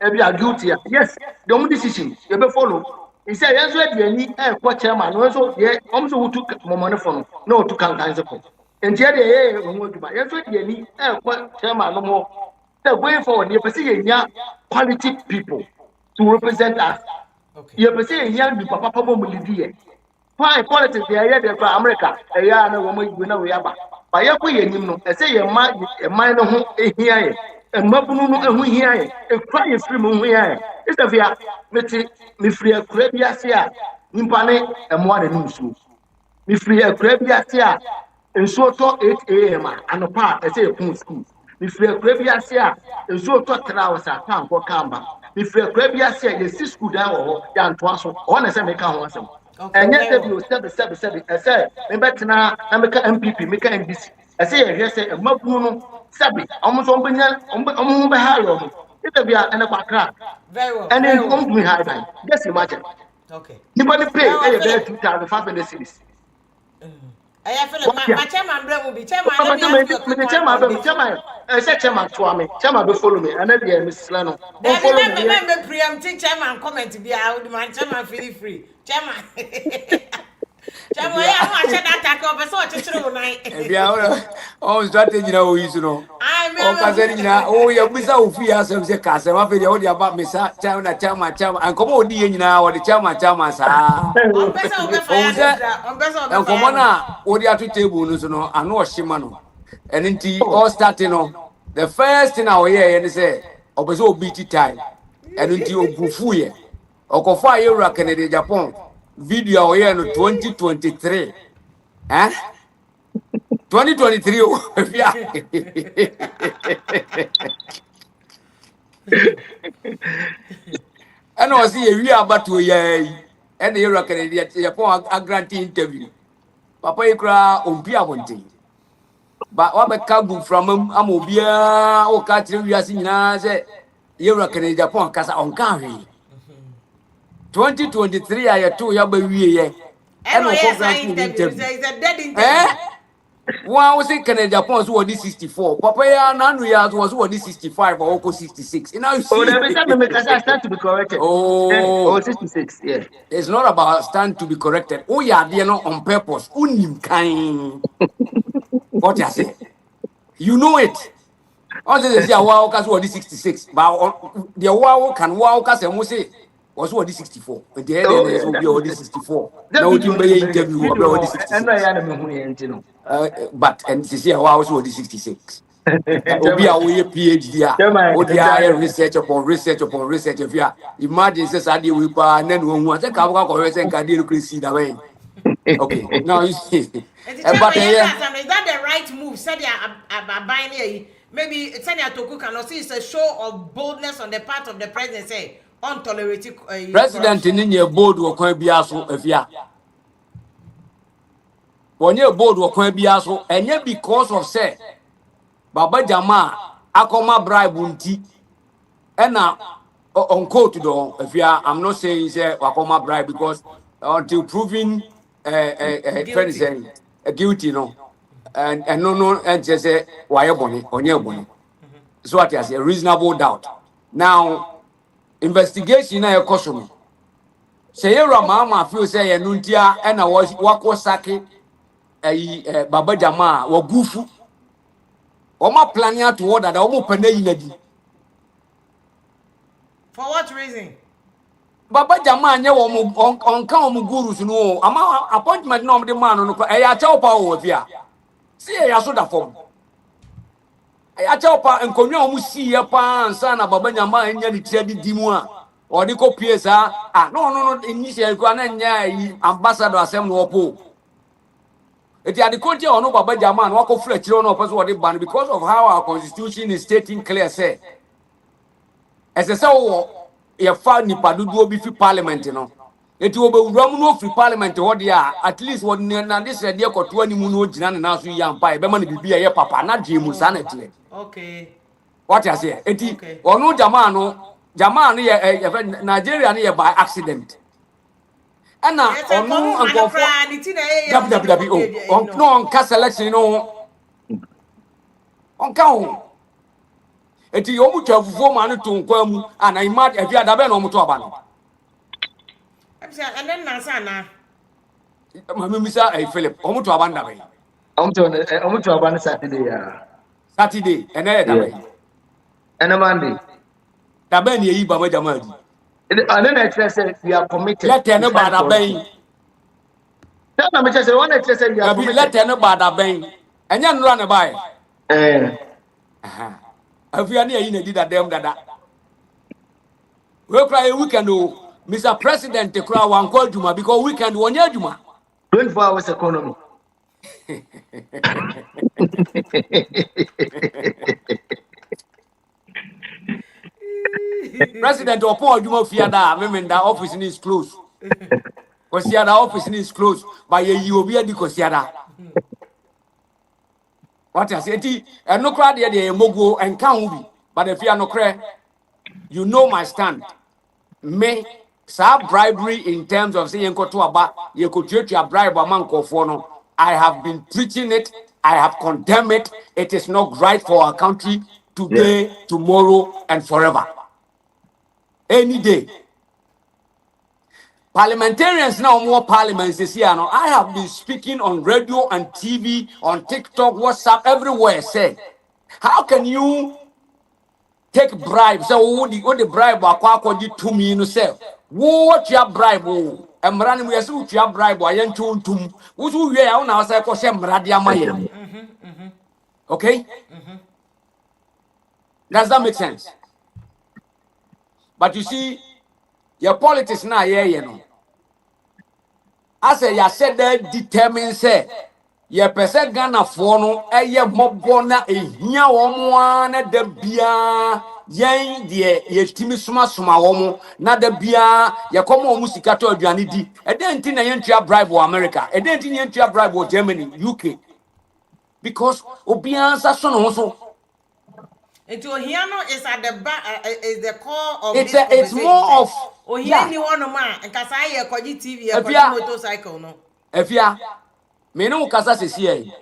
S2: Every guilty. Yes, the only decision you be follow. He said, yes, we need a chairman. Also, yeah, also who took money from no to cancel. And yet, chairman no more. The way forward, you young quality people to represent us. You say young people, Papa Molidi. Why politics? They are there for America. A year no woman, you know, we are. By your way, you know, I say a minor home here, a mabuno and we here, a crying stream here. It's a via me free a crabia, Nimpane, and one and two. Me free a crabia. And so talk 8 a.m. and a part, I say, a school. If you're previous year, and so talk 10 hours at time for Kamba. If you're previous year, you see school down or down twice, one as I make one. And yet, if you step, I say, maybe now, I make an MPP, make an NDC. I say, I say, a Mabuno, Sabi, almost on Benyan, it's a via and a crack.
S1: Very well.
S2: And then come to me high time. Just imagine.
S1: Okay.
S2: Nobody pay, I have 2,500 cities.
S1: I feel like my chairman will be chairman.
S2: I said, Chairman, Chairman, will follow me. And then, Mrs. Lano.
S1: Remember, preempting chairman comment to be out. My chairman feel free. Chairman. Chairman, I said that I over so to night.
S3: Oh, strategy, you know. I'm saying, oh, you're Mr. Ufia, so the castle, I'm very old about Miss Chairman, and come on, dear, now, or the chairman, and come on, what you have to table, no, I know Shimano. And indeed, all starting on the first in our year, and say, oh, but so BT time, and into Bufuye, or Kofa, you're a Canadian Japan. video here no 2023. Eh? 2023. Yeah. And I see we are about to and the record a grant interview. Papa Ikra Umpia Wonti. But what about Kabu from Amobia or Catherine Yasina said, you reckon Japan Casa on Kari. 2023, I had 2 years.
S1: And
S3: And
S1: yes, I
S3: grant
S1: interview.
S3: interview.
S1: It's a dead
S3: Eh?
S1: interview.
S3: One was in Canada, Pons was this 64. Papa Nanu was what this 65 or Oko 66. You know, you
S2: Oh,
S3: see.
S2: there is some make us start to be corrected.
S3: Oh,
S2: 66, yeah.
S3: it's not about stand to be corrected. Oh, yeah, they are not on purpose. Unim kind. What you say? You know it. Also, they say, wow, because what this 66. But the wow can wow, because I say, was what this 64. But the head
S2: Oh,
S3: is will be all this 64.
S2: that
S3: Now,
S2: video
S3: you
S2: no
S3: may
S2: be
S3: interview
S2: video
S3: about
S2: no.
S3: this
S2: And I
S3: 66.
S2: am who you know.
S3: But, and this is wow, was what this 66. Obi a we PhD a
S2: Chairman,
S3: o dia research upon research upon research if ya imagine say say we pa na no hu say ka ko research ka dey crazy that way. Okay, now you see.
S1: And the chairman,
S3: But
S1: is
S3: yeah,
S1: that the right move? Said buying here. Maybe Sanya Toku can see it's a show of boldness on the part of the president. Say untolerated
S3: president
S1: corruption.
S3: ni nye board wo kwan bia so afia. Wonye board wo kwan bia so enye because of say Baba Jama akoma bribe unti ena on quote though if you are, I'm not saying say wakoma bribe because until proven friend
S1: Guilty.
S3: saying guilty no and no and just say why boni onye boni so what I say reasonable doubt now investigation na ekoso say you mama feel say ye nuntia and I was wako sake baba jama wa gufu oma planning toward that omo pene yinadi.
S1: For what reason?
S3: Baba Jama nye on kan gurus no ama appointment no de man no e ya chew o fia see ya so da fom e ya chew pa enkonwa si ye pa ansa na Baba Jama enya ni tia di mu a o de ko pie sa no enyi se ko na nya yi ambassador asem no opo eti ade ko tie ono Baba Jama no ko fra chiro no person o de ban because of how our constitution is stating clear say ese se wo ye fa nipa dodo bi fi parliament no eti obewuram no fi parliament ho de at least what na this de ekoto ani mu no gina na so ya mpa e be ma na bibia ye papa na dwe mu sa na tile
S1: Okay.
S3: what you say eti
S1: Okay.
S3: onu jama no ye Nigeria no ye by accident ana
S1: Yes, I
S3: onu
S1: come and
S3: ankofo
S1: cry. The thing
S3: dabi on no on ka selection no on ka ho eti omu twafufo ma no to nkwa mu ana imad afia da be na omu to aba no
S1: and then Nasana.
S3: mama misa Philip omu to aba nda be
S2: I'm to about Saturday.
S3: Saturday ene da
S2: Yeah.
S3: be
S2: And a Monday.
S3: da be na yi Baba Jama di
S2: And then I said we are committed.
S3: let
S2: to
S3: no
S2: fight
S3: bada
S2: corruption.
S3: ben
S2: Tell me, just one I said we are
S3: da bi let
S2: committed.
S3: no bada ben enya nura ne bae
S2: Eh,
S3: aha afia na yi na di da dem dada we kra e weekend o Mr. President kra wan ko adwuma because weekend wonya adwuma
S2: 24 hours economy.
S3: President upon adwuma fia da memenda office is closed Kosiada office is closed by ye obi adi Kosiada. What I say, and no crowd there, the mogo and can be, but if you are no cray, you know my stand. Me, sa bribery in terms of saying about you could treat your bribe a man no. I have been preaching it, I have condemned it. It is not right for our country
S2: Yeah.
S3: today, tomorrow, and forever. Any day. Parliamentarians now more parliaments this year. Now I have been speaking on radio and TV, on TikTok, WhatsApp, everywhere. Say, how can you take bribes? So what the bribe are you to me? You say, what your bribe? And running we assume your bribe. I ain't to who's who we are now. Say, "Cause I'm Radia Maye." Okay, does that make sense? But you see, your politics now, yeah, you know. I say ya said that determine say ye pese Ghana for no eye mobbo na ehia wo na da bia yen de ye timi soma wo na da bia ye komo omu sika to aduane di e den nti na ye ntua bribe wo America e den nti ye ntua bribe wo Germany UK because obiansa so no so.
S1: Into Ohiano is at the back, is the core of
S3: It's
S1: this
S3: it's more of
S1: Ohiani one man, and Kasaya Koji TV, a motorcycle, no.
S3: Efia, me no kasa sesi e.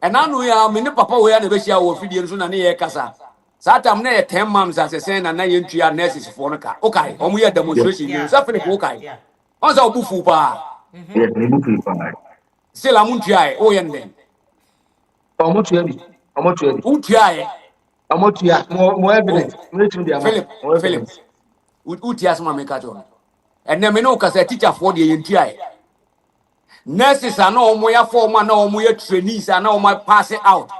S3: And I know ya me ne papa we ya na be sia wo fidie nso na ne ye kasa. Satam na ye 10 mams as say na ye ntua nurses for no ka. Okay, omo ye demonstration you say Philip okay. On say obufu pa.
S2: Yes, me bufi pa.
S3: Say la mun tua e o ye nden.
S2: Omo tua bi. Omo tua bi.
S3: Utua e.
S2: Omo tua mo evidence. Me tun dia ma.
S3: Philip. Utia sama me ka jo. And na me no kasa teacher for the ye ntua e. Nurses are no more former, no more trainees, are no more passing out.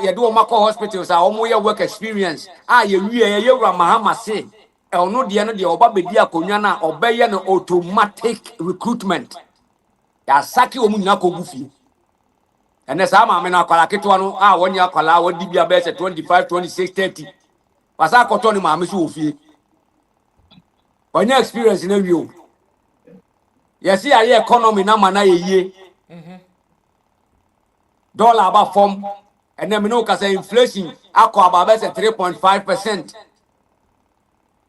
S3: You do my hospitals, are more work experience. You Mahama say, El no the end of the Obabedia Kunyana, obey an automatic recruitment. Ya Saki Omunako Buffy. And as I'm a Kalakituano, 1 year Kala, what did be best at 25, 26, 30. Was I cotton in my Missouri? When you experience in a view. You see, I economy na mana ye. Dollar about form, and then we know because inflation, aqua about 3.5%.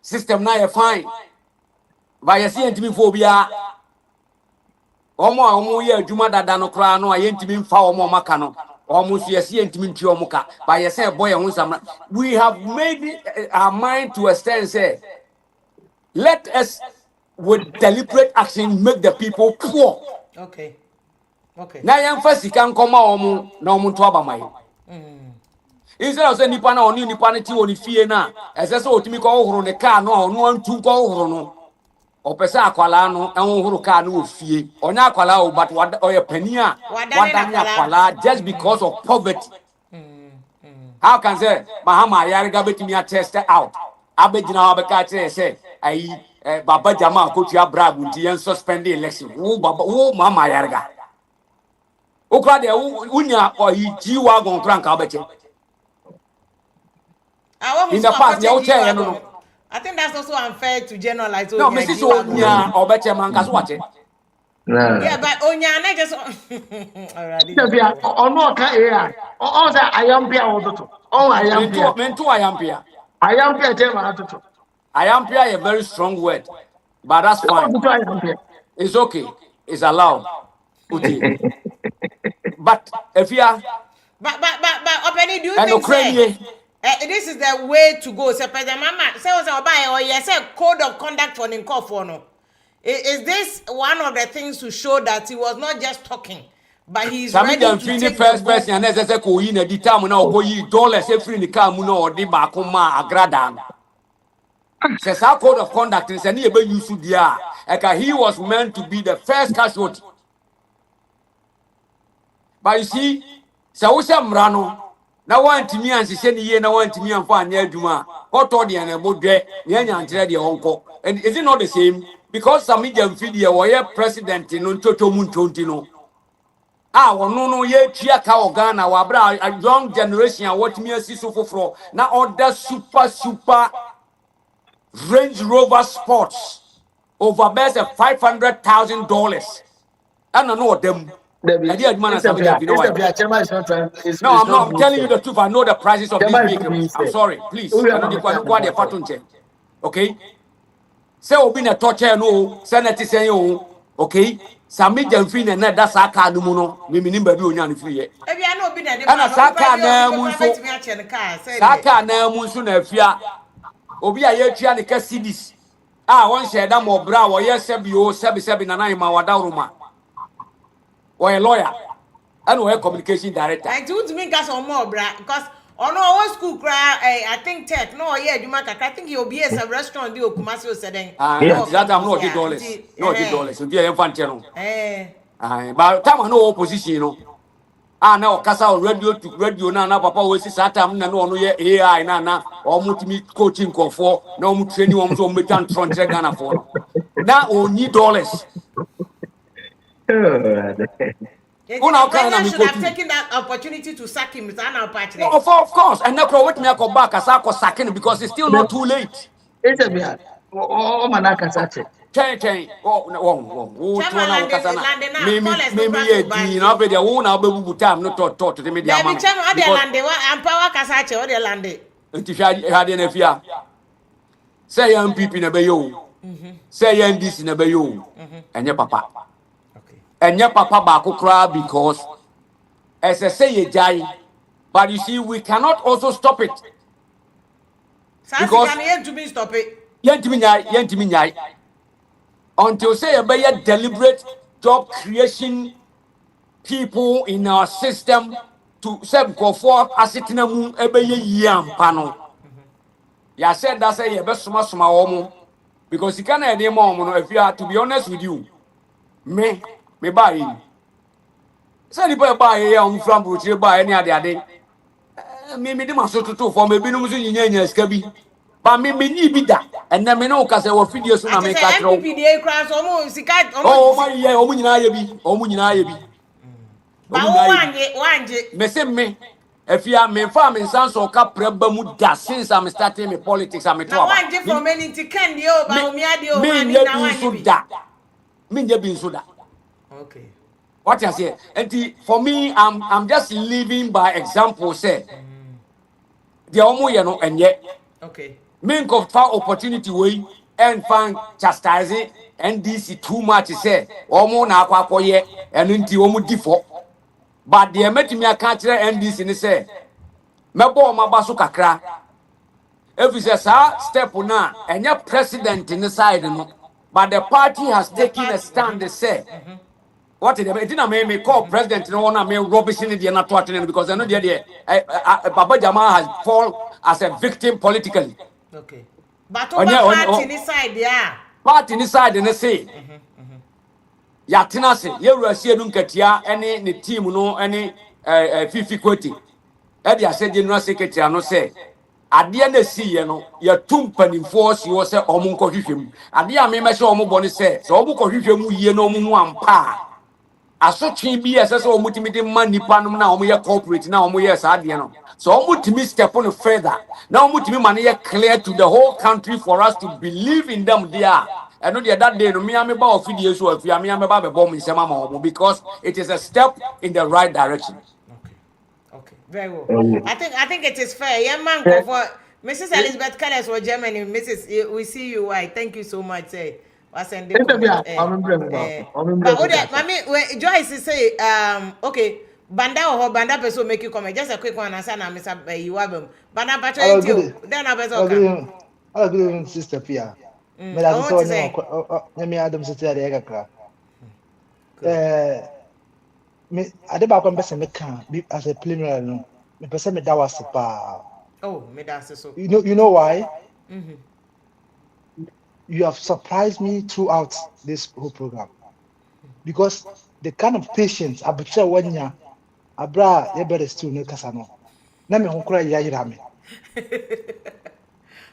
S3: System now you fine. But you see, antiphobia. Omo ye juma da no kra no ayentimi fa omo maka no. Almost you see antimi nti omo But you say boy we have made our mind to a stand say, let us with deliberate action make the people poor.
S1: Okay.
S3: Na yam first can come omu na omu to abamai. Instead of say nipa na oni nipa na ti oni fie na ese se otimi ko ohoro ne car no onu antu ko ohoro no. Opese akwala no enhoro car no ofie. Onya akwala o but oye pani a wadanya akwala just because of poverty. How can say Mahama Yariga betimi attest out. Abegina abeka kire say ayi Baba Jamal ko tua brag unti en suspend the election. Wo baba wo Mama Yariga. Okra de unya oyi G-Wagon crank abeche. In the past, no.
S1: I think that's also unfair to generalize.
S3: No, Mrs. Onya obeche man kaso wache.
S1: Yeah, but Onya na just
S2: Bia ono ka AI. O say ayampia odoto. Oh ayampia.
S3: Mentu ayampia.
S2: Ayampia te ma atoto.
S3: Ayampia is a very strong word. But that's fine. It's okay. It's allowed. Okay. But if you are
S1: Openi, do you think this is the way to go? Say mama, say was about or yes, say code of conduct for Ninko no. Is this one of the things to show that he was not just talking, but he's ready to take the
S3: first person and as I ko yi na di time na ko yi dollars every ni car mu na odi ba ko ma agrada. Says our code of conduct is any ebe use dia. He was meant to be the first casualty. But you see, so we say mrano. Na want me and she said ye na want me and fa anya adwuma. What told the na bodwe, ne anya ntere de honko. And is it not the same? Because some media video were president no toto mu ntonti no. No ye tia ka Ghana wa bra a young generation what me asi so foforo na order super Range Rover Sports over best $500,000. I don't know them. No, I'm telling you the truth. I know the prices of these vehicles. I'm sorry, please. Okay. Say obi na torture no, Senate say you okay. Sami Jamfin na da saka no mu no, me minim ba bi onya no free ye.
S1: E bia na obi na de
S3: na saka na mu so. Saka na mu so na afia. Obi a ye tua ne ka CDs. Won share da mo bra wo ye sebi na na ma wada roma. Or a lawyer and we're communication director.
S1: I do to make us on more, because on our school cry, I think tech. No, yeah, you might. I think you'll be as a restaurant. Do Kumasi setting.
S3: That I'm not $8. Not $8. So be a infantino. But time I know opposition, you know. Now Casa radio to radio now. Papa was this time. No, AI na or multi coaching for no training on some metan front Ghana for. Now only dollars. Una kind
S1: Kenya
S3: of
S1: should have
S3: me
S1: taken that opportunity to sack him.
S3: of course, and now what me go back as I was sacking because it's still not too late.
S2: Ese bia o manaka sache.
S3: Chain. Oh, to
S1: Chairman
S3: na kasana.
S1: Lande now, Collins no
S3: Me
S1: crash
S3: ye
S1: will
S3: di
S1: bank.
S3: na be dia wo na be bubu time no to the media
S1: Baby
S3: man.
S1: Chairman, what they
S3: Because
S1: lande, what empower Casache, what they lande.
S3: nti hade na fia. Say ya MPP na be yo. Say ya NDC na be yo. Enye papa.
S1: Okay.
S3: Enye papa ba kokra because as I say ye jai, but you see we cannot also stop it
S1: Sansi
S3: because
S1: can you to me stop it.
S3: yentimi nyai until say a deliberate job creation people in our system to serve go for asitina mu ebeye yampa no. Ya said that say be suma omo because you can't any more no if you are to be honest with you me buy in say the boy buy ya on from buchi buy any ade me de maso to for me binu so nyinya ska bi ba me ni bi da and na me no ka say wo fidie so
S1: I
S3: na
S1: just
S3: me
S1: say
S3: ka tro
S1: MPP dey cross almost sika
S3: oh
S1: almost.
S3: my yeah omu nyina ye bi
S1: But
S3: omu nyina ye bi
S1: wanje.
S3: me say me if you are me fa me sans o ka preba mu da since I'm starting my politics I'm to
S1: Now
S3: aba
S1: wanje from any to can the over umia the over
S3: me
S1: ni
S3: nye
S1: na
S3: bi
S1: wanje
S3: so
S1: bi.
S3: da me nye bi so da.
S1: Okay.
S3: What you say? And for me, I'm just living by example. Say the omu you know and yet
S1: Okay.
S3: me go for opportunity way and find chastising NDC too much. Say omu na akwa ye and inti omu difo. But the metimi aka kire NDC ni say mebo o mabaso kakra. If it's a step na enye president in the side no. But the party has
S1: The
S3: taken a
S1: party.
S3: stand. They say. What is it? I may call president no one may rubbish in the not watching because I know the idea. Baba Jamal has fall as a victim politically.
S1: Okay. But
S3: On
S1: over party
S3: your
S1: inside there.
S3: party inside and they say, Yatinase, you will see Nunkatia, any team, no, any Fifi Queti. Eddie, I said, General Secretary, no say. At the end of the sea, you know, your tumpen in force, you was a omunko him. At the end, I may say, Omuboni say, so Omuko him, you know, Mumpa. Asotwe bi esese o mutimi de man nipa no na o mo ye corporate na o mo ye saa de no so o mutimi step on further na o mutimi man ye clear to the whole country for us to believe in them there and no that day no me am ba ofidie so afia me am ba be bom nsema ma o because it is a step in the right direction.
S1: Okay. Okay. Very well.
S2: Eh,
S1: I think it is fair. Yeah, man, go for Mrs. Elizabeth Callis for Germany. We see you. Why? Thank you so much. Say, what's in the
S2: ese
S1: comment?
S2: bia amembre me ba. Amembre
S1: But oh,
S2: me
S1: that,
S2: ka.
S1: mommy, when Joyce say, okay, Banda or Banda person make you comment. Just a quick one. I said, I'm Mr. You have him. Banda Patrick,
S8: Hello, good.
S1: then I better
S8: Hello, good
S1: come.
S8: evening. Hello, good evening, Sister Pia. Me
S1: I
S8: da
S1: want
S8: so
S1: to
S8: nyama
S1: say,
S8: ko nyame Adam sister de kakra.
S1: good.
S8: Me ade ba ko mpese me kan bi as a preliminary no. Me pese me da was pa.
S1: Oh, me that's so.
S8: You know why?
S1: Mm-hmm.
S8: You have surprised me throughout this whole program because the kind of patience abucha wanya abra ye better still no kasa no. Na me honkora ya yira me.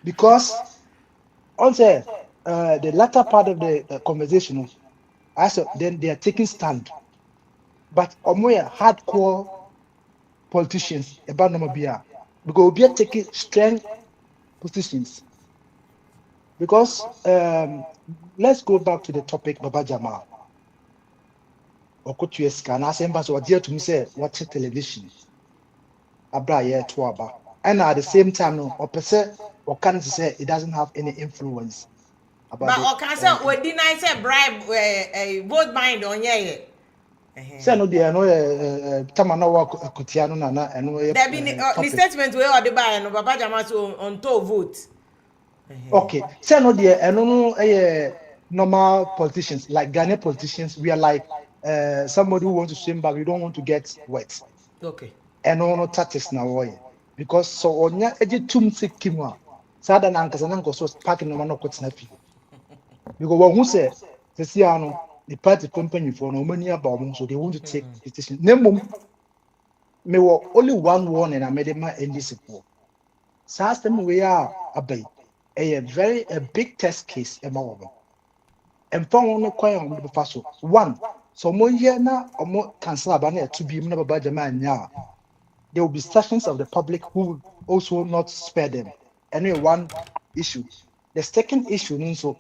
S8: Because on say the latter part of the conversation I said then they are taking stand. But omoya hardcore politicians about Namibia because we are taking strong positions. Because let's go back to the topic, Baba Jamal. Okotueska, and I say, but what dear to me say, watch television. Abra yeah to aba. And at the same time, no, or per se, or can say it doesn't have any influence about the
S1: But okay, so we deny say bribe vote bind on yeah.
S8: say no dear no tamana wa kutiano na
S1: There be the
S8: topic.
S1: statement where or the buy no Baba Jama so on to vote.
S8: Okay. Say no dear no normal politicians like Ghanaian politicians, we are like somebody who wants to swim but we don't want to get wet.
S1: Okay.
S8: And no tactics na way. Because so onya eje tum sikimwa. Sada na ankasa na nkoso park no man okotena fi. Because when who say see ano the party company for no money about them, so they want to take decision. Nemum me wo only one warning I made my NDC for. System we are abay a big test case ema wo. And from no kwai on the faso. One, So mo here na omo cancel abana to be na baba Jamal nya. There will be sections of the public who will also not spare them. Anyway, one issue. The second issue so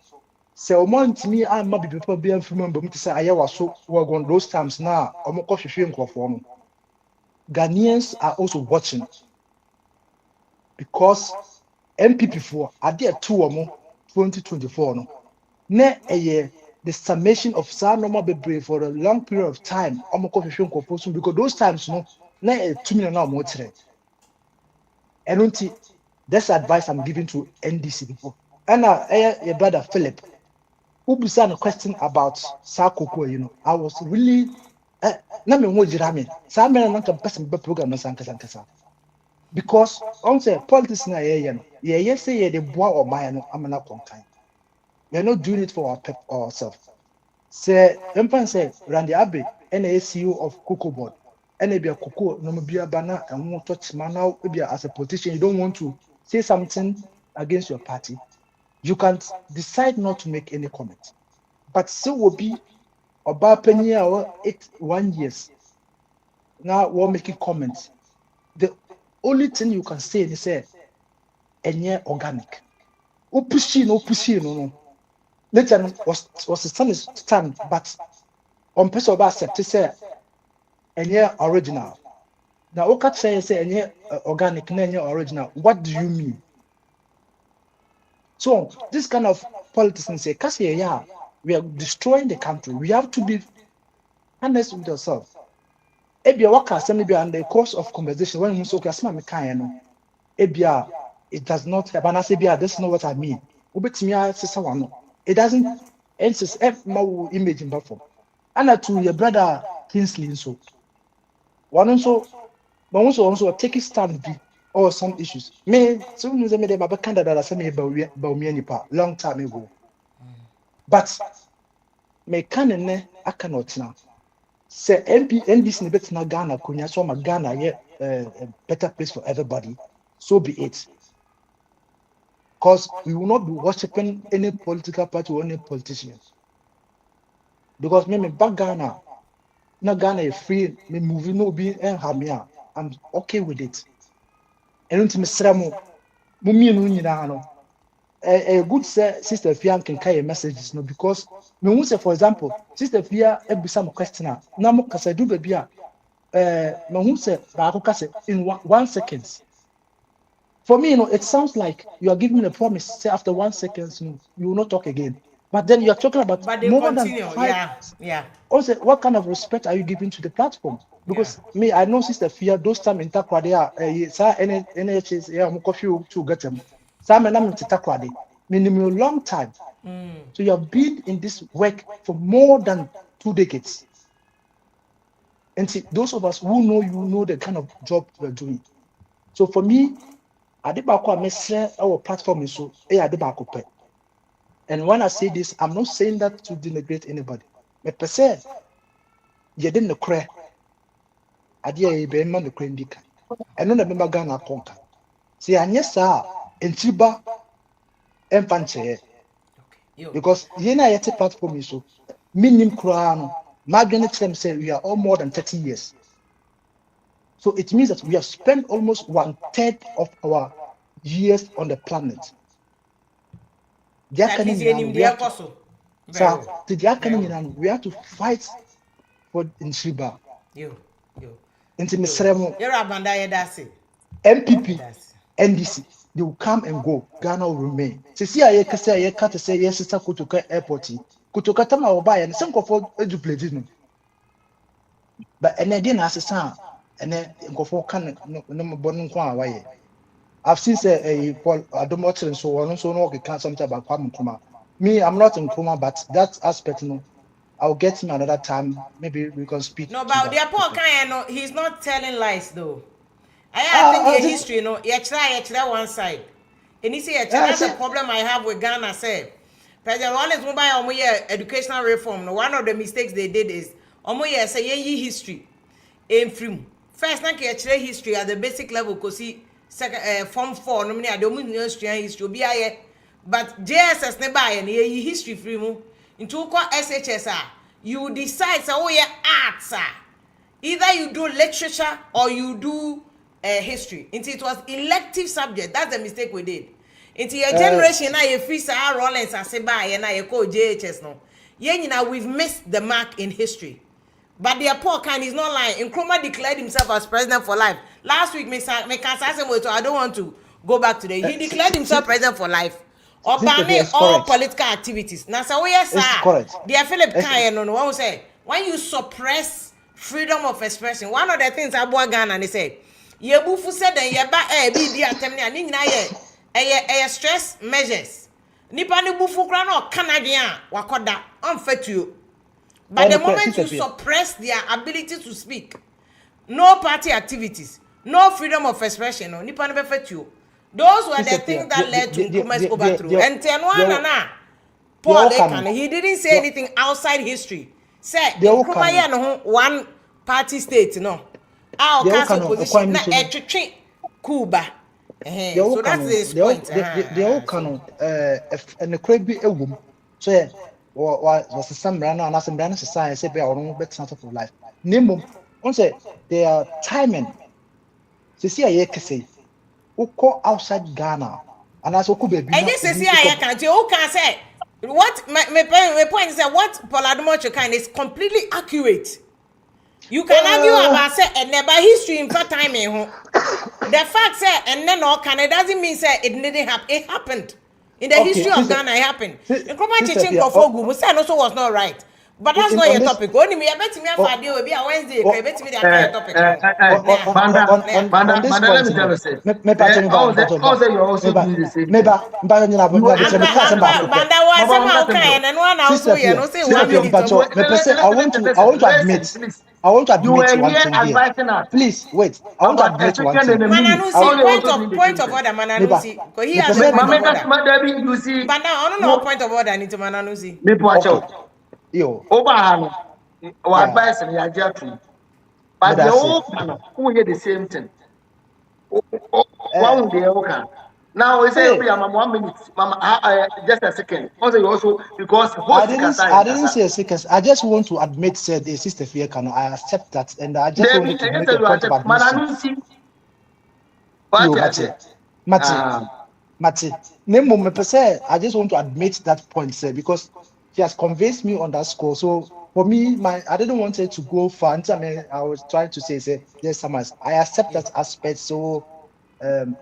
S8: so me I might be people be from to say I was so on those times now omo ko hwehwe nkofo no. Ghanaians are also watching because MPP4 are there two omo 2024 no. Na the summation of sa normal bebree for a long period of time omo ko hwehwe nkofo so because those times no na 2 million na omo kire. That's advice I'm giving to NDC people. And your brother Philip, who began a question about Sakoko, I was really na me wo jira me. Sa me na kan person be program na sanka. Because on say politics na say the boy or my no amana konkan. We are not doing it for ourselves. Say empan say Randy Abe, CEO of Cocoa Board. And maybe a cocoa no be a banner and won't touch man now maybe as a politician you don't want to say something against your party, you can decide not to make any comment. But still will be about penny or 1 year. Now we're making comments. The only thing you can say is say any organic. Pushing no. Later was the stand, but on person about accept to say any original. Now, what say any organic, any original? What do you mean? So this kind of politics say, "Kasi yeah, we are destroying the country. We have to be honest with ourselves." Ebia waka assembly be and the course of conversation when we say, "Okay, asma me kan no." Ebia it does not have an asebia. That's not what I mean. Ubetimi sisa wano. It doesn't. It's my image in platform. And to your brother Kingsley so. One but also take a stand or some issues. Me, so news me my candidate that me about me nipa long time ago. But me can I cannot now. Say NDC bet na Ghana kunya so ma Ghana a better place for everybody. So be it. Because we will not be worshiping any political party or any politician. Because me back Ghana, na Ghana is free, me movie no be and hamia. I'm okay with it. And to Mr. Mummy no a good sister Fia can carry messages no because me who say for example sister Fia every some question na mo kasa do baby me who say ba kasa in 1 second. For me, it sounds like you are giving me a promise. Say after 1 second, you will not talk again. But then you are talking about
S1: But they
S8: more
S1: continue,
S8: than 5.
S1: yeah.
S8: Also, what kind of respect are you giving to the platform? Because me, I know Sister Fia, those time in Takrade, NHS, yeah, I'm coffee to get them. Some and I'm in Takrade, minimum a long time. So you have been in this work for more than 2 decades. And see, those of us who know you know the kind of job you are doing. So for me, Adebako Mesre our platform is so Adebako pe. And when I say this, I'm not saying that to denigrate anybody. Me per se, you didn't cry. Adia be man the crane dika. I know the member Ghana conquer. See, and yes, sir, and Chiba and Panche. Because Yena Yeti platform is so minimum crown. Margaret them say we are all more than 30 years. So it means that we have spent almost 1/3 of our years on the planet. We have to fight for Nshriba. MPP, NDC, they will come and go. Ghana will remain. See, I can't say yes, sister Kutuka airport. Kutuka Tama will buy and some of educated. But and then as a son, and then go for can no born away. I've seen a Paul Adomotor and so on, so no, can't something about Kwame. Me, I'm not in Kuma, but that aspect, I'll get him another time. Maybe we can speak.
S1: No, but the Paul Kanye, he's not telling lies though. I think the history, you try one side. And you see, that's the problem I have with Ghana. Say, President Wallace mobile educational reform. One of the mistakes they did is say history. First, na history at the basic level, because see, form 4, no I don't history. But JSS never history free mu. Into SHSR. you decide say oh yeah arts either you do literature or you do history. It was elective subject. That's the mistake we did. Into your generation now you free Sarah Rollins and Seba and I call JHS no. Yeah, we've missed the mark in history. But the poor kind is not lying. Nkrumah declared himself as president for life. Last week, I don't want to go back today. He declared himself president for life. Or banning all political activities. Now, so yes, sir. Dear Philip Kaya, no one say when you suppress freedom of expression, one of the things I bought Ghana and they say, Yebufu said that yeba be the attempt na stress measures. Nipa ni bufu kra no Canadian wakoda unfit you. But the moment you suppress their ability to speak, no party activities, no freedom of expression, no nipa no fit you. Those were the things that led to Nkrumah's overthrow. And Tenwana Paul Ekan, he didn't say anything outside history. Said Nkrumah no one party state no. Our council position na etwetwe Cuba. So that's his point.
S8: The all canon and the crab be a woman. So was the same brand and as a brand society say be our own better of life. Nimum on say they are timing. To see a say who call outside Ghana and as Oku baby.
S1: And this is here I can't you can say what my point is that what Paul Ademocho kind is completely accurate. You can argue about say and never history in fact timing. The fact say and then all can it doesn't mean say it didn't happen. It happened. In the history of Ghana, it happened. Nkrumah teaching Kofogu, say also was not right. But that's not your topic. Only me, I bet me a Friday will be a Wednesday. I bet me the topic.
S8: I want to admit one thing here. Please wait. I want to admit one thing.
S1: Mananusi, point of order, Mananusi. Because he has a point of order. But now I don't know point of order into Mananusi.
S2: Yo, Obama, or advice and Yajatu. But the old man who hear the same thing. One day, okay. Now we say we are 1 minute, Mama. Just a second. Also, because
S8: I didn't say a second. I just want to admit, said the sister Fiekano. I accept that, and I just want to make a point about admission. Mati. Nemo me pese. I just want to admit that point, sir, because she has convinced me on that score. So for me, I didn't want it to go far. I was trying to say, yes, Samas. I accept that aspect. So.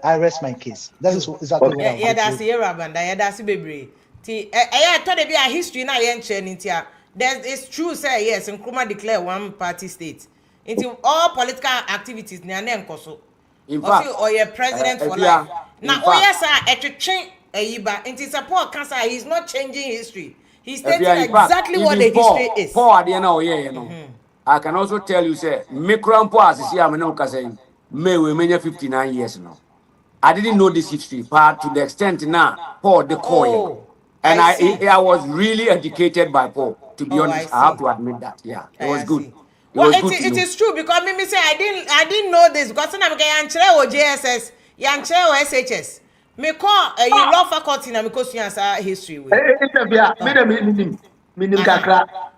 S8: I rest my case. That is exactly what I want.
S1: Yeah, that's the Arabanda. Yeah, that's the baby. I thought there be a history na yen chenitia. It's true, say yes. Nkrumah declare one party state. Into all political activities, na nkoso.
S3: In fact,
S1: or your president for life. Now, oh yes, sir. Change yiba. Into support cancer. He's not changing history. He's stating exactly what the history is.
S3: Paul, at the end of you know. I can also tell you, say, Mikron as you see, I'm not saying. May we many 59 years now. I didn't know this history part to the extent now Paul the coin. And I was really educated by Paul. To be honest, I have to admit that. Yeah, it was good.
S1: It is true because me say I didn't know this because I'm going to JSS, Yanchero SHS. Me call you law faculty na because you answer history.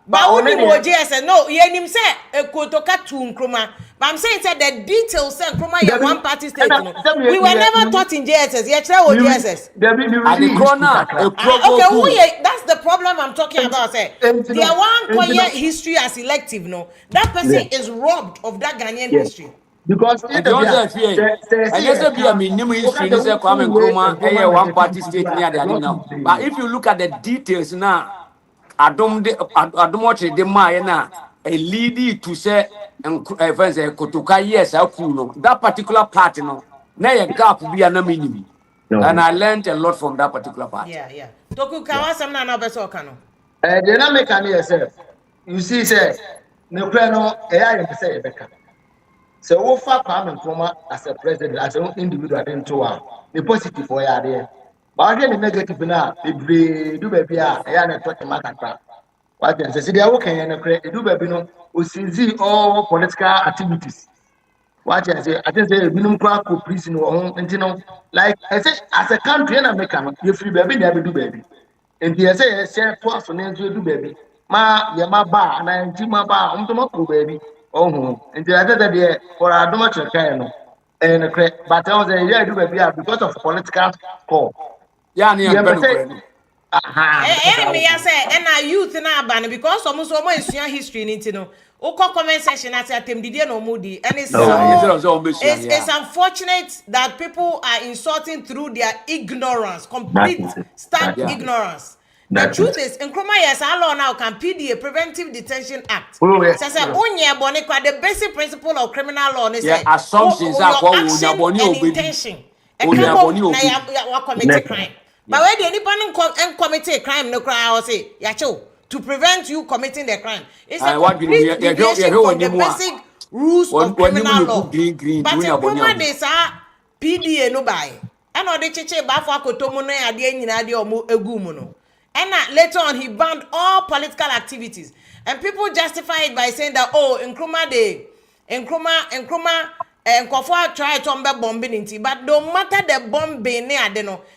S1: But only JSS no, you him say a kotoka to Nkrumah. But I'm saying that the details say Nkrumah one party state. We were never taught in JSS. JSS. Okay, that's the problem I'm talking about. Say there one quiet history as elective. No, that person is robbed of that Ghanaian history.
S2: Because
S3: I just be a minimum history. This is Nkrumah one party state near the now. But if you look at the details now. I don't watch the Mayana a lady to say and Kotoka, yes, I cool. That particular part, you know, now a gap will be an minimum. And I learned a lot from that particular part.
S1: Yeah. Toku Kawasam na beso kano.
S2: The dynamic and yourself. You see, say, no plano, AI say Becca. So, Ofa Kwame Nkrumah as a president, as an individual, the positive for you there. But again, the negative now, if do baby, I am talking about what they say, they are okay and do baby no, we see all political activities. What I say, I just say, we don't crack for prison or and you know, like I said, as a country in America, you free baby, never do baby. And they say, twice on do baby. ma ye ma ba na nti ma ba umto ma ko baby oh nti ade de for adoma chekan no and but I was a year do baby because of political call
S3: ya ne
S2: yeah
S3: en
S2: but
S3: penu
S2: say
S3: kure no
S2: aha
S1: me ya say na youth na aba because some so mo esua history ni ti no ukọ comment section at atem didie no mudi and it's
S3: ya so so be sua
S1: it's unfortunate that people are insulting through their ignorance, complete stark
S3: Yeah.
S1: ignorance. The truth is, Nkrumah yes, our law now can PDA Preventive Detention Act.
S2: Oh, yes.
S1: Says onye boni kwa the basic principle of criminal law is
S3: Yeah, assumptions are
S1: your
S3: kwa
S1: action
S3: unyaboni
S1: and
S3: obedi.
S1: intention. E
S3: Unyaboni
S1: kamo na
S3: obedi.
S1: ya commit crime. But when the anyone commit a crime, no cry or say yacho to prevent you committing the crime. It's a complete deviation from the basic rules of criminal law. But Nkrumah they say PDA no buy. And all the cheche ba for akotomo no ade nyina ade omo egu mu no. And later on, he banned all political activities. And people justify it by saying that, oh, Nkrumah, Nkrumah tried to bombing into. But no matter the bombing,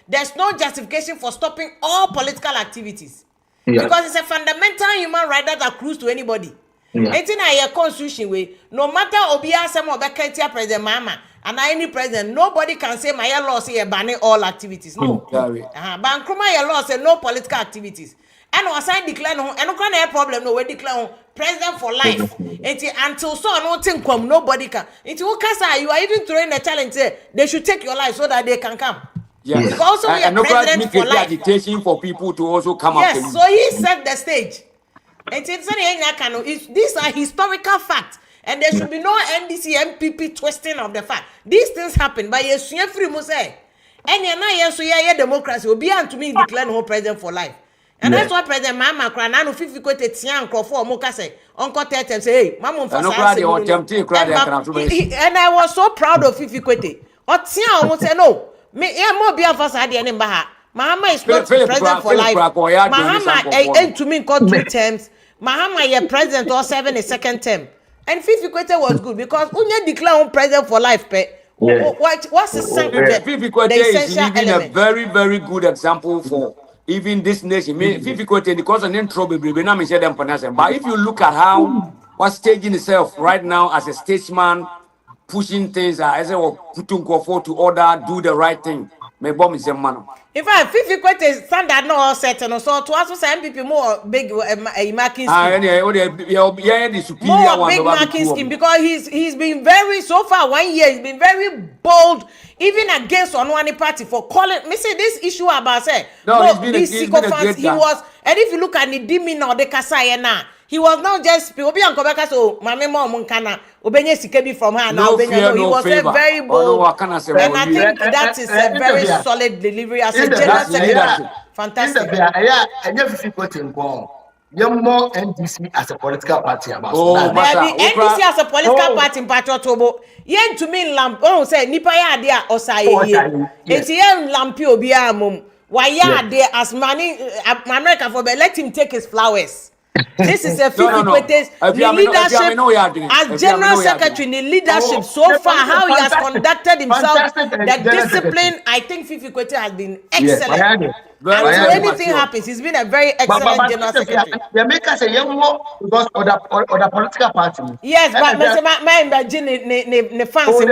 S1: there's no justification for stopping all political activities.
S2: Yeah.
S1: Because it's a fundamental human right that accrues to anybody. It's in a constitution way. No matter Obia Sam or Beketia President Mama and any president, nobody can say my law say banning all activities. No. But Nkrumah your law say no political activities. And was I declare no, and no kind of problem. No, we declare president for life. Until so no think come nobody can. Ukasa, you are even throwing a challenge. Say they should take your life so that they can come.
S3: Yes.
S1: Because also we are president for life.
S3: Agitation for people to also come
S1: yes,
S3: after you.
S1: so he set the stage. These are historical facts, and there should be no NDC MPP twisting of the fact. These things happen, but yes, you free must say. And you're not yes, so yeah, democracy will be to me declare no president for life. And that's why President Mama Cran, no 50 quoted Tian Crawford Mokase, Uncle Tetem say, hey, Mamma for and I was so proud of 50 quoted. Or Tian almost say no. Me, yeah, more be of us had the name Baha. Mahama is not president for life. Mahama to me called 2 terms. Mahama is president or 7 a second term. And Fifi Kwete was good because Unya declare president for life. What's the
S3: Fifi Kwete is even a very, very good example for even this nation. Fifi Kwete, because of name trouble, but if you look at how what's staging itself right now as a statesman, pushing things as a putting forward to order, do the right thing. Me bomb is a man.
S1: In fact, Fifi Kwete standard no all set and so to also say MPP more big marking scheme.
S3: The superior
S1: more big marking scheme because he's been very so far 1 year he's been very bold even against one party for calling me say this issue about say this sycophants he was, and if you look at the demeanor of the Kasaya now. He was not just Obi and Kobeka so mama mom kana obenye sikebi from her now he was very bold and I think that is a very solid delivery as a general secretary. Fantastic.
S2: You're more NDC as a political party about
S1: NDC as a political party in Patriotobo. Yen to me lamp say nipa ya there osaye. It's yen lampi obi amum. Why ya there as money America for let him take his flowers. This is a 50 leadership as general secretary in the leadership so far how he has conducted himself, the discipline. I think Fifi Kwete has been excellent. Until anything happens, he's been a very excellent general secretary.
S2: They make us a young because of the political party.
S1: Yes, but my imagine the fancy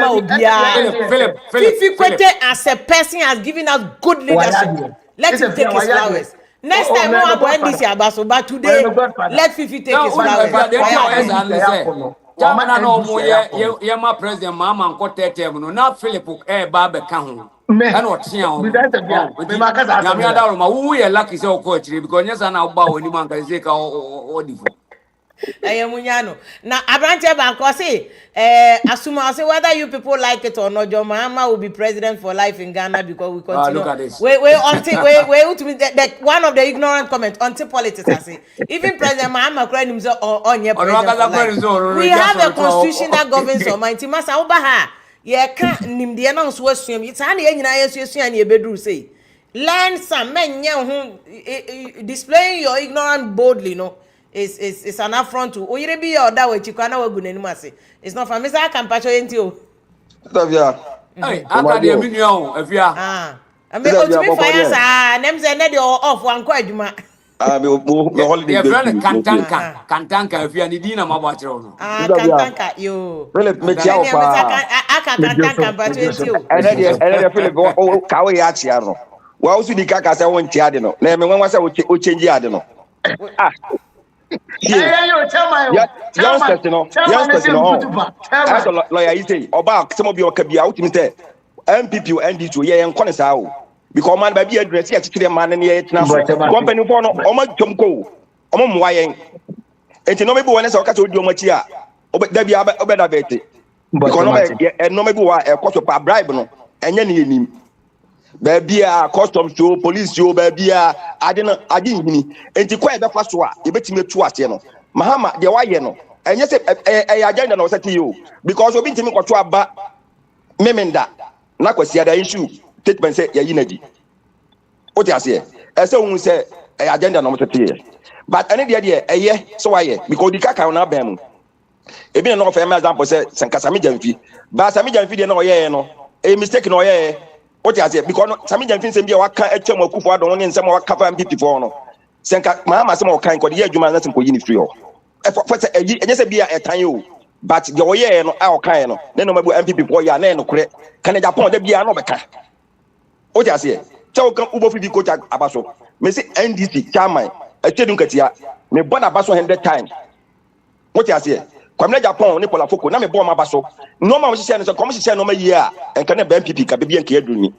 S3: Philip
S1: Fifi Kwete as a person has given us good leadership. Let him take his flowers. Next time, we have NDC Abaso, but today, let Fifi take his flowers.
S3: Yama president Mama and Cote now Philip Babe Kahun. And what we are lucky so coach because yes, and now bow anyone can say or
S1: Munyano. Now, Abrante Banko say, Asuma say whether you people like it or not, your mama will be president for life in Ghana because we continue.
S3: Look at this.
S1: We that one of the ignorant comments until politics. I say even President Mahama cried himself on your president. We have a constitution that governs our mind. Masa Obaha, yeah, can't nim the announce was swim. It's only in your bedroom say. Learn some men who displaying your ignorance boldly, no. It's an affront to Oyrebi or that way Chikana Wagunenimasi. It's not from Mr. Campacho into.
S3: Hey, I can't if you are.
S1: I mean, to be fire, names and off one quite.
S2: me holiday
S3: Your friend
S2: be.
S3: Kantanka, if you are Nidina Mabachero.
S1: Kantanka, yo.
S2: Philip me
S1: Send
S2: chia
S1: ya
S2: pa.
S1: Mr. Aka Kantanka, but 20.
S2: And then Philip kawe ya chia no. Wa usu di kaka say won chia de no. Na me wan say o change ade no. Ah,
S7: Hey, yo,
S2: yeah,
S7: chairman, chairman is
S2: youngsters,
S7: a good man.
S2: as a
S7: Chairman.
S2: lawyer, you say, about some of your cabia, out me say, MPP, NDC, yeah, and Conisao. Because man, baby, address, yes, to the man and yet now. Company for no, Oma Jumko, Oma Wayang. And to know maybe one is a cat with your machia, but there be a better bet. Because no, maybe a cost of a bribe, no, and any. Baby, customs show, police show, baby, I didn't mean. And to quite the first one, you bet me two as you know. Mahama, the why you know. And yes, a agenda no set to you because we've been to me what you about Memenda. Not was the other issue. Statement say, yeah, you what I say. As someone say, a agenda no set to you. But any idea, a year, so I because the caca on our bam. It been an offer, example, say, Sankasami Jamfi. But Sami Jamfi, no, yeah, no, a mistake, no, yeah. What I say because Sami Jamfi say be waka etwa makufu adon ne nsem waka fa MPP for no senka mahama sem o kan ko de adwuma na sem ko yi ni free o for say enye say bia etan o but the oye no a o kan no ne no mabu MPP for ya na no kure kan Japan da bia no beka what I say tell kan ubo fi bi coach abaso me say NDC chairman etedun katia me born abaso 100 times what I say kwamna Japan ne pola foko na me bo ma baso no ma wo hye no so kom hye no ma yi a enka ne MPP ka be bi enka aduni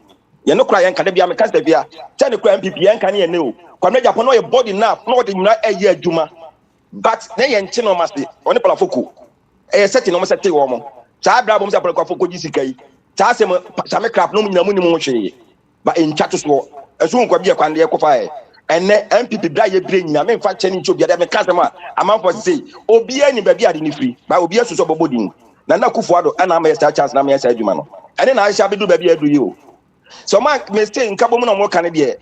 S2: ye no kra ye enka de bia me kasa bia che ne kra MPP ye enka ne ye ne o kwamna Japan no ye body na no de nyina ayi adwuma but ne ye nche no ma se one pola foko e set no ma set wo mo cha bra bom se pola foko ji sikai cha se mo cha me crap no mu nyina mu ni mu hwe ba en chat so eso nkwa bia kwande ye kofa e ene MPP bra ye bre nyina me fa cheni ncho bia de me kasa ma amanfo say obi ani ba bia de ni free ba obi asoso bobodin na kufu ado ana ma yesa chance na ma yesa adwuma no ene na aisha bedu ba bia adu yi o so ma me say nkabo mu na mo kan de ye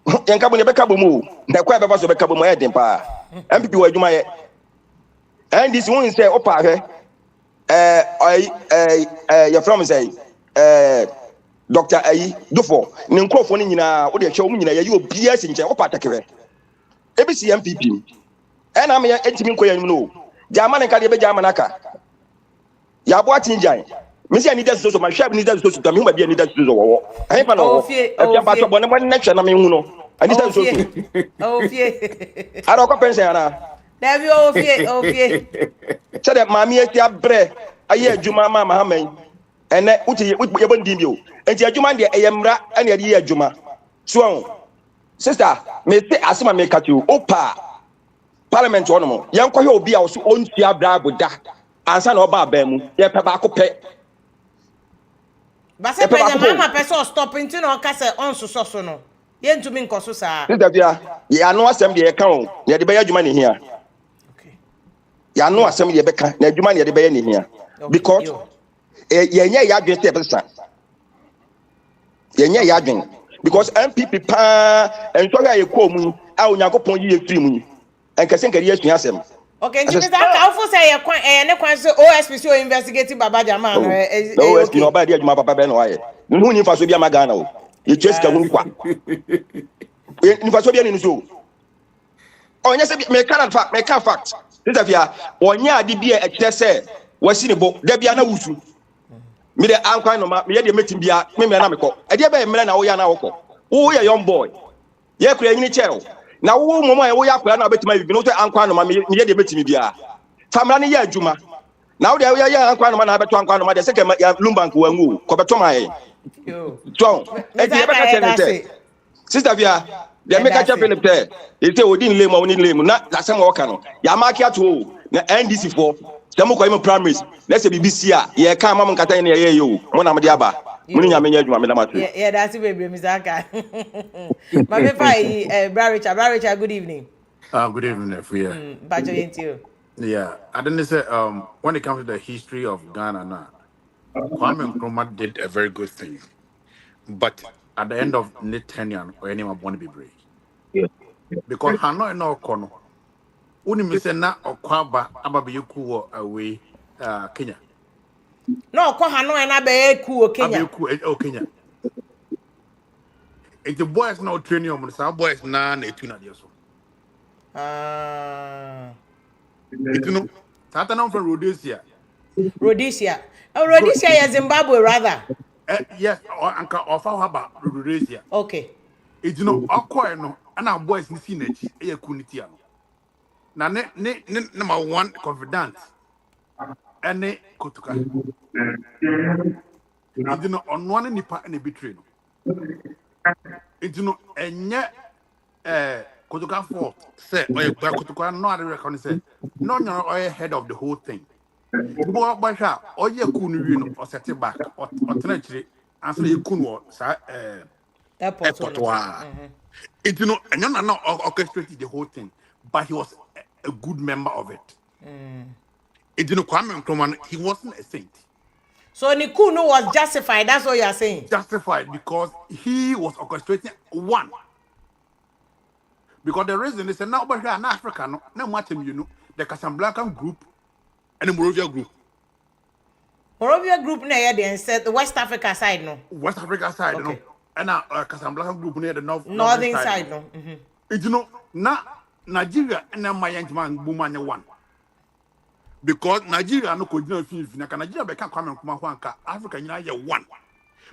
S2: nkabo ne be kabo mu na kwa be ba so be kabo mu e den pa MPP wa adwuma ye and this one say opa he your from say Dr. Ayi Dufo ne nkrofo ne nyina wo de hwe wo nyina ye obi asi nche opa takere ebisi MPP ena me entimi nkoya nyum no jama ne kade be jama naka ya bo atinjan me se ani da so ma hwab ni da so ta me hu ba bia ni da so wo ayi pa no wo afia ba to bo ne mo na hwe na me hu no ani da so ara ko pension ana
S1: da bi ofie
S2: chede mami eti abre ayi adwuma ma mahaman ene uti ye bondi bi o enti adwuma de eyemra ene ye de adwuma so sister me se asema me katu opa parliament wono mo yen ko he obi a so ontua brabo da ansa na oba aba mu ye pe ba ko pe
S1: ba se president mama person stop into no ka se on so no ye ntumi nkoso saa
S2: sister bia ya no asem de ye ka o ye de be adwuma ne hia
S1: okay
S2: ya no asem de be ka na adwuma ne de be ne hia because ye nya ya adwen step sa ye nya ya adwen because MPP pa enso ga ye ko mu a onyankopon yi ye firi mu enkese nkari ye sua asem
S1: okay nti Mr. Kaufu say ye kwan ne kwan so OSPC o investigate Baba Jamal no
S2: OSP no ba de adwuma papa be no aye nu ni fa so bia magana o ye cheska hu kwa ni fa so bia ni so onya se me can fact this afia onya ade bia e kire se wasi ne bo da bia na wusu me de ankwan no ma me ye de metim bia me na me ko e de be me na wo ya na wo ko wo ye young boy ye kura nyini chero na wo momo ye wo ya kura na betima bibi no to ankwan no ma me ye de metimi bia famra ne ye adwuma na wo de wo ya ankwan no ma na beto ankwan no ma de se ke ya lumbank wangu ko beto ma ye
S1: yo
S2: so e de be ka chene sister bia de me ka cha Philip te e te odin lemu oni lemu na asem wo ka no ya ma kia to na NDC for temu ko im primaries na se BBC a ye ka ma nkata ne ye yo mo na me de aba mo nya me nya adwuma me da matu
S1: yeah that's bebre Mr. Aka ma me fai Bra Richard good evening
S9: Good evening, Efia.
S1: Bajo yentio
S9: Yeah, I didn't say when it comes to the history of Ghana now, Kwame Nkrumah did a very good thing. But at the end of the tenure, or anyone want to be brave. Because Hanoi no kono. Uni mi say na okwaba ababe yeku away Kenya.
S1: no ko Hanoi na be ku o Kenya
S9: Abeku Kenya. If the boys now training on some boys na etu na so. It no Satana from Rhodesia.
S1: Rhodesia. Oh,
S9: Good.
S1: Rhodesia is Zimbabwe rather.
S9: Yes, or anka offer about Rhodesia.
S1: Okay.
S9: It no akwa no ana boys ni see nachi e yakunitia no. Na ne number one confidant ene kotuka. It no on one nipa ene betray no. It no enye kotuka fault say oye kotuka no ade reckon say no nyo oye head of the whole thing. Bo ba sha oye ku no wi no o set back o tena chire answer ye ku no sa airport wa. It no enyo na orchestrated the whole thing, but he was a good member of it. It no Kwame Nkrumah, he wasn't a saint.
S1: So Nikunu was justified. That's what you are saying.
S9: Justified because he was orchestrating one. Because the reason is now over here in Africa, no matter the Casablanca group and the Moravia group.
S1: Moravia group near the West Africa side, no.
S9: West Africa side,
S1: Okay.
S9: no. And Casablanca group near the
S1: northern side, no.
S9: It's na Nigeria and then my young man Bumanya one. Because Nigeria no could not finish. Nigeria become Kwame Nkrumah Africa you one.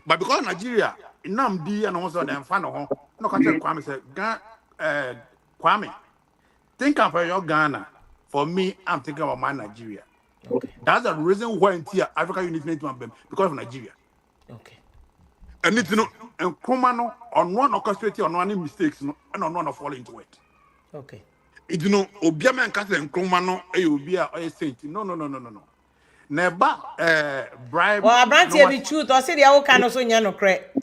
S9: But because Nigeria inam di and also them fan no catch Kwame say Kwame think of your Ghana. For me, I'm thinking about my Nigeria.
S1: Okay.
S9: That's the reason why in here Africa unit need to be because of Nigeria.
S1: Okay.
S9: And it's no and Nkrumah on one orchestrated on one mistakes no and on one fall into it.
S1: Okay.
S9: It Obiama and Castle and Nkrumah no Obia or a saint. No. Never bribe.
S1: Well, Abranti be truth or say the whole kind of so no correct.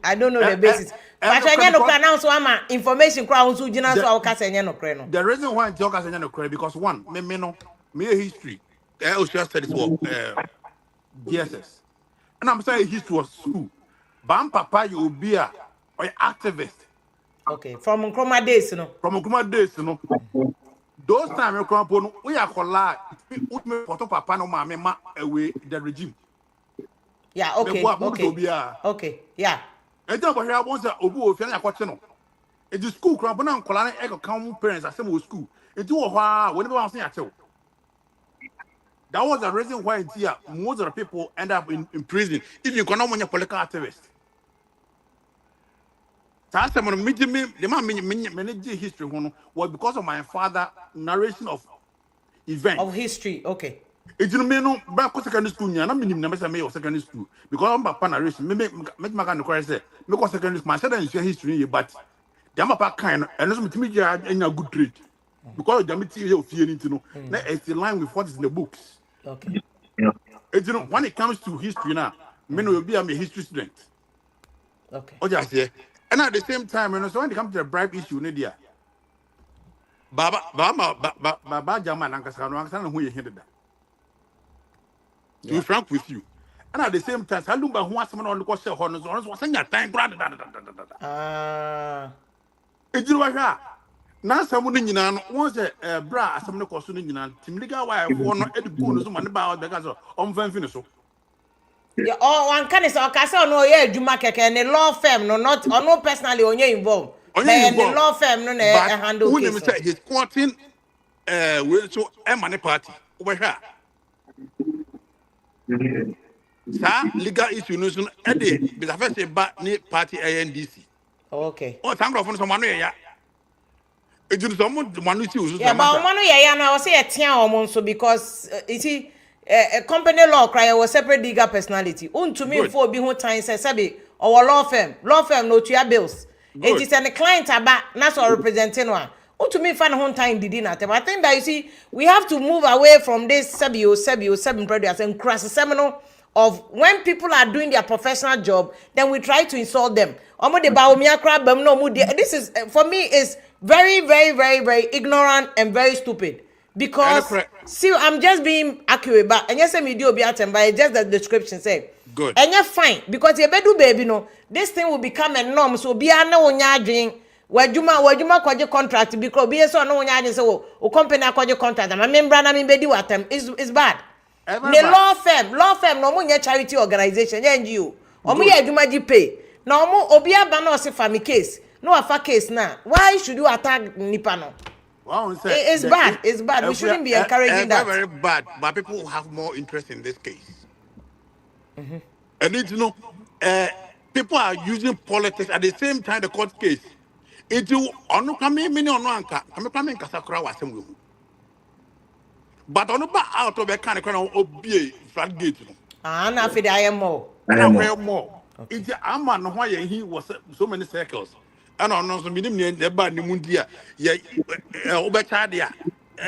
S1: I don't know the basis. But I no can now so am information crowd so jina so our case no correct no.
S9: The reason why I talk as no correct because one, me history. Social studies for DSS. And I'm saying history was school. Bam papa you be a activist.
S1: Okay, from Nkrumah days, no.
S9: From Nkrumah days, those times we are collide. We photo papa no ma away the regime.
S1: Yeah, okay. Okay, yeah.
S9: And then what happens that Obu Fiana Quatino. It is school crop and colonial echo come parents at some school. It do a while whenever I say at all. That was the reason why here most of the people end up in prison if you cannot want a political activist. That's the manage history was because of my father narration of events.
S1: Of history, okay.
S9: It you know back to secondary school, and I'm in the secondary school because I'm back narration. Make my kind of say because secondary school, my son is history, but the Amapa kind and also to me in a good trade because the material of feeling to know that it's in line with what is in the books.
S1: Okay.
S9: It's when it comes to history now, men will be a history student.
S1: Okay.
S9: Oh, just yeah. And at the same time, so when it comes to the bribe issue, Nidia, Baba Jamal and Kasano, who you hinted that. To be frank with you. And at the same time, Salumba who wants someone on the course of honors was saying that time. It's you now someone in once a bra, some of the cost in Timliga, why I want to go to money about the gas on finish.
S1: Yeah, one can say no, yeah, Jumakeke and the law firm, no, not or no personally on you involved. But the law firm, no, handle case.
S9: Say he's quoting so money party over here. Sir, legal issue no so Eddie, but I first say back ni party NDC.
S1: Okay.
S9: Oh, thank God for someone here. It is someone one issue.
S1: Yeah, but one yeah, now I say a tian almost so because you see. A company law cry was separate legal personality. To me for be whole time says sabi our law firm no to your bills. It is a client about that's all representing one. To me find whole time did not. I think that you see we have to move away from this seven predators and cross the seminal of when people are doing their professional job, then we try to insult them. This is for me is very, very, very, very ignorant and very stupid. Because see, I'm just being accurate, but and yes, me do be at by just the description say
S9: good.
S1: And you're fine because you better baby no, this thing will become a norm. So be a no one drink. Where Juma kwaje contract because be so no one say o company kwaje contract. I member na me be do at them is bad. The law firm no mo charity organization NGO. Omo ye adwuma ji pay. Na omo obi aba na o se family case. No afa case na. Why should you attack nipa no?
S9: Well, say
S1: It's bad. It's bad. We shouldn't be encouraging
S9: very,
S1: that.
S9: very bad. But people have more interest in this case. And it's, people are using politics at the same time the court case. It you ono kame mini ono anka kame kame nkasa kura wasem we hu. But ono ba out of the kind of obie floodgate no.
S1: Ah, na fi I am more.
S9: And I wear more. It's a man why he was so many circles. And on no so minim ne the ba ni mundia ye obecha dia.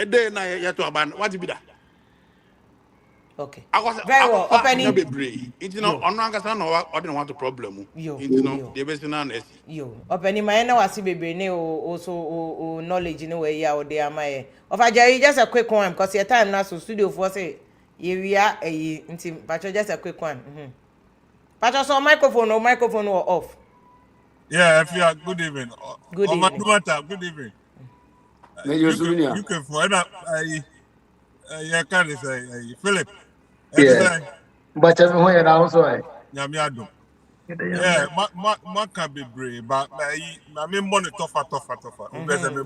S9: E dey na ye to aban what be that?
S1: Okay.
S9: I
S1: Very well.
S9: was
S1: Opening.
S9: be brave. It's ono ankasa no I didn't want a problem. It's the best na nesi.
S1: Yo, opening my na wasi bebe ne also o knowledge no way ya o dey amaye. Of Jerry, just a quick one because your time now so studio for say we are a intim patcho just a quick one. Patcho so microphone or off.
S10: Yeah, if you are good evening.
S1: Good evening.
S10: Good evening.
S3: You
S10: can find out I can't say Philip.
S2: Yeah. But I'm here now, so
S10: Nyamiado. Yeah, ma can be brave, but I mean money tougher.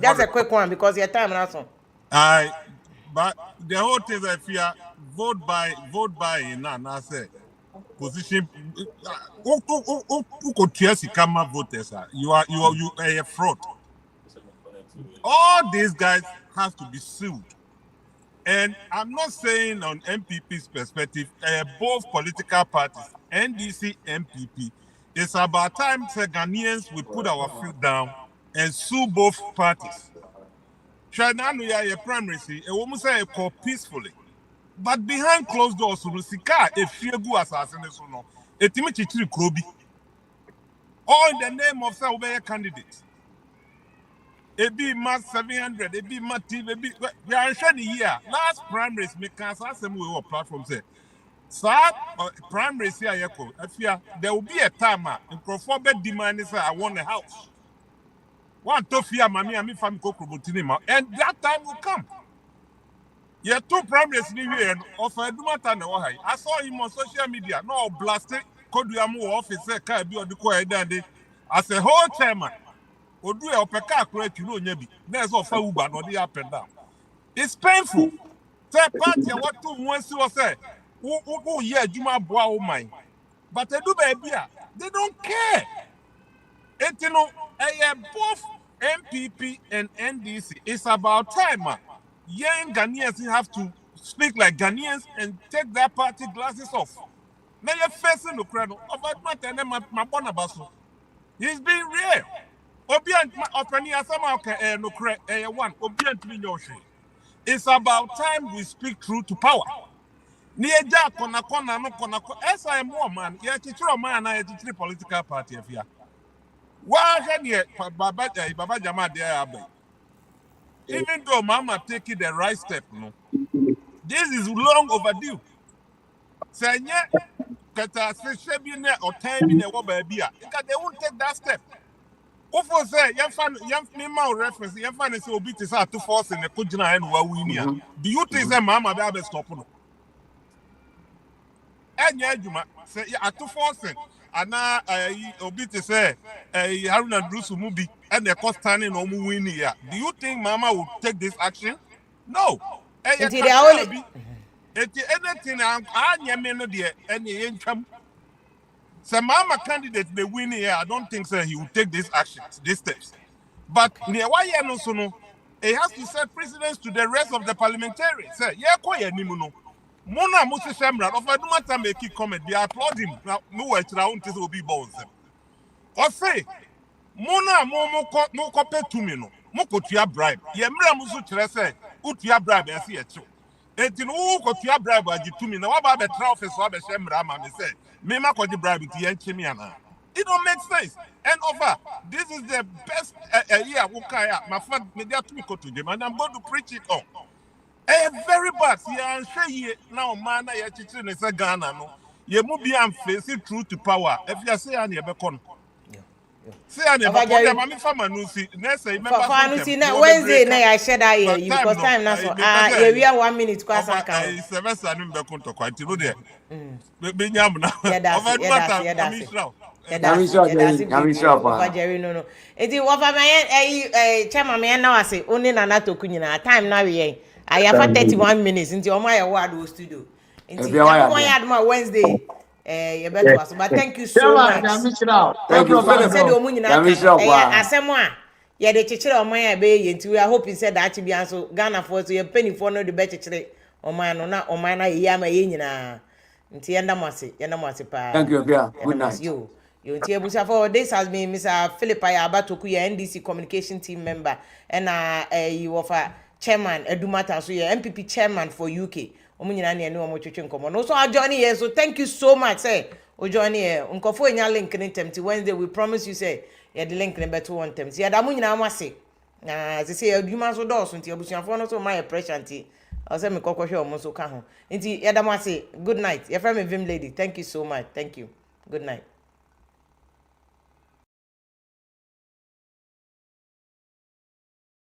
S1: That's a quick one because your time now so.
S10: But the whole thing is if you vote by and I say position who could TSC come voters you are a fraud. All these guys have to be sued. And I'm not saying on MPP's perspective, both political parties, NDC, MPP, it's about time the Ghanaians will put our foot down and sue both parties. China, we are a primary, a woman say peacefully. But behind closed doors, Rusika, a fear go assassination, a Timothy Krobi. All in the name of some candidates. A be mass 700, a be mass TV, we are sharing here. Last primaries, make us some way or platform say. Sad primaries here, there will be a time in Crawford demand is I want a house. One Tofia, Mammy, and me from Cocobutinima, and that time will come. Yeah, two primaries new year of a Dumatan. I saw him on social media, no blasting, Koduamu officer, Kabi or the Koya as a whole chairman. Odu e opeka correct you know nyabi na so fa uba no dey up and down. It's painful. Say party what two once was say who ye adwuma boa o man. But they do baby they don't care. It you know both MPP and NDC it's about time young Ghanaians have to speak like Ghanaians and take their party glasses off. Now you're facing the crowd of my bonabaso. He's being real. Obian no one. It's about time we speak truth to power. Nieja kona no SIM man, yeah, teacher man, I teach political party of here. Why here, Baba Jamal there, even though Mama taking the right step, no, this is long overdue. Say, yeah, Kata say, or time in a wobabia, because they won't take that step. Ofo say young female reference young fan say obi to say to force in the kujina and wa winia. Do you think say mama be stop no? Enya adwuma say to force ana obi to say Haruna Drusu mu bi and the cost standing no mu win here. Do you think mama will take this action? No. Anything anya me no de enya ntwam. So mama candidate they win here. I don't think so he will take these actions, these steps. But near why no so no, he has to set precedence to the rest of the parliamentarians. Say, yeah, koye ni muno. Mona musi semra. Of I do not time make comment. They applaud him. Now, no way to round this will be bones. Or say, Mona mo kope to me no. Mo kotia bribe. Ye mra musu chere utia bribe and see a chu. Eti no kotia bribe aji to me. Now what about the office or the semra man say. Me ma ko di bribe ti yen chimi ana. It don't make sense. And over, this is the best year my friend media to me go to them and I'm going to preach it on. Very bad. See, I'm sure you now man ya chichi ne say Ghana no. Ye mu bi am face truth to power. If you say an ye be kon. Say an ye be kon ma me fama no see. Na say member
S1: for na Wednesday na ya share that here because time na so we are 1 minute kwa san kan.
S10: Semester no be kon to kwa ti no there. Be nyam na.
S1: Yeah, that's
S3: Nyame sure Jerry, Nyame sure
S1: Wafa
S3: pa.
S1: Jerry no. Enti wafa my chairman me na wase oni na na toku nyina time na we yen. Ayafa 31 minutes nti omo aye ward wo studio.
S3: Ebi
S1: Nti
S3: awa ya
S1: everyone
S3: de.
S1: had my Wednesday. You better was but thank you so
S2: Chairman,
S1: much.
S2: I'm missing out.
S3: Thank you,
S2: Everybody
S3: Philip.
S1: Said
S2: know.
S1: omu nyina
S3: Nyame
S1: ka
S3: sure
S1: no.
S3: pa.
S1: Asem a ye de chechire omo ya be ye nti we are hoping said that be so Ghana for so ye penny for no de be chechire omo no na omo na ye ama ye nyina. Nti yenda mo ase pa.
S3: Thank you, Pia.
S1: Yenda
S3: Good
S1: mo ase
S3: night.
S1: yo. Yo nti ebusa for this has been Mr. Philip Ayabatoku ye NDC communication team member and you offer chairman Edumata so ye MPP chairman for UK. Omo nyina na ene omo twetwe nkomo. No so journey here so thank you so much say o journey here. Nkofo enya link ni temti Wednesday we promise you say ye the link ni beto one temti. Ya da mo nyina amase. Na se say adwuma so do so nti abusuafo no so my pressure nti I say me kokohwe omo so ka ho. Nti ya da mo ase good night. Your friend me Vim lady. Thank you so much. Thank you. Good night.